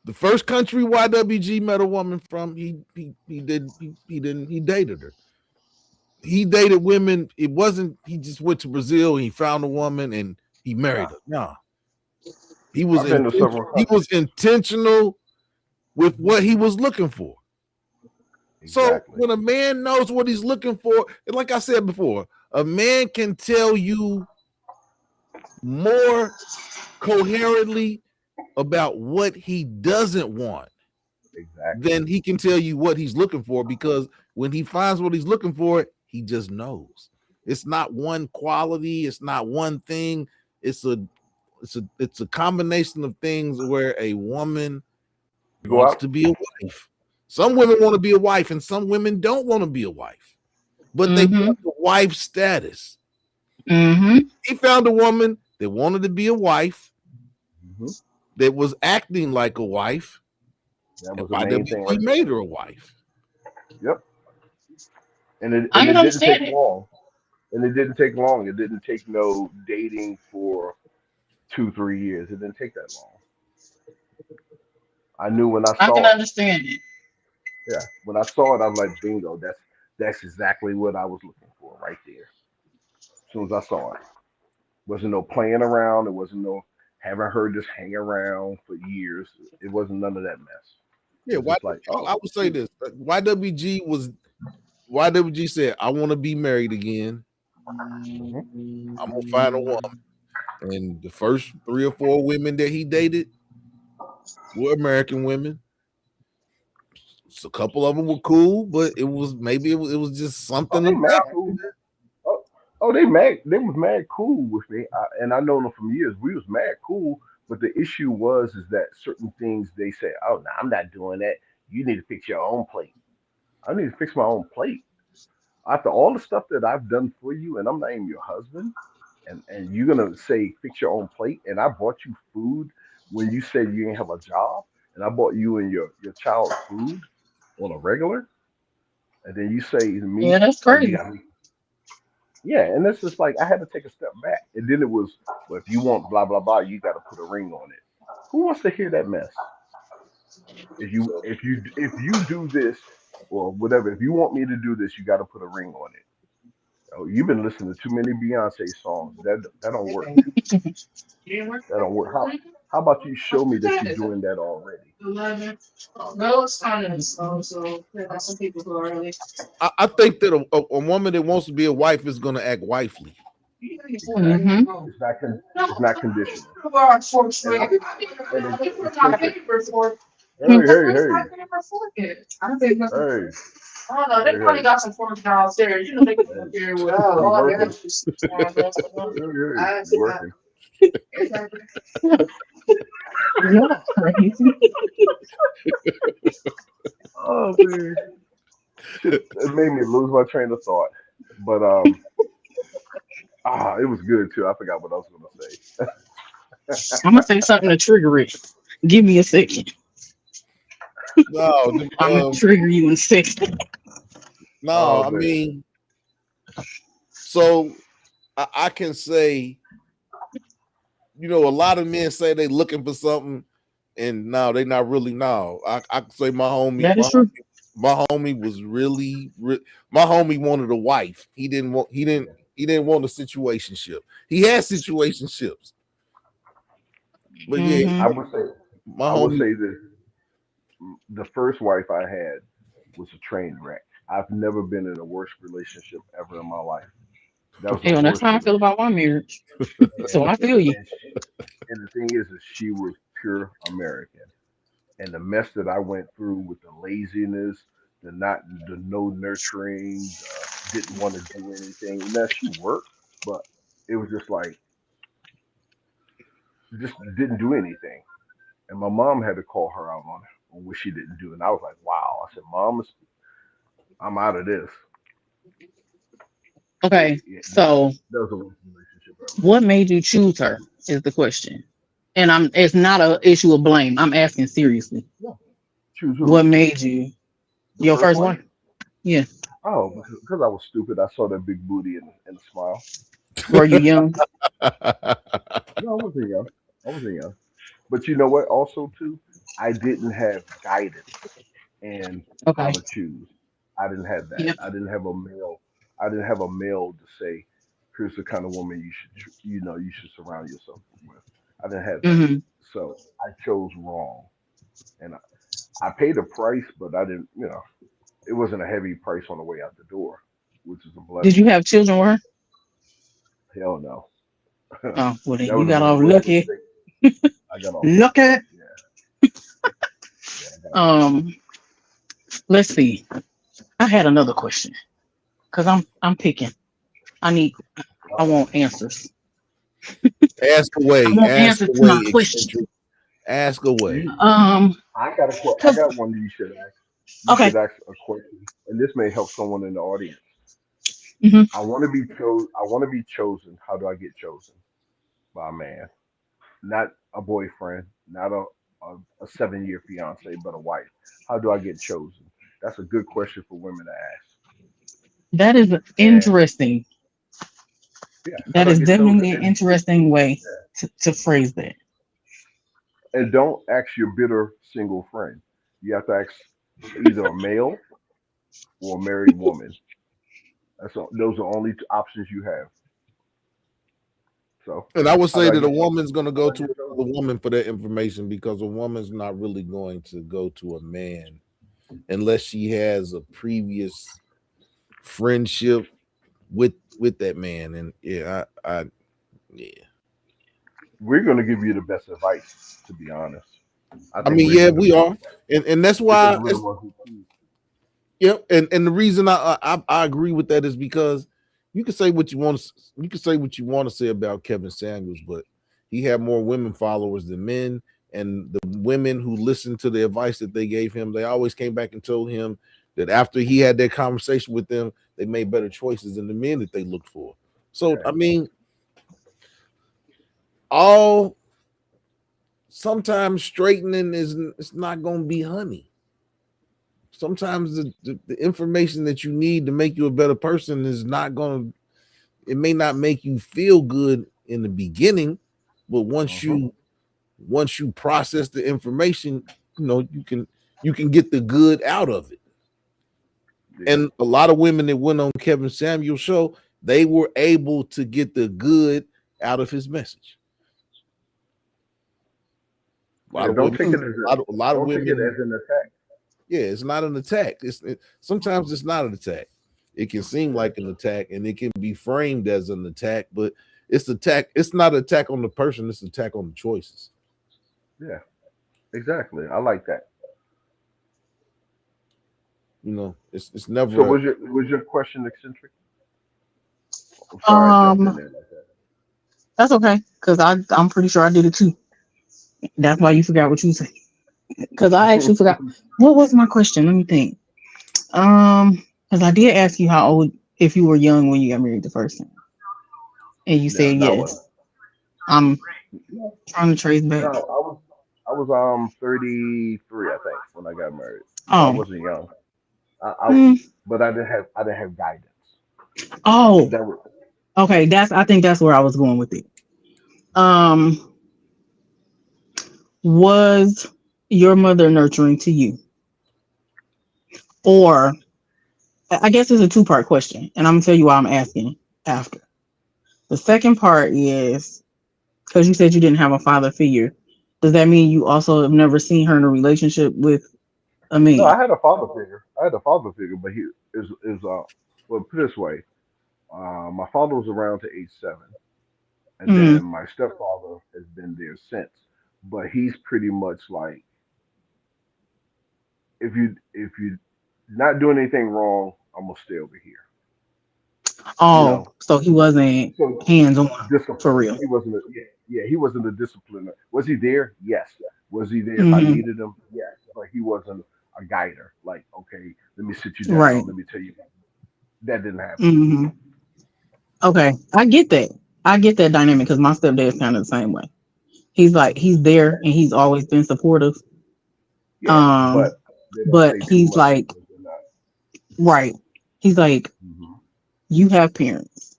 The first country YWG met a woman from, he dated her. He dated women. It wasn't he just went to Brazil, he found a woman and he Nah. married her. No. I've been to several He countries. was intentional with what he was looking for. So Exactly. when a man knows what he's looking for, and like I said before, a man can tell you more coherently about what he doesn't want Exactly. than he can tell you what he's looking for, because when he finds what he's looking for, he just knows. It's not one quality, it's not one thing. It's a combination of things where a woman You go wants out. to be a wife. Some women want to be a wife and some women don't want to be a wife, but they Hmm. want the wife status. Hmm. He found a woman that wanted to be a wife, Hmm. that was acting like a wife, That and was the main thing YWG right there. made her a wife. Yep. I And can it didn't take understand it. long. And it didn't take long. It didn't take no dating for 2, 3 years. It didn't take that long. I knew when I I can saw it. understand it. Yeah, when I saw it, I'm like, bingo. That's exactly what I was looking for right there. As soon as I saw it, wasn't no playing around. It wasn't no having her just hang around for years. It wasn't none of that mess. It Yeah, was just like, I oh, would say shoot. this. YWG said, I want to be married again. Hmm. I'm gonna find a woman. And the first 3 or 4 women that he dated were American women. So a couple of them were cool, but it was just Oh, something they mad about cool. Oh, oh, they mad. They was mad cool with me, and I know them from years. We was mad cool, but the issue was is that certain things they said, "Oh, no, I'm not doing that. You need to fix your own plate. I need to fix my own plate." After all the stuff that I've done for you, and I'm not even your husband, and you're gonna say fix your own plate, and I bought you food when you said you didn't have a job, and I bought you and your child food on a regular, and then you say to Yeah, me, that's "Oh, you crazy. got me." Yeah, and it's just like I had to take a step back, and then it was, well, if you want blah blah blah, you got to put a ring on it. Who wants to hear that mess? If you do this or whatever, if you want me to do this, you got to put a ring on it. Oh, you've been listening to too many Beyonce songs. That don't work. That don't work. How about you show me that you're doing that already? No, it's kind of slow, so there are some people who are really. I think that a woman that wants to be a wife is going to act wifely. Exactly. Mm-hmm. It's not conditional, and I it's perfect. Hey hey hey hey I don't know. They hey probably hey. got some forks downstairs. You know, they can Hey, come here with we all their working. extras. Hey hey, we working. Yeah, crazy. Oh man, shit, it made me lose my train of thought. But it was good too. I forgot what I was gonna say. I'm gonna say something to trigger it. Give me a second. No, I'm gonna trigger you in a second. no. Oh I man, mean, so I can say, a lot of men say they looking for something, and no, they not really. No, I can say That is true. my homie was really, my homie wanted a wife. He didn't want a situationship. He had situationships, but yeah, Mm-hmm. my I would homie. say this: the first wife I had was a train wreck. I've never been in a worse relationship ever in my life. That was the Hell, that's worst how I feel relationship, about my marriage. So and I feel you. and the thing is she was pure American, and the mess that I went through with the laziness, the no nurturing, didn't want to do anything. Now she worked, but it was just like just didn't do anything. And my mom had to call her out on what she didn't do, and I was like, wow. I said, Mom, I'm out of this. Okay, Yeah, so that was the worst relationship ever. what made you choose her is the question. And it's not a issue of blame. I'm asking seriously. Yeah. Choose who? What made you The your first first one? one? Yeah. Oh, because I was stupid. I saw that big booty and a smile. Were you young? No, I wasn't young. I wasn't young. But you know what? Also, too, I didn't have guidance in how Okay. to choose. I didn't have that. Yep. I didn't have a male. I didn't have a male to say, "Here's the kind of woman you should, you should surround yourself with." I didn't have that, Hmm. so I chose wrong, and I paid a price, but I didn't. It wasn't a heavy price on the way out the door, which is a Did you blessing. have children with her? Hell no. Oh, well then That you would have got been the off worst lucky. mistake. I got off lucky. Lucky. Yeah, yeah, I got off lucky. Um, let's see. I had another question because I'm picking. I need I Uh-oh. want answers. Ask I away, want ask answers to away, my question. eccentric. Ask away. You, Um, I cause got one that you should ask. You okay. should ask a question, and this may help someone in the audience. Hmm. I want to be chosen. How do I get chosen? By a man, not a boyfriend, not a 7 year fiance, but a wife. How do I get chosen? That's a good question for women to ask. That is And interesting. yeah, how That do I is get chosen? definitely an interesting way Yeah, to phrase that. and don't ask your bitter single friend. You have to ask either a male or a married woman. Those are only two options you have. So, And I would how say do I that a get chosen? woman's going to How do go I to get another chosen? woman for that information because a woman's not really going to go to a man unless she has a previous friendship with that man. And yeah, I yeah. we're going to give you the best advice. To be honest, I I think mean, we're yeah, going to we be are, and that's because why we're the it's ones who choose. yep. And the reason I agree with that is because you can say what you want to you can say what you want to say about Kevin Samuels, but he had more women followers than men, and the women who listened to the advice that they gave him, they always came back and told him that after he had that conversation with them, they made better choices than the men that they looked for. So Yeah, I mean, all sometimes straightening is it's not going to be honey. Sometimes the information that you need to make you a better person is not going to, it may not make you feel good in the beginning, but uh-huh. once you process the information, you can get the good out of it. Yeah, And a lot of women that went on Kevin Samuel's show, they were able to get the good out of his message. A lot yeah. of Don't women, take it a lot of don't take it women, as an attack. yeah, it's not an attack. Sometimes it's not an attack. It can seem Yeah, like an attack, and it can be framed as an attack, but it's attack. It's not an attack on the person. It's an attack on the choices. yeah, exactly. I like that. It's So never. was your question eccentric? I'm sorry I jumped in Um, there like that. that's okay, cause I'm pretty sure I did it too. That's why you forgot what you said. Cause I actually forgot what was my question. Let me think. Cause I did ask you how old if you were young when you got married the first time, and you No, said no, I wasn't. yes. I'm No, trying to trace no, back. I was 33, I think, when I got married. So I Oh, wasn't young. I mm, but I didn't have guidance. oh, That was okay. I think that's where I was going with it. Um, was your mother nurturing to you, or I guess it's a two-part question, and I'm gonna tell you why I'm asking after. The second part is because you said you didn't have a father figure. Does that mean you also have never seen her in a relationship with a no. man? I had a father figure. I had a father figure, but he is well, put it this way. My father was around to age 7, and then Mm. my stepfather has been there since. But he's pretty much like if you not doing anything wrong, I'm gonna stay over here. You Oh, know, so he wasn't so hands on for discipline. real. He wasn't. Yeah, he wasn't a discipliner. Was he there? Yes. Was he there if I Hmm. needed him? Yes. But he wasn't a guider. Like, okay, let me sit you Right. down. Let me tell you. That didn't happen. Hmm. Okay, I get that. I get that dynamic because my stepdad's kind of the same way. He's like he's there and he's always been supportive. Yeah, Um, but they don't but say too he's much like because they're not. right. He's like Hmm. you have parents.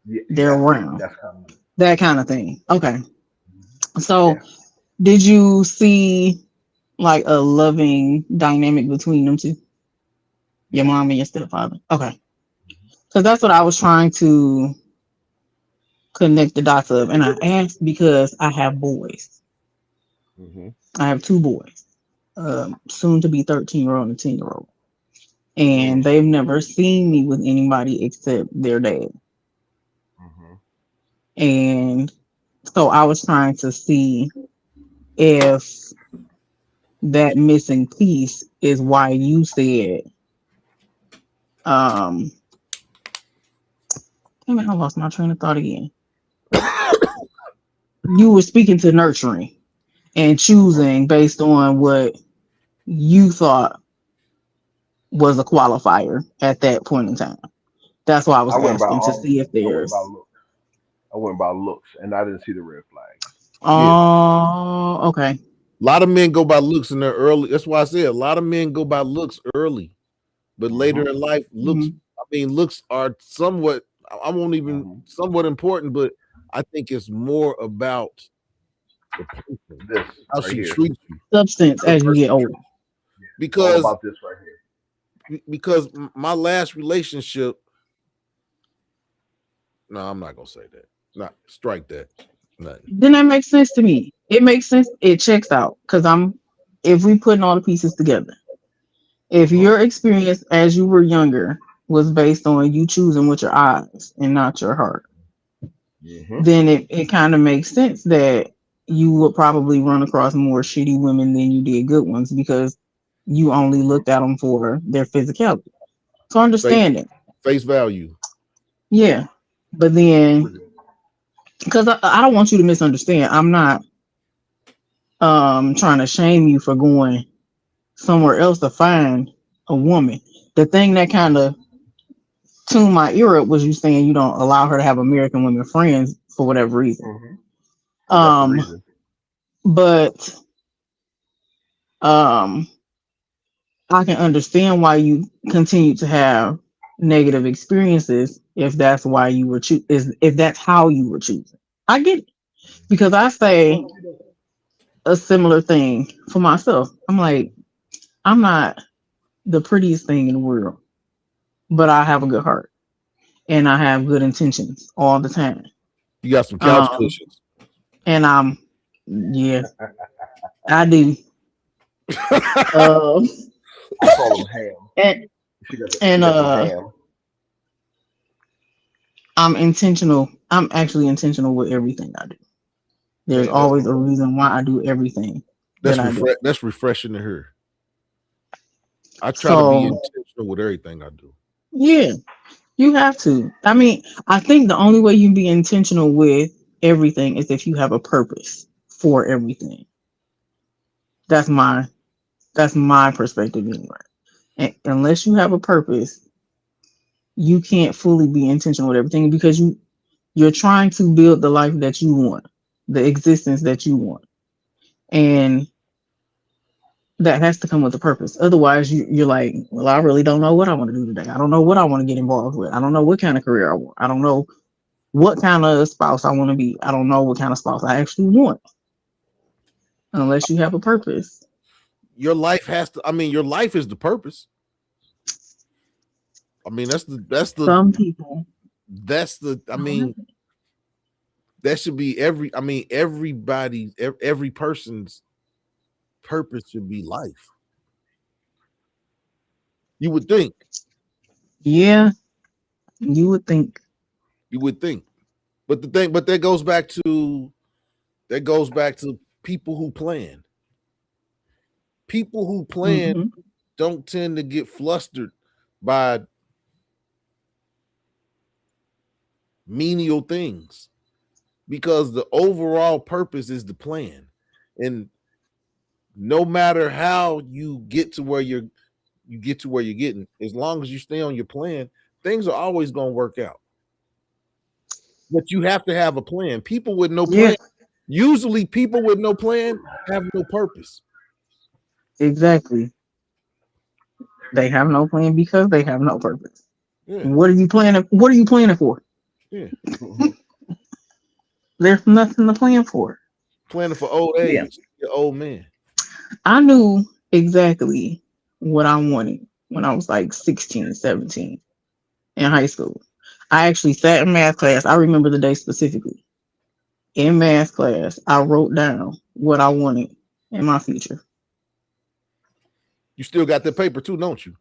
Yeah, They're exactly. around. That's kind of. That kind of thing. Okay. So Yeah. did you see like a loving dynamic between them two, your Yes. mom and your stepfather? Okay, because that's what I was trying to connect the dots of, and I asked because I have boys. Hmm. I have two boys, soon to be 13-year-old and 10-year-old, and Hmm. they've never seen me with anybody except their dad. Hmm. And so I was trying to see if that missing piece is why you said, um, damn it, I lost my train of thought again. You were speaking to nurturing and choosing based on what you thought was a qualifier at that point in time. That's why I I was went by asking to see if I went by there's. looks. I went by looks, and I didn't see the red flags. Yeah, Oh, okay. a lot of men go by looks in their early. That's why I said a lot of men go by looks early, but later Hmm. in life, looks. Hmm. I mean, looks are somewhat. I won't even Hmm. somewhat important, but I think it's more about the person, This how right she here, treats you, Substance how the as you get person older. treats you. it's all Because about this right here. my last relationship. No, I'm not gonna say that. Not strike that. Nothing. Then that makes sense to me. It makes sense. It checks out because if we putting all the pieces together, if Uh-huh. your experience as you were younger was based on you choosing with your eyes and not your heart, Hmm. then it kind of makes sense that you would probably run across more shitty women than you did good ones because you only looked at them for their physicality. So Face, understand it. face value. Yeah. But then, because I don't want you to misunderstand, I'm not trying to shame you for going somewhere else to find a woman. The thing that kind of tuned my ear up was you saying you don't allow her to have American women friends for whatever reason. Hmm. And that's the Um, reason. but um, I can understand why you continue to have negative experiences if that's why you were is if that's how you were choosing. I get it because I say a similar thing for myself. I'm like, I'm not the prettiest thing in the world, but I have a good heart and I have good intentions all the time. You got some couch Um, cushions. and yeah, I do. Um, I call them ham. and She and got them ham. I'm intentional. I'm actually intentional with everything I do. There's Man, that's always a reason why I do everything that that's I do. that's refreshing to hear. I try to be So intentional with everything I do. yeah, you have to. I mean, I think the only way you can be intentional with everything is if you have a purpose for everything. That's my that's my perspective anyway. And unless you have a purpose, you can't fully be intentional with everything because you're trying to build the life that you want, the existence that you want. And that has to come with a purpose. Otherwise, you're like, well, I really don't know what I want to do today. I don't know what I want to get involved with. I don't know what kind of career I want. I don't know what kind of spouse I want to be. I don't know what kind of spouse I actually want unless you have a purpose. Your life has to. I mean, your life is the purpose. I mean, Some people that's the. I don't have mean, that should be every. I mean, everybody, every person's purpose should be life. You would think. Yeah, you would think. You would think. But the thing, but that goes back to people who plan. People who plan Hmm. don't tend to get flustered by menial things because the overall purpose is the plan. And no matter how you get to where you're getting, as long as you stay on your plan, things are always going to work out. But you have to have a plan. People with no Yeah, plan, usually people with no plan have no purpose. exactly. They have no plan because they have no purpose. Yeah, What are you planning? What are you planning for? yeah. There's nothing to plan for. Planning for old Yeah. age, you're old man. I knew exactly what I wanted when I was like 16, 17 in high school. I actually sat in math class. I remember the day specifically. In math class, I wrote down what I wanted in my future. You still got that paper too, don't you?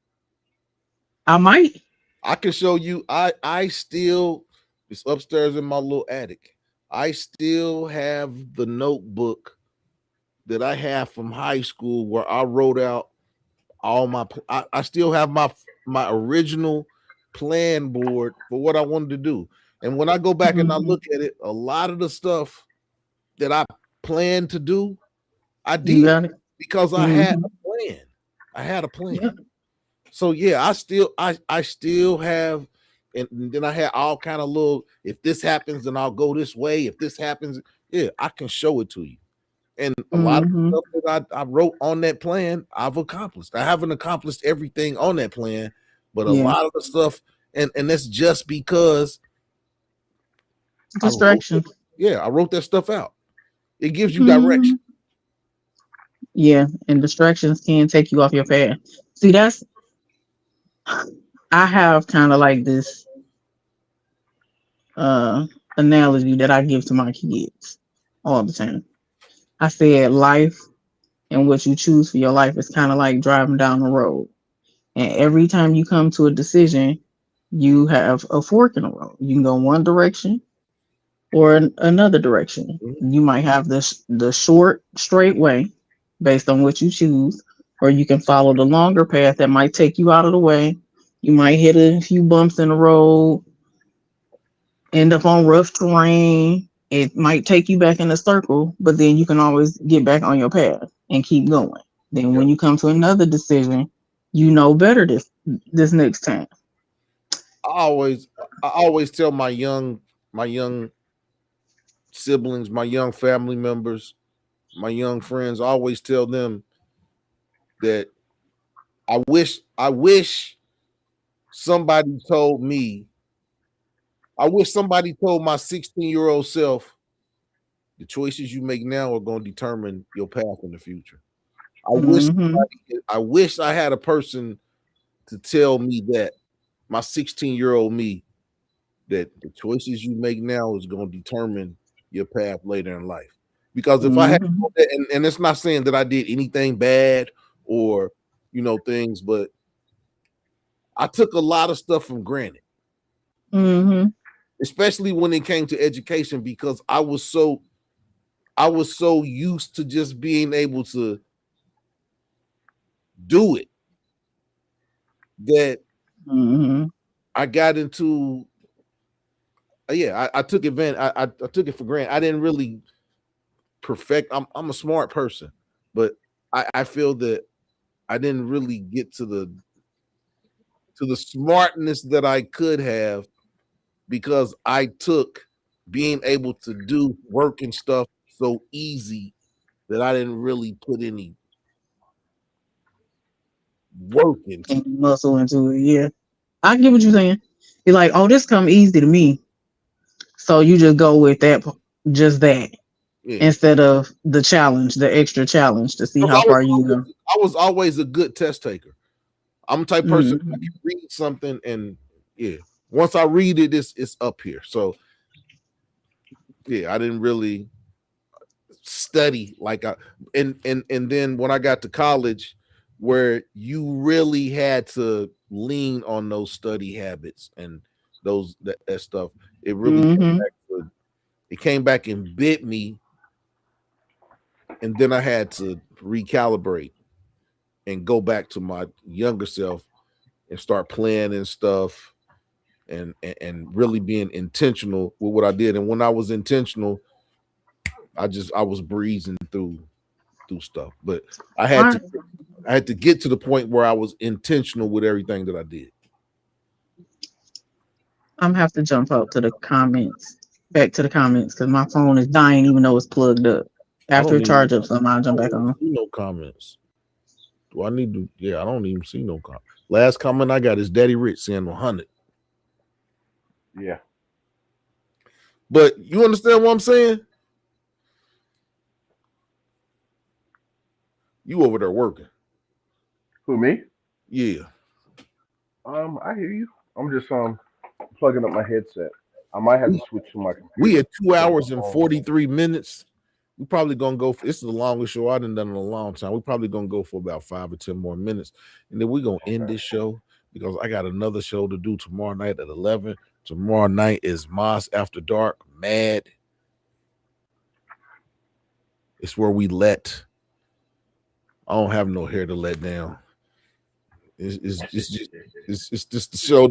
I might. I can show you. I still it's upstairs in my little attic. I still have the notebook that I have from high school where I wrote out all my. I still have my original plan board for what I wanted to do. And when I go back and I Mhm. look at it, a lot of the stuff that I planned to do, I You did got it. because I had Hmm. a plan. I had a plan. Yep. So yeah, I still have, and then I had all kind of little. If this happens, then I'll go this way. If this happens, yeah, I can show it to you. And a lot of Hmm. stuff that I wrote on that plan, I've accomplished. I haven't accomplished everything on that plan, but a Yeah. lot of the stuff, and that's just because I wrote Distraction. I wrote that stuff out. It gives you Hmm. direction. Yeah. And distractions can take you off your path. See, I have kind of like this uh analogy that I give to my kids all the time. I said life and what you choose for your life is kind of like driving down the road. And every time you come to a decision, you have a fork in the road. You can go one direction or another direction. Mhm. You might have the short straight way based on what you choose, or you can follow the longer path that might take you out of the way. You might hit a few bumps in the road, end up on rough terrain. It might take you back in a circle, but then you can always get back on your path and keep going. Then Yep. when you come to another decision, you know better this next time. I always I always tell my young siblings, my young family members, my young friends, I always tell them that I wish somebody told me, I wish somebody told my 16-year-old self the choices you make now are going to determine your path in the future. Hmm. I wish I had a person to tell me that, my 16-year-old me, that the choices you make now is going to determine your path later in life. Because if I had, Hmm. and it's not saying that I did anything bad or things, but I took a lot of stuff from granted, Hmm. especially when it came to education, because I was so used to just being able to do it that Hmm. I got into yeah, I took advantage. I took it for granted. I didn't really perfect. I'm a smart person, but I feel that I didn't really get to the smartness that I could have, because I took being able to do work and stuff so easy that I didn't really put any work into. And muscle into it. Yeah, I get what you're saying. You're like, oh, this come easy to me, so you just go with that, just that, Yeah, instead of the challenge, the extra challenge to see because how far you go. I was always a good test taker. I'm the type of person, I Hmm. can read something and yeah, once I read it, it's up here. So yeah, I didn't really study like I and then when I got to college, where you really had to lean on those study habits and that stuff, it really Hmm. it came back and bit me, and then I had to recalibrate and go back to my younger self and start planning stuff and really being intentional with what I did. And when I was intentional, I was breezing through stuff. But I had I to I had to get to the point where I was intentional with everything that I did. I'm have to jump out to the comments, back to the comments, because my phone is dying even though it's plugged up. I After don't it even charge up, some I'll I jump don't back even on. see no comments. Do I need to? Yeah, I don't even see no comment. Last comment I got is Daddy Rich saying 100. Yeah. But you understand what I'm saying? You over there working? Who, me? Yeah. I hear you. I'm just plugging up my headset. I might have to We switch to my we computer at two because my hours and phone. 43 minutes. We probably gonna go. This is the longest show I've done in a long time. We probably gonna go for about 5 or 10 more minutes, and then we gonna end Okay. this show because I got another show to do tomorrow night at 11. Tomorrow night is Moss After Dark. Mad. It's where we let. I don't have no hair to let down. It's just the show.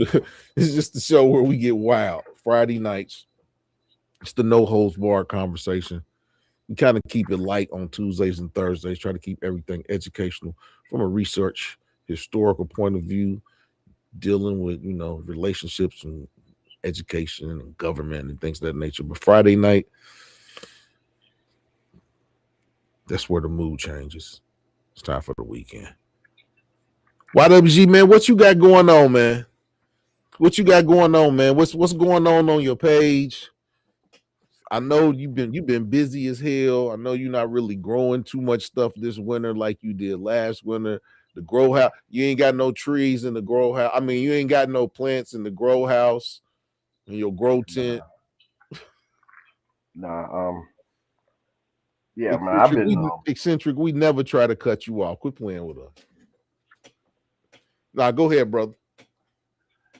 It's just the show where we get wild. Friday nights. It's the no holds barred conversation. We kind of keep it light on Tuesdays and Thursdays, try to keep everything educational from a research historical point of view, dealing with relationships and education and government and things of that nature. But Friday night, that's where the mood changes. It's time for the weekend. YWG, man, what you got going on, man? What you got going on, man? What's going on your page? I know you've been busy as hell. I know you're not really growing too much stuff this winter like you did last winter. The grow house, you ain't got no trees in the grow house. I mean, you ain't got no plants in the grow house in your grow tent. Nah, nah. Yeah, man. I've Eccentric, been. we never try to cut you off. Quit playing with us. Nah, go ahead, brother.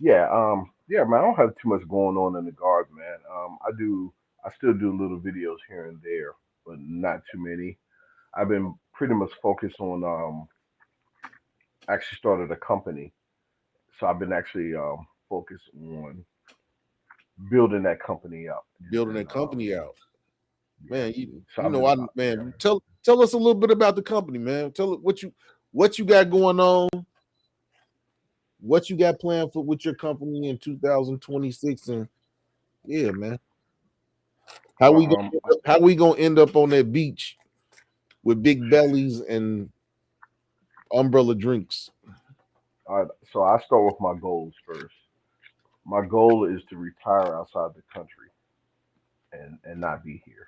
Yeah. Yeah, man. I don't have too much going on in the garden, man. I do. I still do little videos here and there, but not too many. I've been pretty much focused on actually started a company, so I've been actually focused on building that company up, and Building then that company out, yeah, man. You so you I've know, been I yeah. man, tell us a little bit about the company, man. Tell it what you got going on, what you got planned for with your company in 2026, and yeah, man. How Well, we gonna how we gonna end up on that beach with big bellies and umbrella drinks? so I start with my goals first. My goal is to retire outside the country and not be here,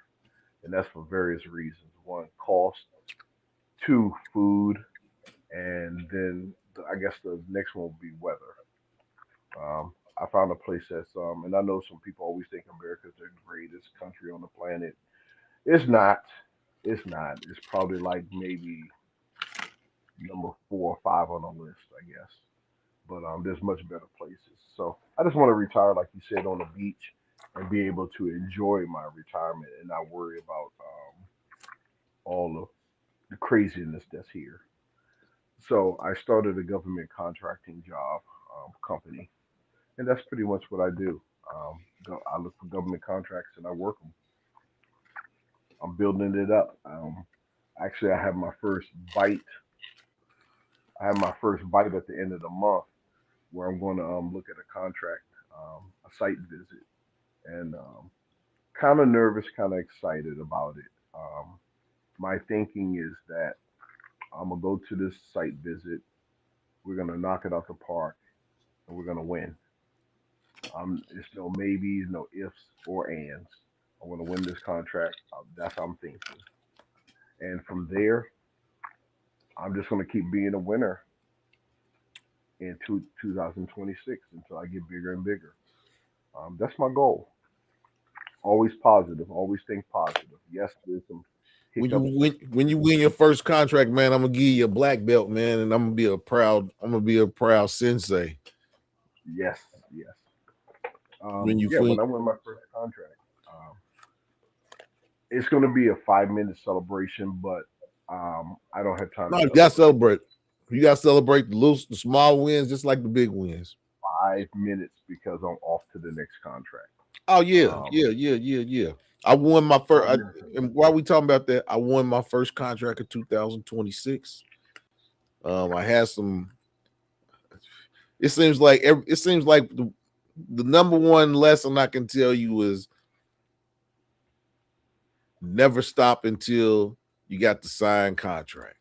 and that's for various reasons. One, cost. Two, food, and then I guess the next one will be weather. I found a place that's and I know some people always think America's the greatest country on the planet. It's not. It's not. It's probably like maybe number 4 or 5 on the list, I guess. But there's much better places. So I just want to retire, like you said, on the beach and be able to enjoy my retirement and not worry about all the craziness that's here. So I started a government contracting job company, and that's pretty much what I do. I look for government contracts and I work them. I'm building it up. Actually, I have my first bite. I have my first bite at the end of the month where I'm going to look at a contract, a site visit, and kind of nervous, kind of excited about it. My thinking is that I'm gonna go to this site visit. We're gonna knock it out the park, and we're gonna win. It's no maybes, no ifs or ands. I want to win this contract. That's how I'm thinking. And from there, I'm just going to keep being a winner in 2026 until I get bigger and bigger. That's my goal. Always positive. Always think positive. Yes, there's some hiccups. When you win your first contract, man, I'm gonna give you a black belt, man, and I'm gonna be a proud sensei Yes, yes. when you Yeah, win. when I win my first contract, um, it's going to be a 5 minute celebration, but I don't have time No, to you gotta celebrate. celebrate. You gotta celebrate the small wins, just like the big wins. 5 minutes because I'm off to the next contract. Oh yeah, Um, yeah. I won my first. 5 minutes. And while we talking about that, I won my first contract in 2026. I had some. It seems like the number one lesson I can tell you is never stop until you got the signed contract.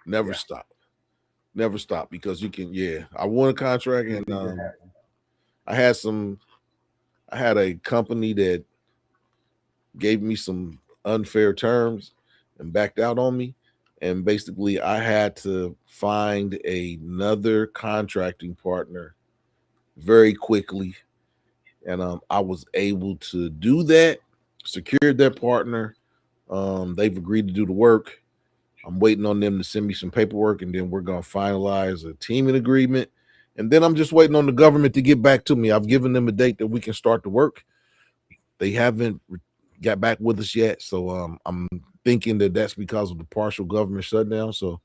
Never Yeah, stop. Never stop because you can. Yeah, I won a contract and anything can happen. I had some. I had a company that gave me some unfair terms and backed out on me. And basically, I had to find another contracting partner very quickly. And I was able to do that, secured that partner. They've agreed to do the work. I'm waiting on them to send me some paperwork, and then we're going to finalize a teaming agreement. And then I'm just waiting on the government to get back to me. I've given them a date that we can start the work. They haven't got back with us yet, so I'm thinking that that's because of the partial government shutdown. So,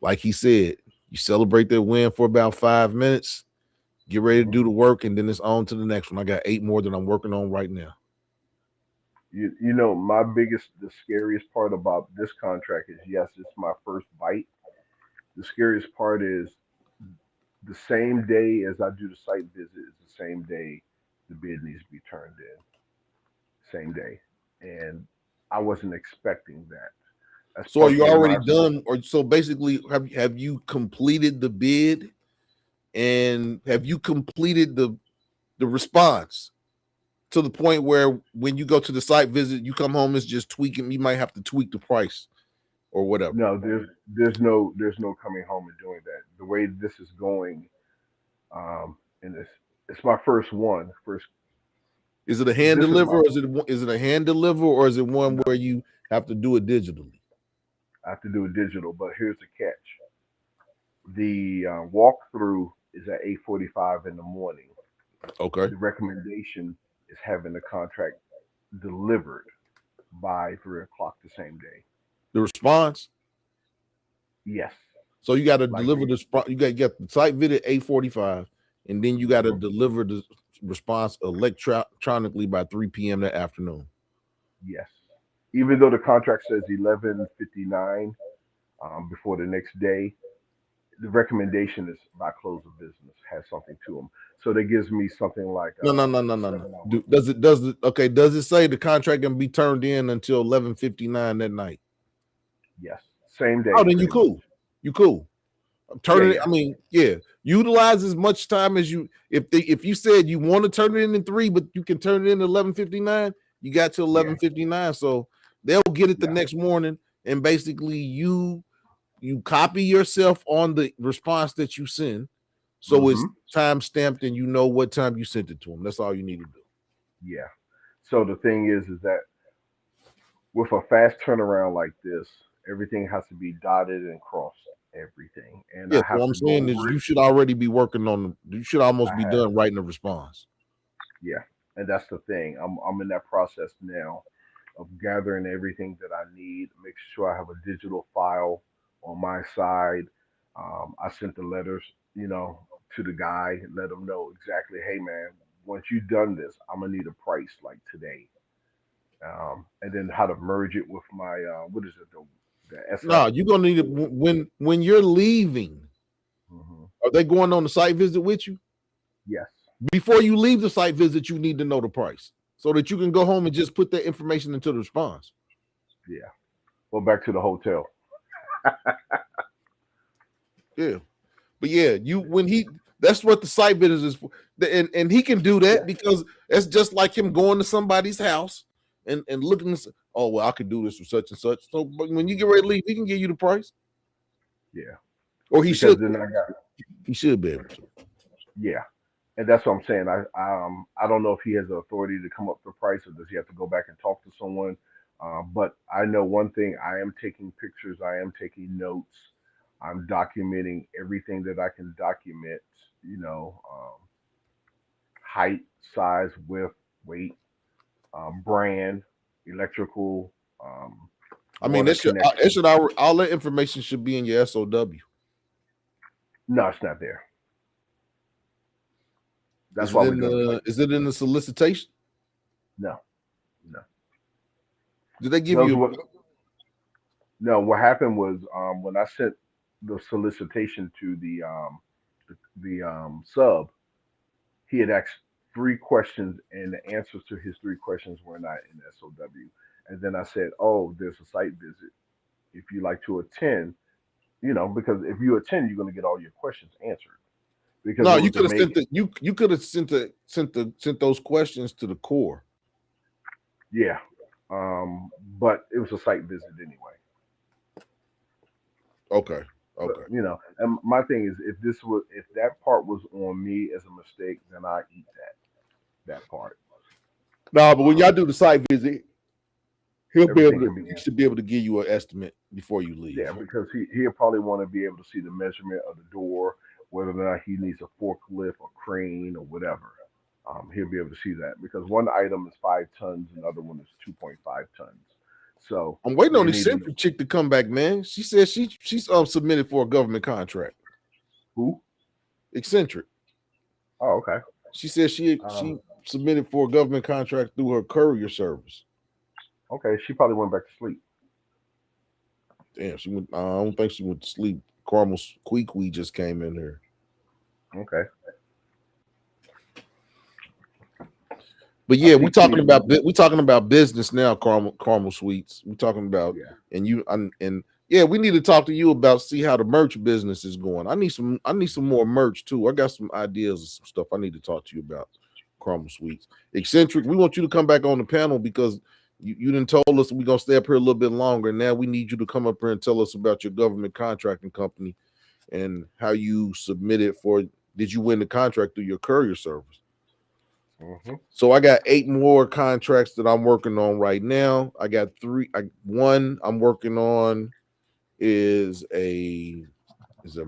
like he said, you celebrate that win for about 5 minutes, get ready to Hmm. do the work, and then it's on to the next one. I got 8 more that I'm working on right now. You know, my biggest, the scariest part about this contract is yes, it's my first bite. The scariest part is the same day as I do the site visit is the same day the bid needs to be turned in. Same day, and I wasn't expecting that. That's So, are you partially already my done? Or so basically, have you completed the bid, and have you completed the response to the point where when you go to the site visit, you come home, it's just tweaking. You might have to tweak the price or whatever. no. There's no coming home and doing that. The way this is going, and it's my first one. First, Is it a hand this is my deliver, or is it a hand deliver, or is it one no. where you have to do it digitally? I have to do it digital, but here's the catch: the walkthrough is at 8:45 in the morning. Okay. The recommendation is having the contract delivered by 3 o'clock the same day. The response. Yes. So you got to Like deliver this. You got to get the site visit 8:45, and then you got to deliver the response electronically by 3 p.m. that afternoon. yes. Even though the contract says 11:59 before the next day, the recommendation is by close of business has something to them. So that gives me something like No, no, no, no, no, no. Does it? Okay. Does it say the contract can be turned in until 11:59 that night? yes, same day, Oh, then you pretty much. cool. You cool. Yeah, Turn it. yeah, I mean, yeah. Utilize as much time as you. If you said you want to turn it in 3, but you can turn it in 11:59, you got to yeah, 11:59. So they'll get it the yeah. next morning, and basically you copy yourself on the response that you send, so it's hmm time stamped and you know what time you sent it to them. That's all you need to do. Yeah. So the thing is that with a fast turnaround like this, everything has to be dotted and crossed. Everything, and Yeah. I So have I'm to go saying is over it. you should already be working on. You should almost I be have, done writing the response. yeah, and that's the thing. I'm in that process now of gathering everything that I need, make sure I have a digital file on my side. I sent the letters, to the guy, let him know exactly, hey man, once you've done this, I'm gonna need a price like today, and then how to merge it with my what is it, the SF. No, you're gonna need it when you're leaving. hmm Are they going on the site visit with you? Yes, Before you leave the site visit, you need to know the price so that you can go home and just put that information into the response. yeah. Well, back to the hotel. Yeah. But yeah, you when he that's what the site visit is for. And he can do Yeah, that because that's just like him going to somebody's house and looking to oh well, I could do this for such and such. So but when you get ready to leave, he can give you the price. yeah. Or Because then I got he should be able to. yeah. And that's what I'm saying. I don't know if he has the authority to come up with the price, or does he have to go back and talk to someone. But I know one thing: I am taking pictures, I am taking notes, I'm documenting everything that I can document. You know, height, size, width, weight, brand, electrical, I mean, water it connection. should all that information should be in your SOW. No, it's not there. That's Is it why we're in doing the the site. is it in the solicitation? No, no. Did they give Those you what? No, what happened was when I sent the solicitation to the sub, he had asked 3 questions, and the answers to his 3 questions were not in SOW. And then I said, "Oh, there's a site visit. If you like to attend, because if you attend, you're going to get all your questions answered because no, it you was to could have make sent you could have sent those questions to the core. yeah, but it was a site visit anyway. Okay. But Okay. and my thing is, if that part was on me as a mistake, then I eat that part. No, but when y'all Um, do the site visit, Everything can be he answered. should be able to give you an estimate before you leave. Yeah, because he'll probably want to be able to see the measurement of the door, whether or not he needs a forklift or crane or whatever. He'll be able to see that because one item is 5 tons, another one is 2.5 tons. So I'm waiting on they this need to know central chick to come back, man. She said she's submitted for a government contract. who. Eccentric. Oh, okay. She said Um, she submitted for a government contract through her courier service. okay, she probably went back to sleep. Damn, she went. I don't think she went to sleep. Carmel Squeaky just came in here. Okay. But I yeah, see Queen. we talking about business now, Carmel Sweets. We talking about Yeah. and yeah, we need to talk to you about see how the merch business is going. I need some more merch too. I got some ideas of some stuff I need to talk to you about. Carmel Sweets. Eccentric, we want you to come back on the panel because you didn't told us we're gonna stay up here a little bit longer. Now we need you to come up here and tell us about your government contracting company and how you submitted for did you win the contract through your courier service? hmm So I got 8 more contracts that I'm working on right now. I got one I'm working on is a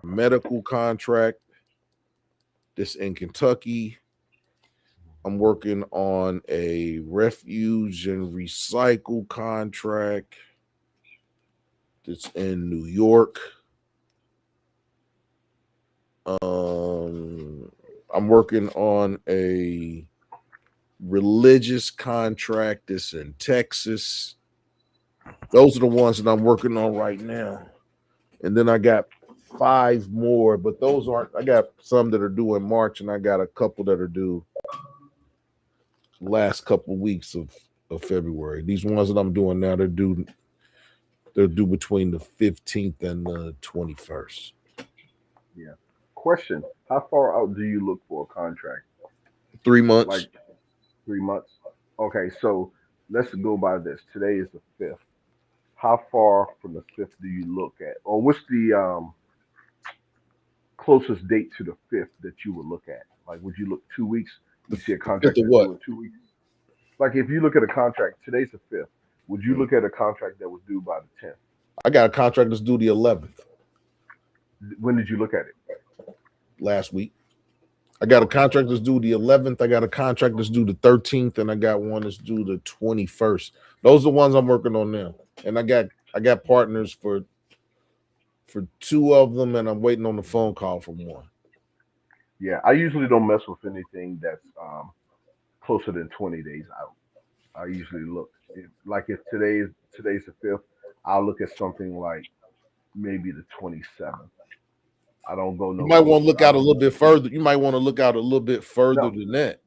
medical contract. This in Kentucky. I'm working on a refuge and recycle contract that's in New York. I'm working on a religious contract that's in Texas. Those are the ones that I'm working on right now. And then I got 5 more, but those aren't. I got some that are due in March, and I got a couple that are due last couple weeks of February. These ones that I'm doing now, they're due between the 15th and the 21st. Yeah. Question: how far out do you look for a contract? 3 months. Like 3 months? Okay, so let's go by this. Today is the fifth. How far from the fifth do you look at, or what's the closest date to the fifth that you would look at? Like, would you look 2 weeks? The You see a fifth contract of that's due what? in 2 weeks. Like, if you look at a contract, today's the fifth. Would you look at a contract that was due by the 10th? I got a contract that's due the 11th When did you look at it? last week. I got a Okay. contract that's due the 11th. I got a contract that's due the 13th, and I got one that's due the 21st. Those are the ones I'm working on now. And I got partners for 2 of them, and I'm waiting on the phone call from one. Yeah, I usually don't mess with anything that's closer than 20 days out. I usually look like if today's the fifth, I'll look at something like maybe the 27th. I don't go You no might want to closer. look I out a don't. little bit further. You might want to look out a little bit further No, than that.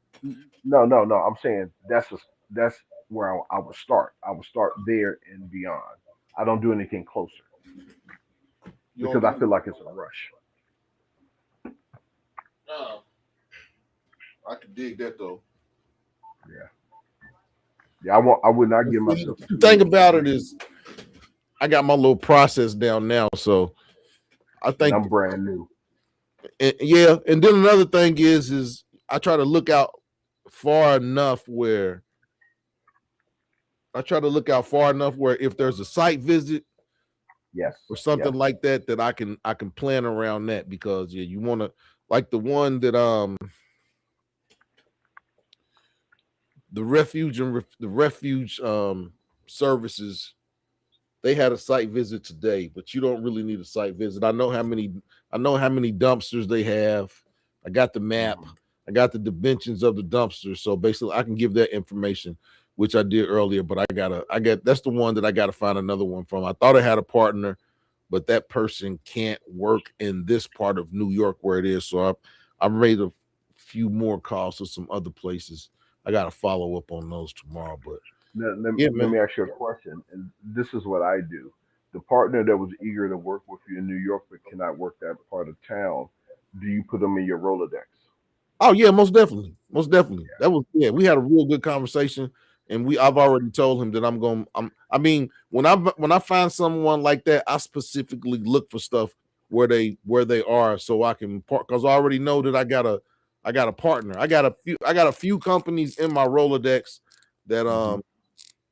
no. I'm saying that's where I would start. I would start there and beyond. I don't do anything closer You don't because I do feel like it's a rush. no. I can dig that though. Yeah, yeah. I would not But give see, myself the two thing weeks. about it is I got my little process down now. So I And think I'm brand new. yeah, and then another thing is I try to look out far enough where if there's a site visit Yes, or something yes. like that that I can plan around that because yeah, you want to like the one that the refuge services, they had a site visit today, but you don't really need a site visit. I know how many dumpsters they have. I got the map. Hmm. I got the dimensions of the dumpsters. So basically I can give that information, which I did earlier, but that's the one that I gotta find another one from. I thought I had a partner, but that person can't work in this part of New York where it is. So I made a few more calls to some other places. I gotta follow up on those tomorrow. But yeah, Let man. me ask you a question, and this is what I do. The partner that was eager to work with you in New York but cannot work that part of town, do you put them in your Rolodex? Oh yeah, most definitely, most definitely. That was yeah. We had a real good conversation, and I've already told him that I'm going. I mean, when I find someone like that, I specifically look for stuff where they are, so I can because I already know that I got a partner. I got a few companies in my Rolodex that Hmm.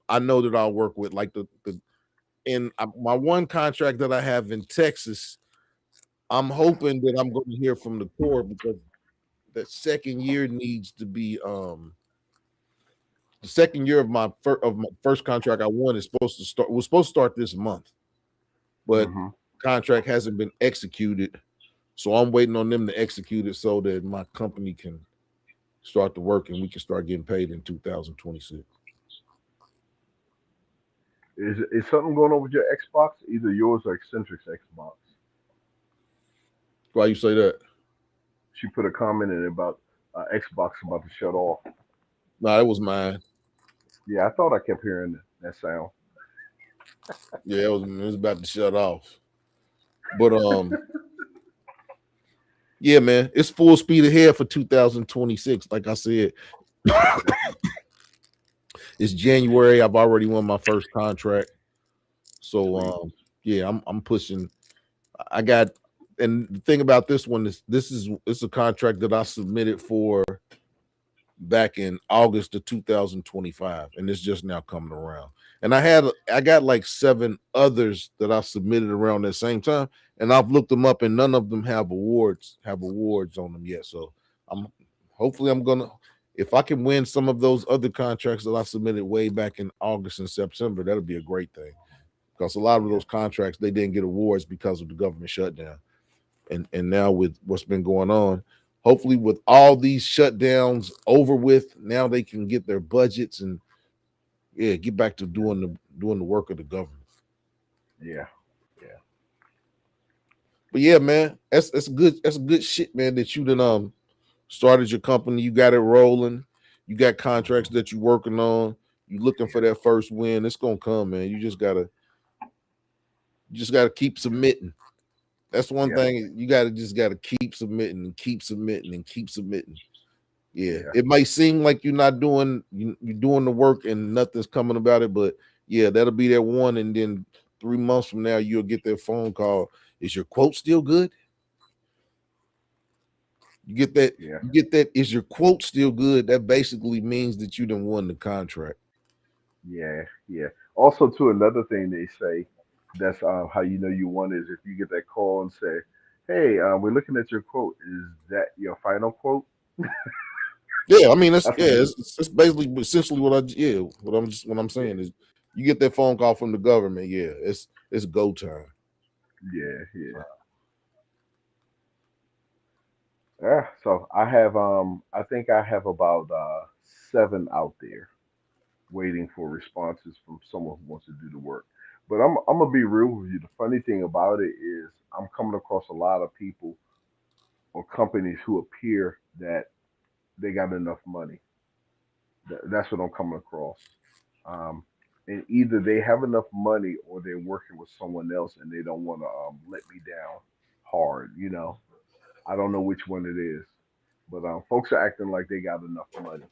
I know that I'll work with, like my one contract that I have in Texas. I'm hoping that I'm going to hear from the core because that second year needs to be the second year of my first contract I won is supposed to start was supposed to start this month, but Hmm. contract hasn't been executed. So I'm waiting on them to execute it so that my company can start the work and we can start getting paid in 2026. Is something going on with your Xbox? Either yours or Eccentric's Xbox. Why you say that? She put a comment in about Xbox about to shut off. No, it was mine. Yeah, I thought I kept hearing that sound. Yeah, it was about to shut off. But yeah, man, it's full speed ahead for 2026. Like I said, it's January. I've already won my first contract. So Sweet. yeah, I'm pushing. I got and the thing about this one is it's a contract that I submitted for back in August of 2025, and it's just now coming around. And I got like 7 others that I submitted around that same time, and I've looked them up, and none of them have awards on them yet. So I'm hopefully I'm gonna if I can win some of those other contracts that I submitted way back in August and September, that'll be a great thing. Because a lot of those contracts, they didn't get awards because of the government shutdown. And now with what's been going on, hopefully with all these shutdowns over with, now they can get their budgets and get back to doing the work of the government. Yeah. But yeah, man, that's good. That's good shit, man. That you done started your company, you got it rolling, you got contracts that you're working on, you looking for that first win. It's gonna come, man. You just gotta keep submitting. That's one thing. You just gotta keep submitting and keep submitting and keep submitting. Yeah. It might seem like you're not doing you're doing the work and nothing's coming about it, but yeah, that'll be that one, and then 3 months from now you'll get that phone call. Is your quote still good? You get that? Yeah. You get that? Is your quote still good? That basically means that you done won the contract. Yeah. Also, too, another thing they say that's how you know you won is if you get that call and say, "Hey, we're looking at your quote. Is that your final quote?" Yeah, I mean That's it's basically essentially what I'm saying is you get that phone call from the government. Yeah, it's go time. yeah. Yeah. So I think I have about 7 out there waiting for responses from someone who wants to do the work. But I'm gonna be real with you. The funny thing about it is I'm coming across a lot of people or companies who appear that they got enough money. That's what I'm coming across. Um, and either they have enough money or they're working with someone else and they don't want to let me down hard. I don't know which one it is, but folks are acting like they got enough money,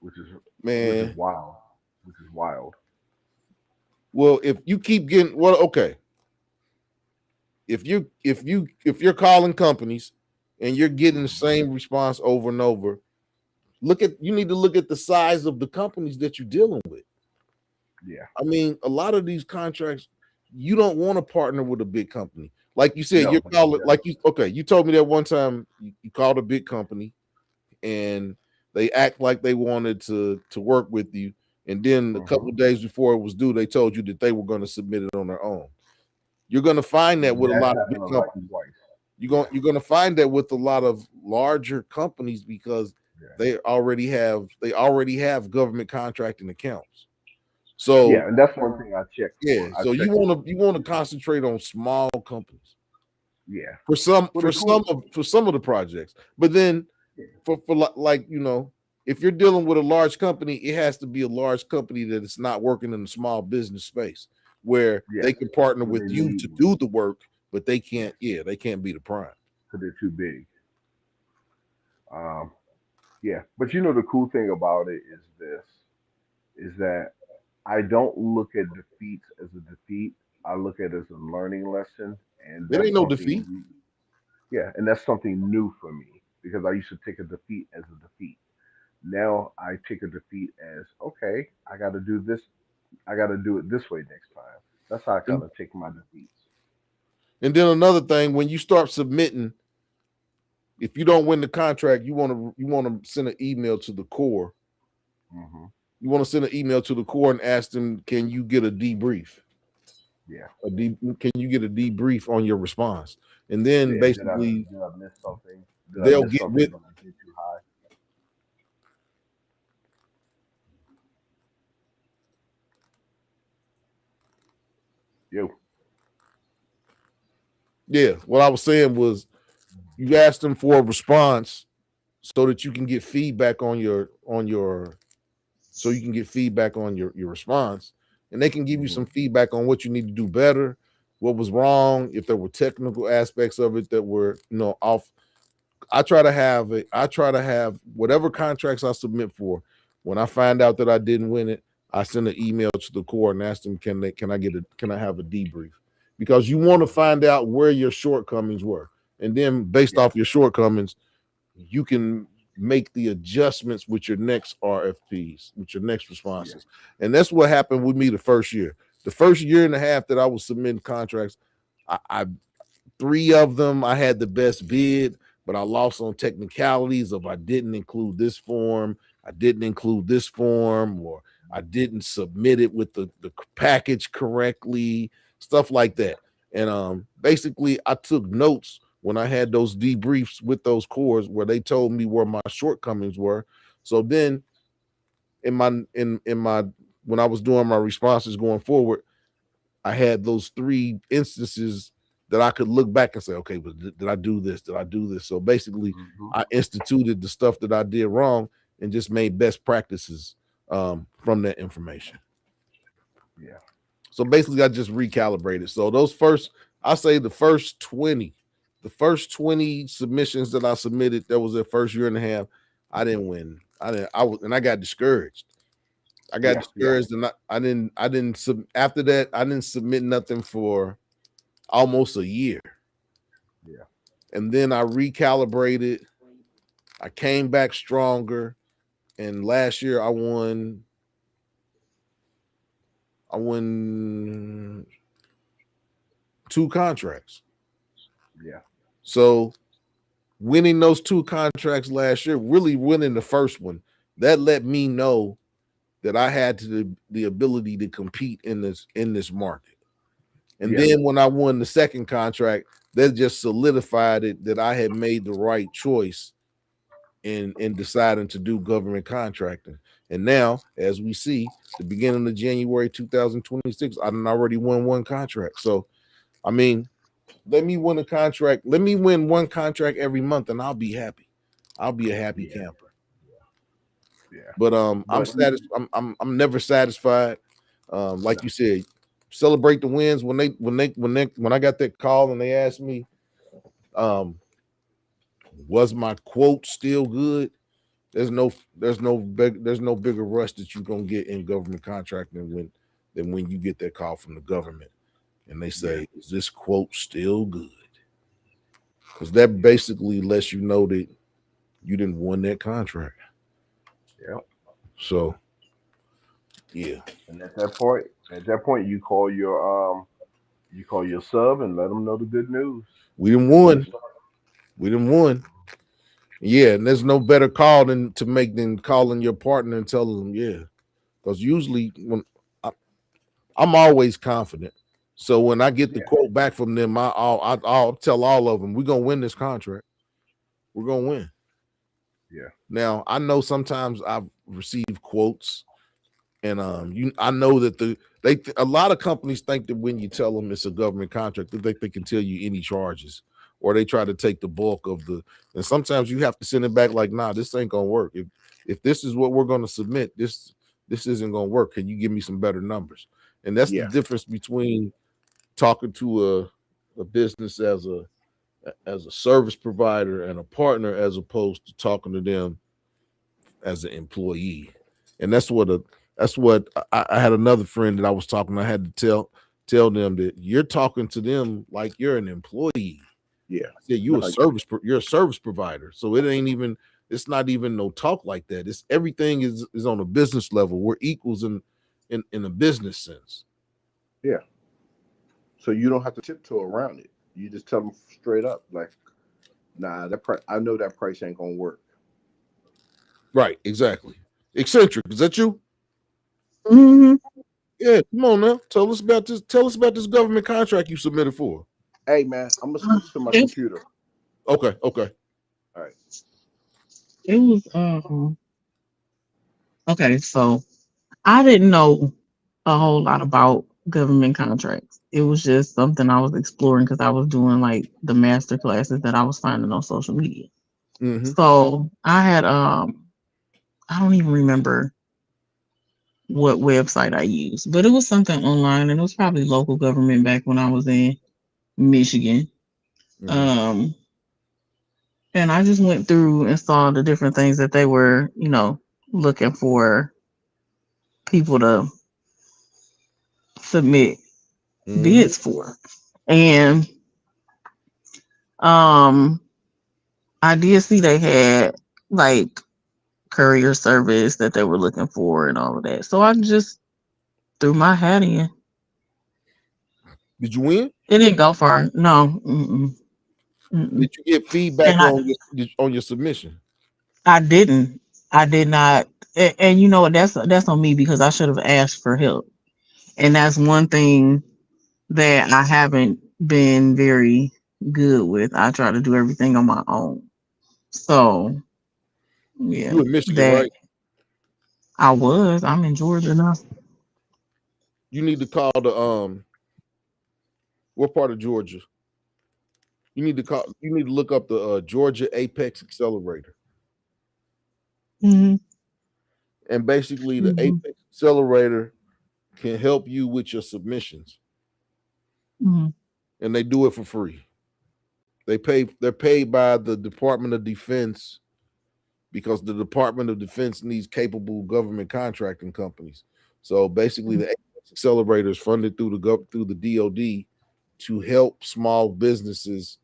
which is which is Man, wild, which is wild. well, if you keep getting okay. If you're calling companies and you're getting the same response over and over, you need to look at the size of the companies that you're dealing with. Yeah. I mean, a lot of these contracts, you don't want to partner with a big company. Like you said, you're No. calling you told me that one time you called a big company and they act like they wanted to work with you. And then a couple Hmm. of days before it was due, they told you that they were going to submit it on their own. You're going to find that with a That lot of big happened like companies. twice. Yeah. You're going to find that with a lot of larger companies because Yeah. they already have government contracting accounts. So Yeah, and that's one thing I check yeah, for. I so check. you want to concentrate on small companies Yeah. for some Well, for the cool. some of the projects. But then Yeah. for like if you're dealing with a large company, it has to be a large company that is not working in the small business space where Yes. they can partner Where with they you need to me. do the work, but they Yes. can't. Yeah, they can't be the prime. Because they're too big. Um. Yeah. But the cool thing about it is this: is that I don't look at defeats as a defeat. I look at it as a learning lesson, and It that's ain't no something defeat. new. Yeah, and that's something new for me because I used to take a defeat as a defeat. Now I take a defeat as okay. I got to do this. I got to do it this way next time. That's how I kind And, of take my defeats. and then another thing, when you start submitting, if you don't win the contract, you want to send an email to the core. Hmm. You want to send an email to the core and ask them, can you get a debrief? Yeah. Can you get a debrief on your response? And then Yeah. basically Did I miss something? Did I they'll miss get something? with Did I get too high? Yo. yeah. What I was saying was you asked them for a response so that you can get feedback on your so you can get feedback on your response, and they can give you Hmm. some feedback on what you need to do better, what was wrong, if there were technical aspects of it that were off. I try to have whatever contracts I submit for. When I find out that I didn't win it, I send an email to the core and ask them, can I have a debrief? Because you want to find out where your shortcomings were. And then based Yeah. off your shortcomings, you can make the adjustments with your next RFPs, with your next Yeah. responses. And that's what happened with me the first year. The first year and a half that I was submitting contracts, I 3 of them I had the best bid, but I lost on technicalities of I didn't include this form, I didn't include this form, or I didn't submit it with the package correctly, stuff like that. And basically I took notes when I had those debriefs with those cores where they told me where my shortcomings were. So then in my when I was doing my responses going forward, I had those 3 instances that I could look back and say, okay, but did I do this? Did I do this? So basically, I instituted the stuff that I did wrong and just made best practices from that information. Yeah. So basically, I just recalibrated. So those first, I say the first 20 submissions that I submitted, that was the first year and a half, I didn't win. I got discouraged. I got discouraged, and after that, I didn't submit nothing for almost a year. Yeah. And then I recalibrated. I came back stronger, and last year I won 2 contracts. Yeah. So winning those 2 contracts last year, really winning the first one, that let me know that I had the ability to compete in this market. And then when I won the second contract, that just solidified it that I had made the right choice in deciding to do government contracting. And now, as we see, the beginning of January 2026, I already won 1 contract. So, I mean, let me win a contract. Let me win 1 contract every month, and I'll be happy. I'll be a happy camper. Yeah. But I'm satisfied. I'm never satisfied. Like you said, celebrate the wins. When I got that call and they asked me, was my quote still good? There's no bigger rush that you're gonna get in government contracting than when you get that call from the government and they say, is this quote still good? Because that basically lets you know that you didn't win that contract. Yeah. So yeah. And at that point, you call your sub and let them know the good news. We didn't won. Yeah, and there's no better call than calling your partner and telling them, yeah. Because usually when I'm always confident. So when I get the quote back from them, I'll tell all of them, we're gonna win this contract. We're gonna win. Yeah. Now I know sometimes I've received quotes, and I know that a lot of companies think that when you tell them it's a government contract, they think they can tell you any charges, or they try to take the bulk of and sometimes you have to send it back like, nah, this ain't gonna work. If this is what we're gonna submit, this isn't gonna work. Can you give me some better numbers? And that's the difference between talking to a business as a service provider and a partner, as opposed to talking to them as an employee. And that's what I had another friend that I was talking. I had to tell them that you're talking to them like you're an employee. Yeah, you're a service provider. So it's not even no talk like that. It's everything is on a business level. We're equals in a business sense. Yeah. So you don't have to tiptoe around it. You just tell them straight up, like, nah, I know that price ain't gonna work. Right, exactly. Eccentric, is that you? Mm-hmm. Yeah, come on now. Tell us about this government contract you submitted for. Hey man, I'm gonna switch to my computer. Okay. All right. It was okay, so I didn't know a whole lot about government contracts. It was just something I was exploring because I was doing like the master classes that I was finding on social media. Mm-hmm. So I had I don't even remember what website I used, but it was something online, and it was probably local government back when I was in Michigan. Mm-hmm. And I just went through and saw the different things that they were, looking for people to submit bids for. And I did see they had like courier service that they were looking for and all of that. So I just threw my hat in. Did you win? It didn't go far. No. Mm-mm. Mm-mm. Did you get feedback And on your submission? I didn't. I did not. And you know what? That's on me because I should have asked for help. And that's one thing that I haven't been very good with. I try to do everything on my own. So yeah, You in Michigan, that right? I was. I'm in Georgia now. You need to call the what part of Georgia? You need to look up the Georgia Apex Accelerator. Hmm. And basically the Hmm. Apex Accelerator can help you with your submissions. Hmm. And they do it for free. They're paid by the Department of Defense because the Department of Defense needs capable government contracting companies. So basically the Apex Accelerator is funded through the DoD to help small businesses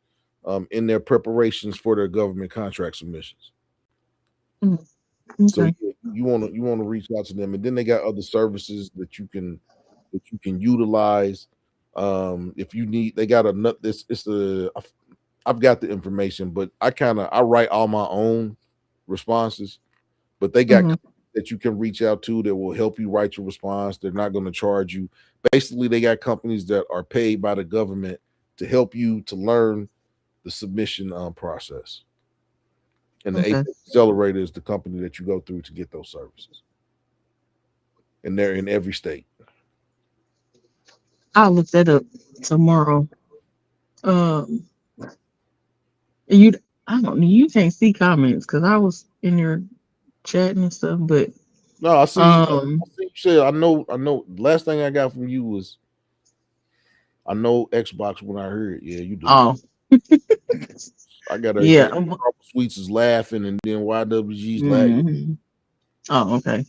in their preparations for their government contract submissions. So Okay. yeah, you want to reach out to them, and then they got other services that you can utilize. If you need, they got a nut. This it's the I've got the information, but I write all my own responses. But they got Hmm. that you can reach out to that will help you write your response. They're not going to charge you. Basically, they got companies that are paid by the government to help you to learn the submission process. And the Okay. Apex Accelerator is the company that you go through to get those services. And they're in every state. I'll look that up tomorrow. Um, you, I don't know. You can't see comments because I was in your chatting and stuff. But No, I see. um, I see you said. I know. Last thing I got from you was I know Xbox when I heard it. Yeah, you do. oh I got yeah. everything. Sweets is laughing, and then YWG's laughing. Mhm. Oh, okay.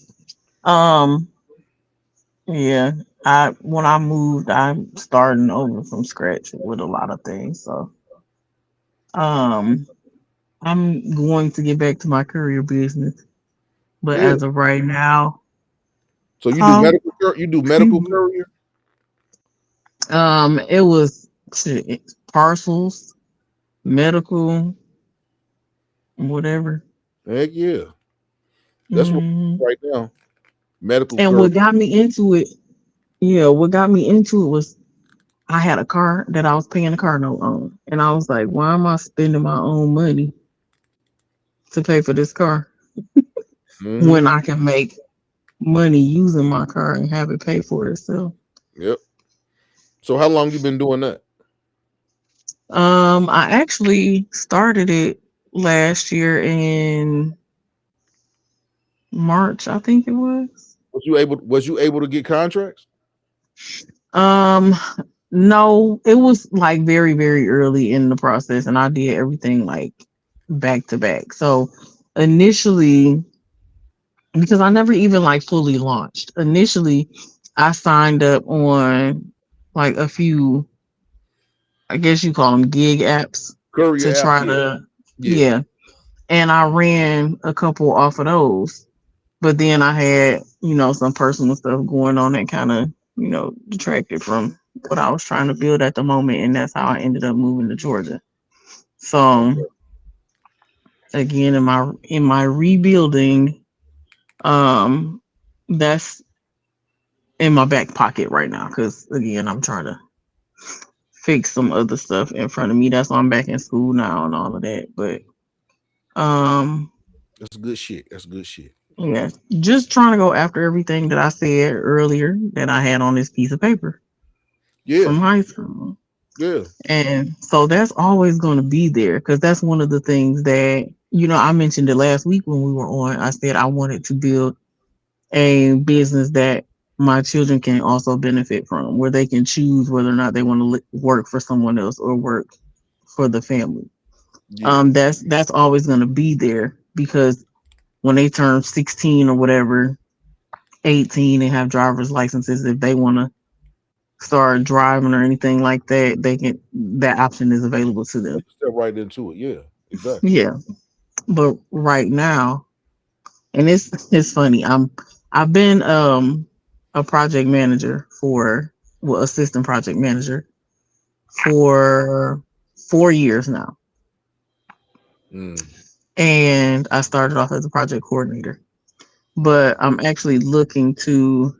Um, yeah. I when I moved, I'm starting over from scratch with a lot of things. So, um, I'm going to get back to my career business, but Yeah. as of right now, So you do um, medical. You do medical courier. it was parcels, medical, whatever. Heck yeah, that's what Hmm. right now. Medical And courier. what got me into it, yeah, what got me into it was I had a car that I was paying a car note on, and I was like, why am I spending my own money to pay for this car Mm-hmm. when I can make money using my car and have it pay for itself? Yep. So how long you been doing that? I actually started it last year in March, I think it was. Was you able to get contracts? Um, no, it was like very, very early in the process, and I did everything like back to back. So initially, because I never even like fully launched. Initially, I signed up on like a few, I guess you call them gig apps to Courier app. try Yeah. to, Yeah. yeah. And I ran a couple off of those, but then I had, some personal stuff going on that kind of, detracted from what I was trying to build at the moment. And that's how I ended up moving to Georgia. So Okay. again, in my rebuilding, um, that's in my back pocket right now because again I'm trying to fix some other stuff in front of me. That's why I'm back in school now and all of that. But um That's good shit. That's good shit. yeah, just trying to go after everything that I said earlier that I had on this piece of paper Yeah. from high school. Yeah. And so that's always going to be there because that's one of the things that I mentioned it last week when we were on. I said I wanted to build a business that my children can also benefit from, where they can choose whether or not they want to work for someone else or work for the family. Yeah. That's always going to be there because when they turn 16 or whatever, 18 and have driver's licenses, if they want to start driving or anything like that, they can. That option is available to They them. can step right into it. Yeah. Exactly. Yeah, but right now, and it's funny. I've been a project manager assistant project manager for 4 years now. Mm. and I started off as a project coordinator. But I'm actually looking to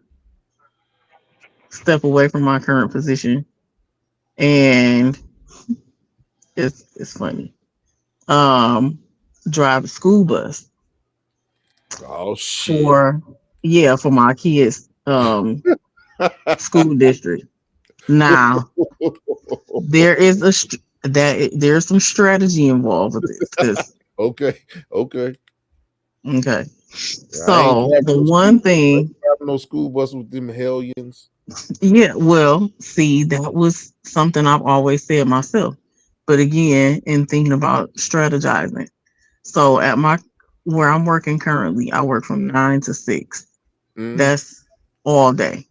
step away from my current position, and it's funny. Um, drive a school bus Oh shit. for for my kids school district. Now there is there's some strategy involved with this because Okay. Okay. okay. I ain't So driving the no school one bus. I ain't thing, driving no school bus with them hellions. yeah, well, see, that was something I've always said myself. But again, in thinking about strategizing, so at my where I'm working currently, I work from 9 to 6. Mm. That's all day.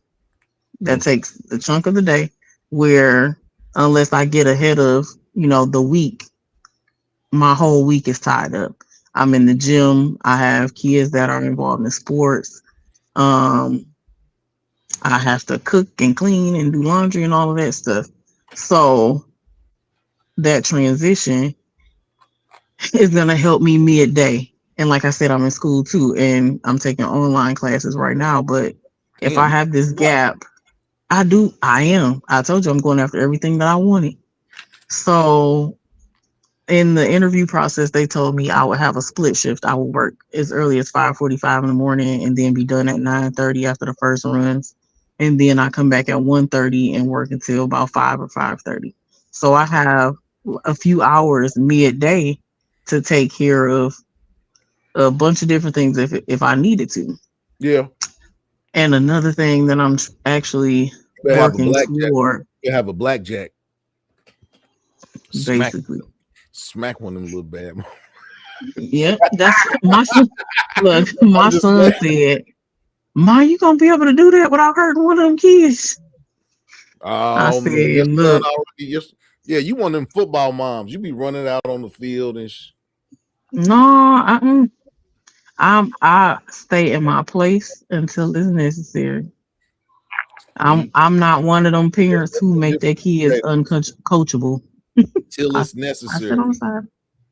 That Mm. takes the chunk of the day where unless I get ahead of, the week, my whole week is tied up. I'm in the gym. I have kids that are involved in sports. Um, I have to cook and clean and do laundry and all of that stuff. So that transition is going to help me midday. And like I said, I'm in school too, and I'm taking online classes right now. But if I Damn. have this gap, I am. I told you I'm going after everything that I wanted. So in the interview process, they told me I would have a split shift. I would work as early as 5:45 in the morning and then be done at 9:30 after the first runs. And then I come back at 1:30 and work until about 5 or 5:30. So I have a few hours midday to take care of a bunch of different things if I needed to. Yeah. And another thing that I'm actually You better have a working blackjack. toward, You have a blackjack. Smack. basically. Smack one of them little bad. Yeah, that's my son. Look, I'm my just son saying. said, "Ma, you gonna be able to do that without hurting one of them kids?" I Oh man, your said, son "Look, already. Yeah, you one of them football moms. You be running out on the field and no, I stay in my place until it's necessary. I'm you, I'm not one of them parents that's who the make their difference. kids uncoachable." Till I it's I sit on the necessary. side.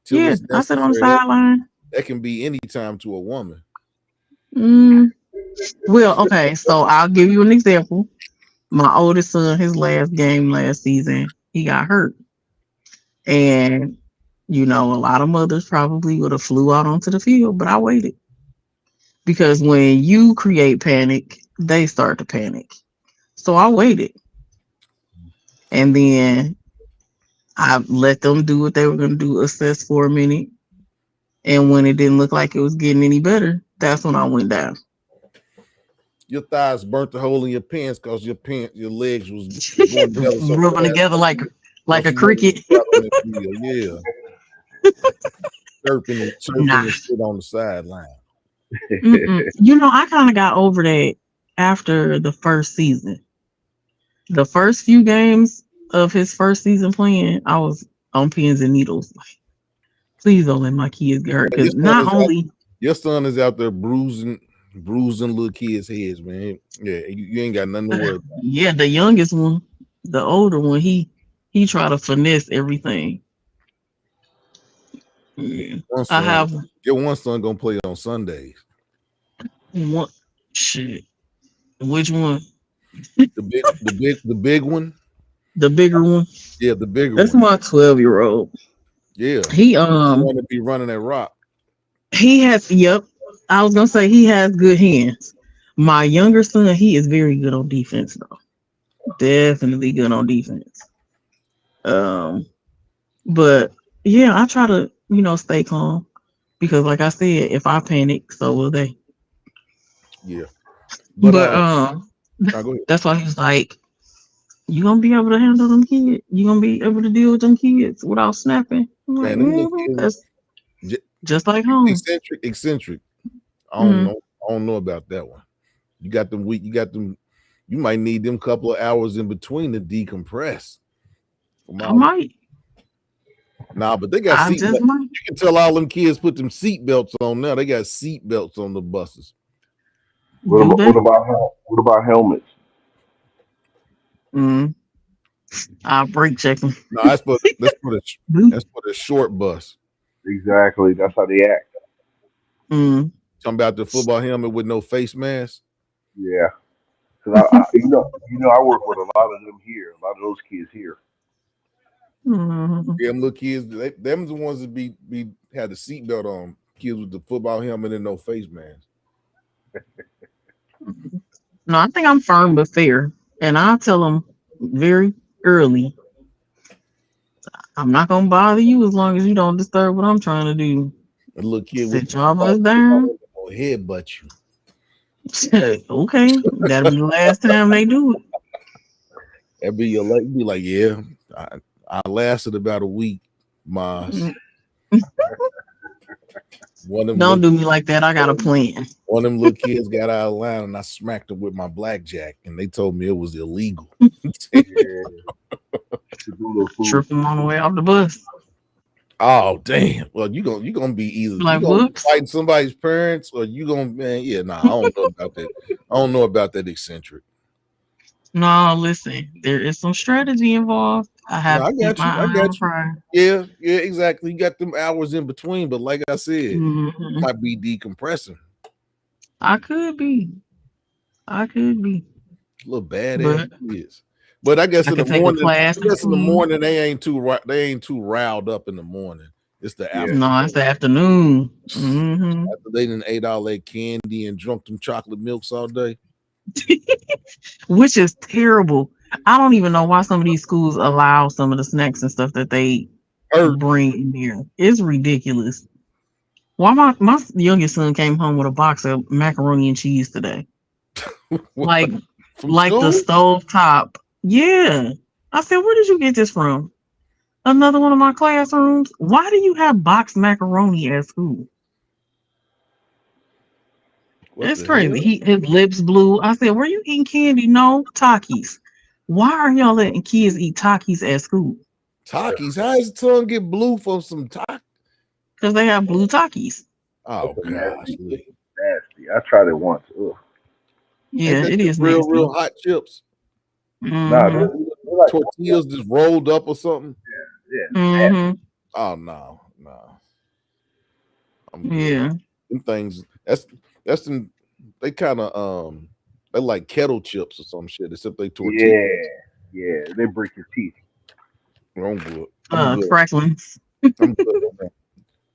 Till Yeah, it's I sit on the necessary. sideline. That can be any time to a woman. Mm, well, okay, so I'll give you an example. My oldest son, his last game last season, he got hurt. And, a lot of mothers probably would have flew out onto the field, but I waited because when you create panic, they start to panic. So I waited and then I let them do what they were going to do, assess for a minute. And when it didn't look like it was getting any better, that's when I went down. Your thighs burnt the hole in your pants because your legs was going together so Rubbing fast. together like Cause a you wanted to cricket. go out on that field. Yeah, chirping Nah. and shit on the sideline. Mm-mm. I kind of got over that after the first season. The first few games of his first season playing, I was on pins and needles. Like, please don't let my kids get hurt. Man, Because not only, your son is out there bruising little kids' heads, man. Yeah, you ain't got nothing to worry about. yeah, the youngest one, the older one, he try to finesse everything. Yeah. One I son, have your one son gonna play on Sundays. one shit. Which one? The big one. The bigger one. Yeah, the bigger That's one. my 12-year-old. Yeah, He the one that be running that rock. he has, yep. I was gonna say he has good hands. My younger son, he is very good on defense though. Definitely good on defense. Um, but yeah, I try to, stay calm because like I said, if I panic, so will they. Yeah, but But now go ahead. that's why he's like, you gonna be able to handle them kids? You gonna be able to deal with them kids without snapping? I'm like, Man, them little that's kids, just like home. eccentric. I don't Mm-hmm. know. I don't know about that one. You got them weak. You got them. You might need them couple of hours in between to decompress. From I all, might. nah, but they got I seat. just You might. can tell all them kids put them seat belts on now. They got seat belts on the buses. Do they? What about helmets? Mm. I'll break check them. No, that's for Do that's for the short bus. Exactly. That's how they act. Mm. Talking about the football helmet with no face mask. Yeah. Because I work with a lot of them here. A lot of those kids here. Mm. Them little kids, them the ones that be had the seatbelt on. Kids with the football helmet and no face mask. No, I think I'm firm but fair, and I'll tell them very early. I'm not gonna bother you as long as you don't disturb what I'm trying to do. A little kid with Sit the your football butts down. or headbutt you. Okay, that'll be the last time they do it. That'd be your like. Be like, yeah, I lasted about a week, Mas. Mm. One of them Don't little, do me like that. I got a plan. one of them little kids got out of line, and I smacked them with my blackjack, and they told me it was illegal. Yeah. To do little food. Trip them on the way off the bus. Oh damn! Well, you gonna be either you Like, gonna be whoops. fighting somebody's parents, or you gonna yeah. Nah, I don't know about that. I don't know about that eccentric. No, listen. There is some strategy involved. I No, have I to keep got my you. I eye on the got you. prize. Yeah, yeah, exactly. You got them hours in between, but like I said, Hmm. might be decompressing. I could be. I could be. Little badass But kids. But I guess I in the could take a morning, class I or guess in the two. morning they ain't too riled up in the morning. It's the Yeah. No, it's the afternoon. Hmm. after they done ate all that candy and drunk them chocolate milks all day. Which is terrible. I don't even know why some of these schools allow some of the snacks and stuff that they Hurt bring in there. It's ridiculous. Why my youngest son came home with a box of macaroni and cheese today. Like from like the school? stove top. Yeah. I said, where did you get this from? Another one of my classrooms. Why do you have boxed macaroni at school? What It's the crazy. hell? His lips blue. I said, were you eating candy? No, Takis. Why are y'all letting kids eat Takis at school? Takis. How his tongue get blue from some Takis? Because they have blue Takis. Oh That's a gosh, nasty. I tried it once. Ugh. ain't Yeah, that it just is real nasty. hot chips? Nah, Mm-hmm. they're like Tortillas just rolled up or something? yeah, nasty. Mm-hmm. Oh no, I'm good. Yeah. Them things. That's them. They kind of they like kettle chips or some shit. Except they tortilla. Yeah, yeah. They break your teeth. I'm good. I'm good. Cracklings. I'm good on that.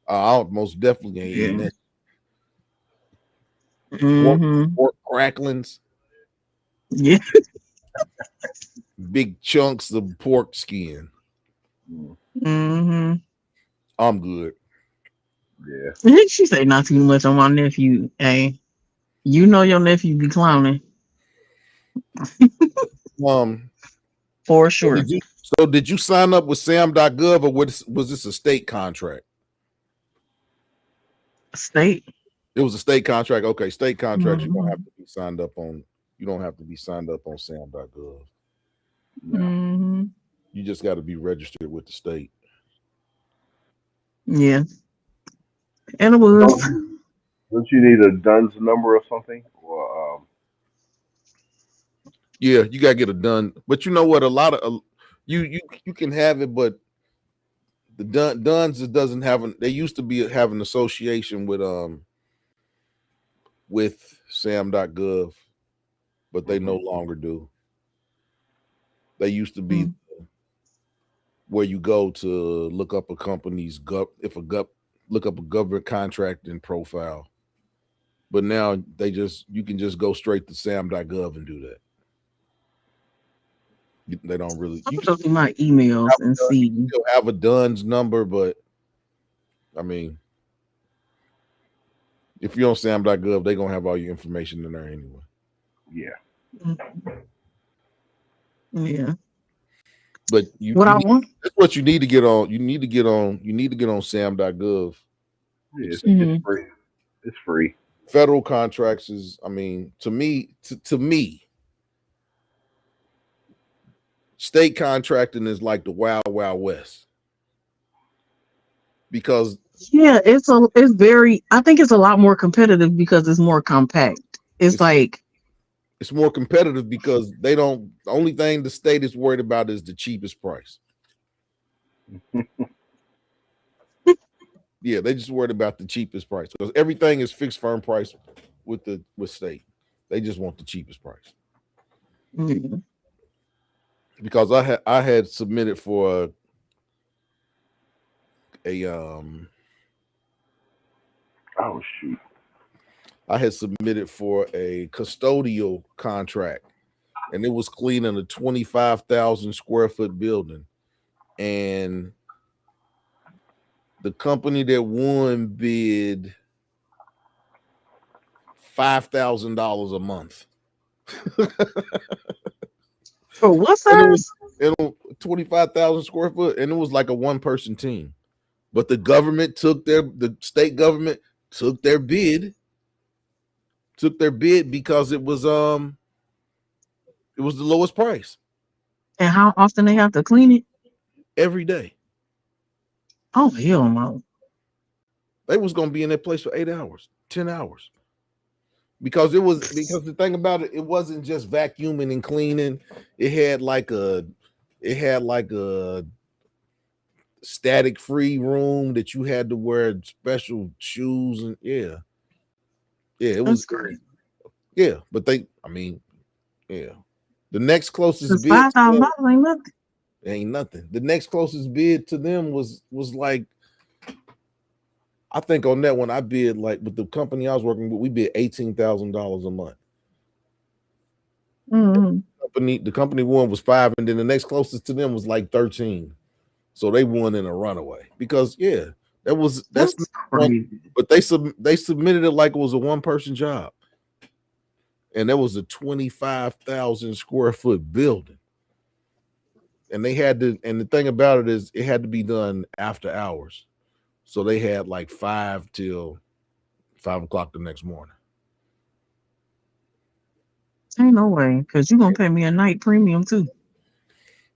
I most definitely ain't eating Yeah. that. Pork, Mm-hmm. pork cracklings, Yeah. big chunks of pork skin. Mm, Mm-hmm. I'm good. yeah. She say not too much on my nephew. Hey, you know your nephew be clowning Um, for so sure. did you sign up with Sam.gov or was this a state contract? State. It was a state contract. Okay, state contracts. You don't Mm-hmm. have to be signed up on. You don't have to be signed up on Sam.gov. No. Mm-hmm. You just got to be registered with the state. Yeah. And it was. Don't you need a DUNS number or something? Or Yeah, you got to get it done. But you know what? A lot of you can have it, but the Duns it doesn't have an. They used to be have an association with Sam.gov, but they no longer do. They used to be where you go to look up a company's look up a government contracting profile. But now you can just go straight to Sam.gov and do that. They don't really I'm you gonna go through my emails and see. still have a Duns number, but I mean if you're on Sam.gov, they're gonna have all your information in there anyway. yeah. Yeah. But that's what you need to get on. You need to get on Sam.gov. Yeah, Mm-hmm. it's free. It's free. Federal contracts is, I mean, to me, state contracting is like the wild, wild west. Because Yeah, it's very. I think it's a lot more competitive because it's more compact. It's like it's more competitive because they don't. The only thing the state is worried about is the cheapest price. Yeah, they just worried about the cheapest price because everything is fixed firm price with state. They just want the cheapest price. Mm. Because I had submitted for a Oh shoot. I had submitted for a custodial contract, and it was cleaning a 25,000 square foot building, and the company that won bid $5,000 a month. For what And size? it was 25,000 square foot, and it was like a one person team. But the state government took their bid, because it was the lowest price And how often they have to clean it? every day. Oh hell no. They was gonna be in that place for 8 hours, 10 hours. Because the thing about it, it wasn't just vacuuming and cleaning. It had like a static free room that you had to wear special shoes, and yeah, it That's was, great. yeah. But yeah. The next closest Cause bid to them $5,000 ain't nothing. ain't nothing. The next closest bid to them was like, I think on that one I bid, like with the company I was working with, we bid $18,000 a month. Mm-hmm. The company one was 5, and then the next closest to them was like 13. So they won in a runaway because that's That's one, crazy. but they submitted it like it was a one person job, and that was a 25,000 square foot building, and they had to. And the thing about it is, it had to be done after hours, so they had like 5 till 5 o'clock the next morning. Ain't no way. Cause you gonna pay me a night premium too.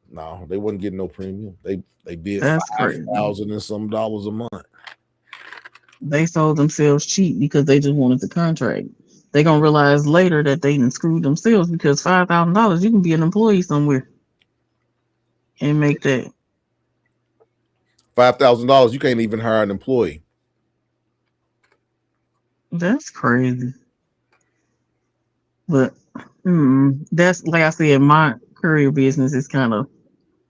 No, they wasn't getting no premium. They bid That's crazy. 5,000 and some dollars a month. They sold themselves cheap because they just wanted the contract. They gonna realize later that they done screwed themselves because $5,000 you can be an employee somewhere and make that. $5,000, you can't even hire an employee. That's crazy. But that's like I said, my career business is kind of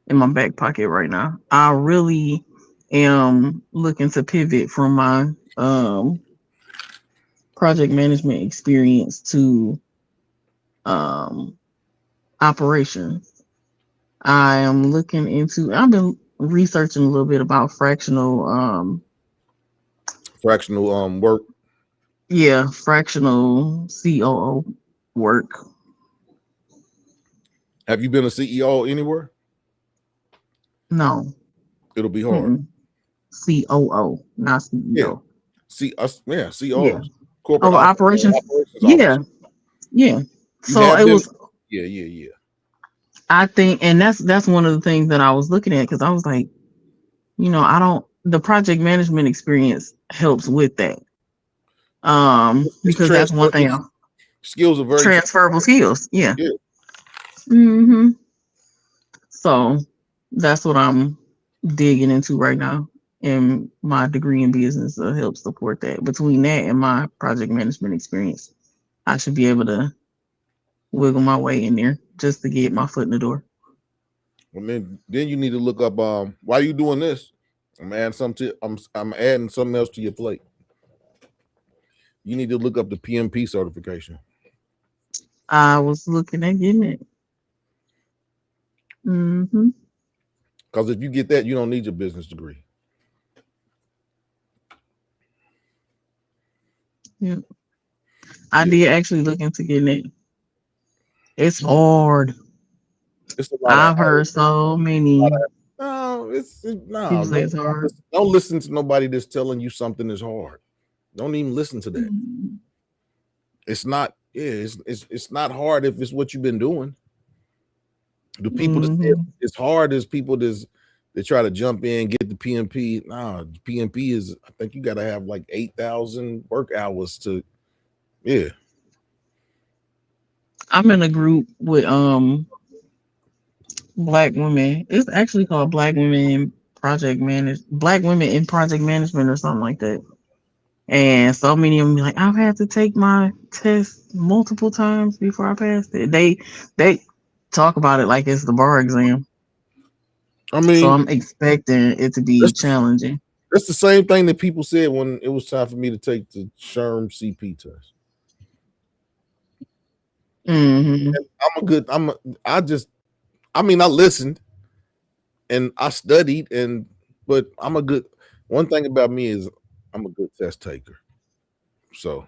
in my back pocket right now. I really am looking to pivot from my project management experience to um operations. I've been researching a little bit about Fractional work. fractional COO work. Have you been a CEO anywhere? No. It'll be hard. COO, not Yeah. CEO. COOs. Yeah. Corporate Operations. operations Yeah. officer. Yeah. You So have it been. was, Yeah. I think, and that's one of the things that I was looking at because I was like, I don't, the project management experience helps with that. It's Because that's one thing. Skills are very Transferable skills. Yeah. Yeah. hmm So that's what I'm digging into right now. And my degree in business help support that. Between that and my project management experience, I should be able to wiggle my way in there just to get my foot in the door. Well, then you need to look up. Why are you doing this? I'm adding something else to your plate. You need to look up the PMP certification. I was looking at getting it. Because if you get that, you don't need your business degree. Yeah. I did actually look into getting it. It's hard. It's a lot I've of. heard so many No, people no. say it's hard. Don't listen to nobody that's telling you something is hard. Don't even listen to that. It's not. Yeah, it's not hard if it's what you've been doing. The people that say it's hard is people that try to jump in, get the PMP. Nah, the PMP is, I think you got to have like 8,000 work hours to. Yeah. I'm in a group with Black women. It's actually called Black Women in black women in project management or something like that. And so many of them be like, I've had to take my test multiple times before I passed it. They talk about it like it's the bar exam. I So mean, I'm expecting it to be that's the, challenging. that's the same thing that people said when it was time for me to take the SHRM CP test. Hmm. And I just, I mean, I listened and I studied, but I'm a good. One thing about me is I'm a good test taker. So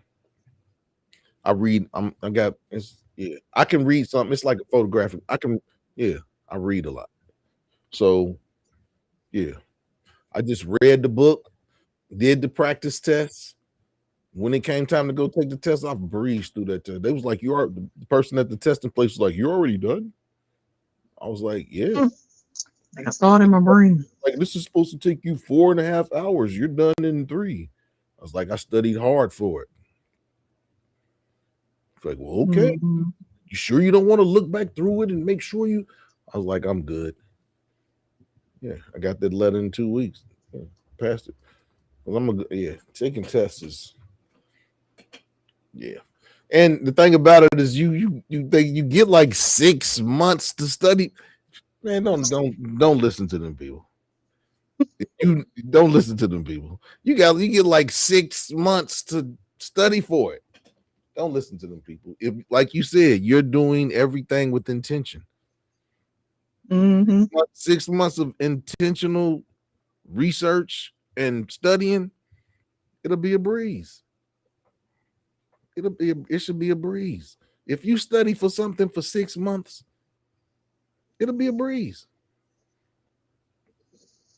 I read. I got. It's yeah. I can read something. It's like a photographic. I can. Yeah. I read a lot. So yeah. I just read the book, did the practice tests. When it came time to go take the test, I breezed through that test. They was like, "You are the person at the testing place was like, you're already done." I was like, "Yeah." Like I saw it in my brain. Like this is supposed to take you 4.5 hours. You're done in 3. I was like, I studied hard for it. It's like, well, okay. Hmm. You sure you don't want to look back through it and make sure you? I was like, I'm good. Yeah, I got that letter in 2 weeks. Yeah, passed it. Well, taking tests is yeah. And the thing about it is you think you get like 6 months to study. Man, don't listen to them people. You don't listen to them people. You get like 6 months to study for it. Don't listen to them people. If, like you said, you're doing everything with intention. Hmm. 6 months of intentional research and studying, it'll be a breeze. It should be a breeze. If you study for something for 6 months, it'll be a breeze.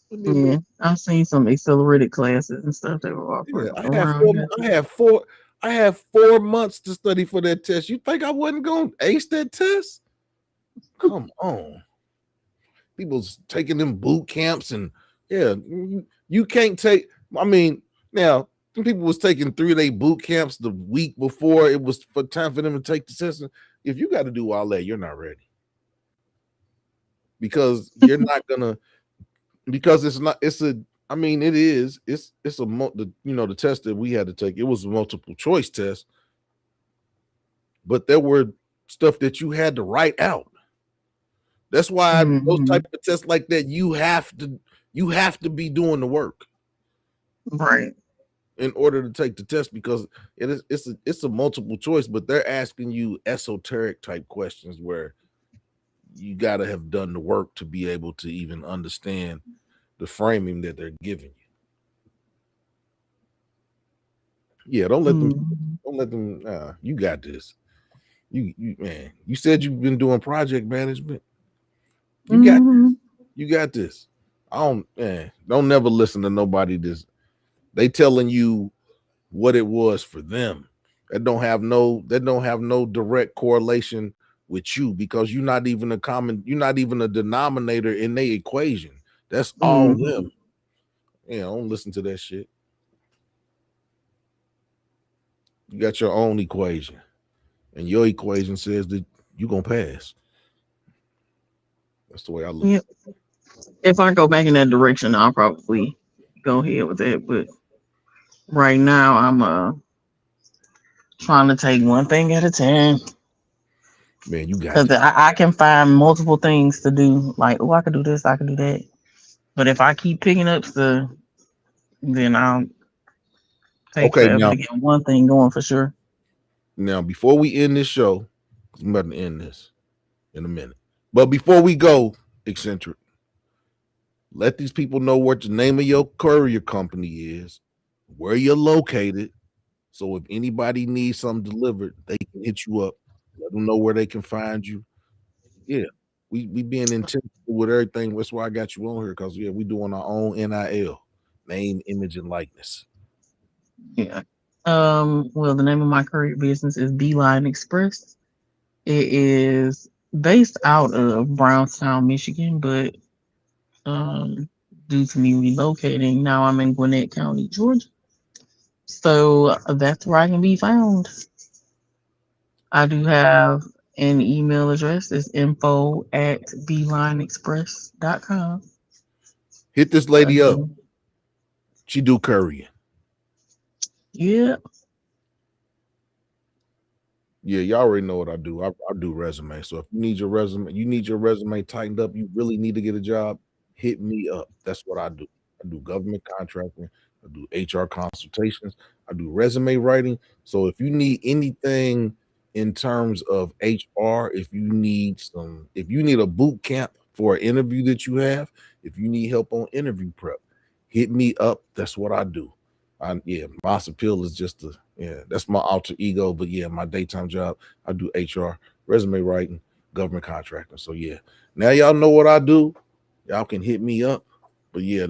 It'll be a breeze. Yeah, I've seen some accelerated classes and stuff that were Yeah, offered around here. I have 4 months to study for that test. You think I wasn't going to ace that test? Come on. People's taking them boot camps and yeah, you can't take. I mean, now some people was taking 3-day boot camps the week before it was for time for them to take the test. If you got to do all that, you're not ready because you're not gonna because it's not. It's a. I mean, it is. It's a the test that we had to take. It was a multiple choice test, but there were stuff that you had to write out. That's why those Hmm. type of tests like that you have to be doing the work Right. in order to take the test because it's a multiple choice, but they're asking you esoteric type questions where you got to have done the work to be able to even understand the framing that they're giving you. Yeah, Hmm. don't let them. You got this. You man. You said you've been doing project management. You got Hmm. you got this. Don't never listen to nobody. They telling you what it was for them. That don't have no direct correlation with you because you're not even a denominator in their equation. That's all Hmm. them. Yeah, don't listen to that shit. You got your own equation, and your equation says that you're gonna pass. That's the way I look. Yep. If I go back in that direction, I'll probably go ahead with that. But right now, I'm trying to take one thing at a time Man, you got because this. I can find multiple things to do. Like, oh, I can do this, I can do that. But if I keep picking up stuff, then I'll take Okay, forever to get one thing going for sure. now before we end this show, 'cause I'm about to end this in a minute. But before we go, eccentric, let these people know what the name of your courier company is, where you're located. So if anybody needs something delivered, they can hit you up. Let them know where they can find you. Yeah, we being intentional with everything. That's why I got you on here because yeah, we doing our own NIL, name, image, and likeness. Yeah. Well, the name of my courier business is Beeline Express. It is based out of Brownstown, Michigan, but um, due to me relocating, now I'm in Gwinnett County, Georgia. So that's where I can be found. I do have an email address. It's info@beelineexpress.com. Hit this lady up. She do currying. Yeah. Yeah, y'all already know what I do. I do resume. So if you need your resume tightened up, you really need to get a job, hit me up. That's what I do. I do government contracting, I do HR consultations, I do resume writing. So if you need anything in terms of HR, if you need a boot camp for an interview that you have, if you need help on interview prep, hit me up. That's what I do. Moss Appeal is just that's my alter ego. But yeah, my daytime job, I do HR, resume writing, government contracting. So yeah, now y'all know what I do. Y'all can hit me up. But yeah,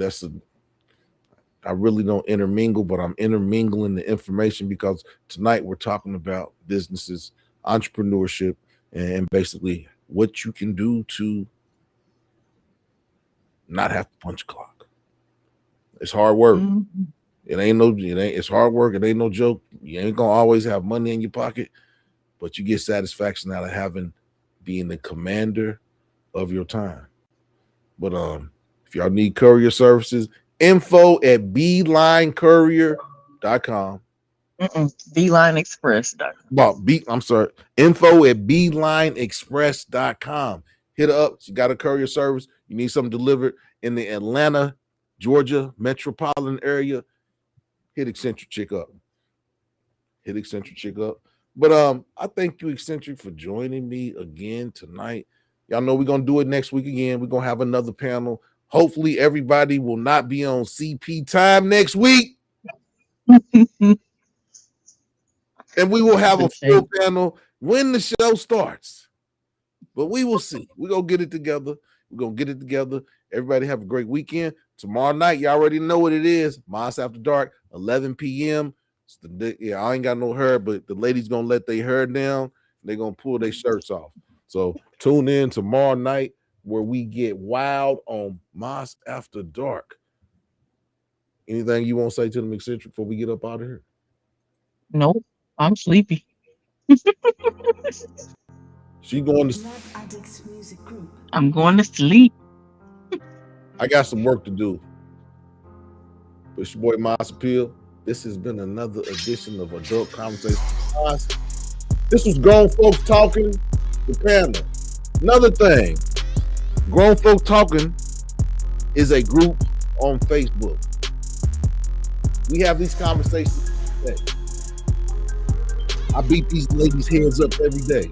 I really don't intermingle, but I'm intermingling the information because tonight we're talking about businesses, entrepreneurship, and basically what you can do to not have to punch a clock. It's hard work. Mm-hmm. It's hard work. It ain't no joke. You ain't gonna always have money in your pocket, but you get satisfaction out of being the commander of your time. But if y'all need courier services, info at beelinecourier.com. BeelineExpress.com. I'm sorry. Info at beelineexpress.com. Hit her up. She got a courier service. You need something delivered in the Atlanta, Georgia metropolitan area. Hit Eccentric Chick up. But I thank you, Eccentric, for joining me again tonight. Y'all know we're gonna do it next week again. We're gonna have another panel. Hopefully, everybody will not be on CP time next week. And we will have a full panel when the show starts. But we will see. We're gonna get it together. Everybody have a great weekend. Tomorrow night, you already know what it is. Moss After Dark, 11 p.m. I ain't got no hair, but the ladies gonna let their hair down. They're gonna pull their shirts off. So tune in tomorrow night where we get wild on Moss After Dark. Anything you want to say to them, Eccentric, before we get up out of here? Nope, I'm sleepy. She going to Lab Addicts Music Group. I'm going to sleep. I got some work to do. But it's your boy Moss Appeal. This has been another edition of Adult Conversation. This was Grown Folks Talking, the panel. Another thing, Grown Folk Talking is a group on Facebook. We have these conversations every day. I beat these ladies' heads up every day.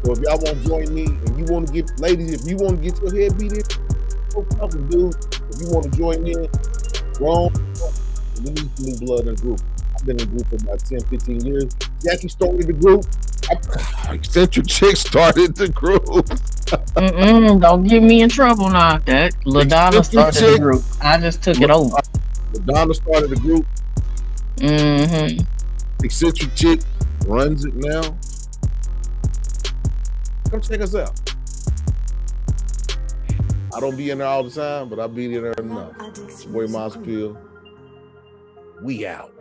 So if y'all want to join me and you want to get, ladies, if you want to get your head beat in, talking, dude, if you want to join in, Grown Folk, we need some new blood in the group. I've been in the group for about 10, 15 years. Jackie started the group. Eccentric Chick started the group. Don't get me in trouble now. That LaDonna started the group. I just took it over. LaDonna started the group. Mm-hmm. Eccentric Chick runs it now. Come check us out. I don't be in there all the time, but I be in there enough. It's your boy Moss Appeal. We out.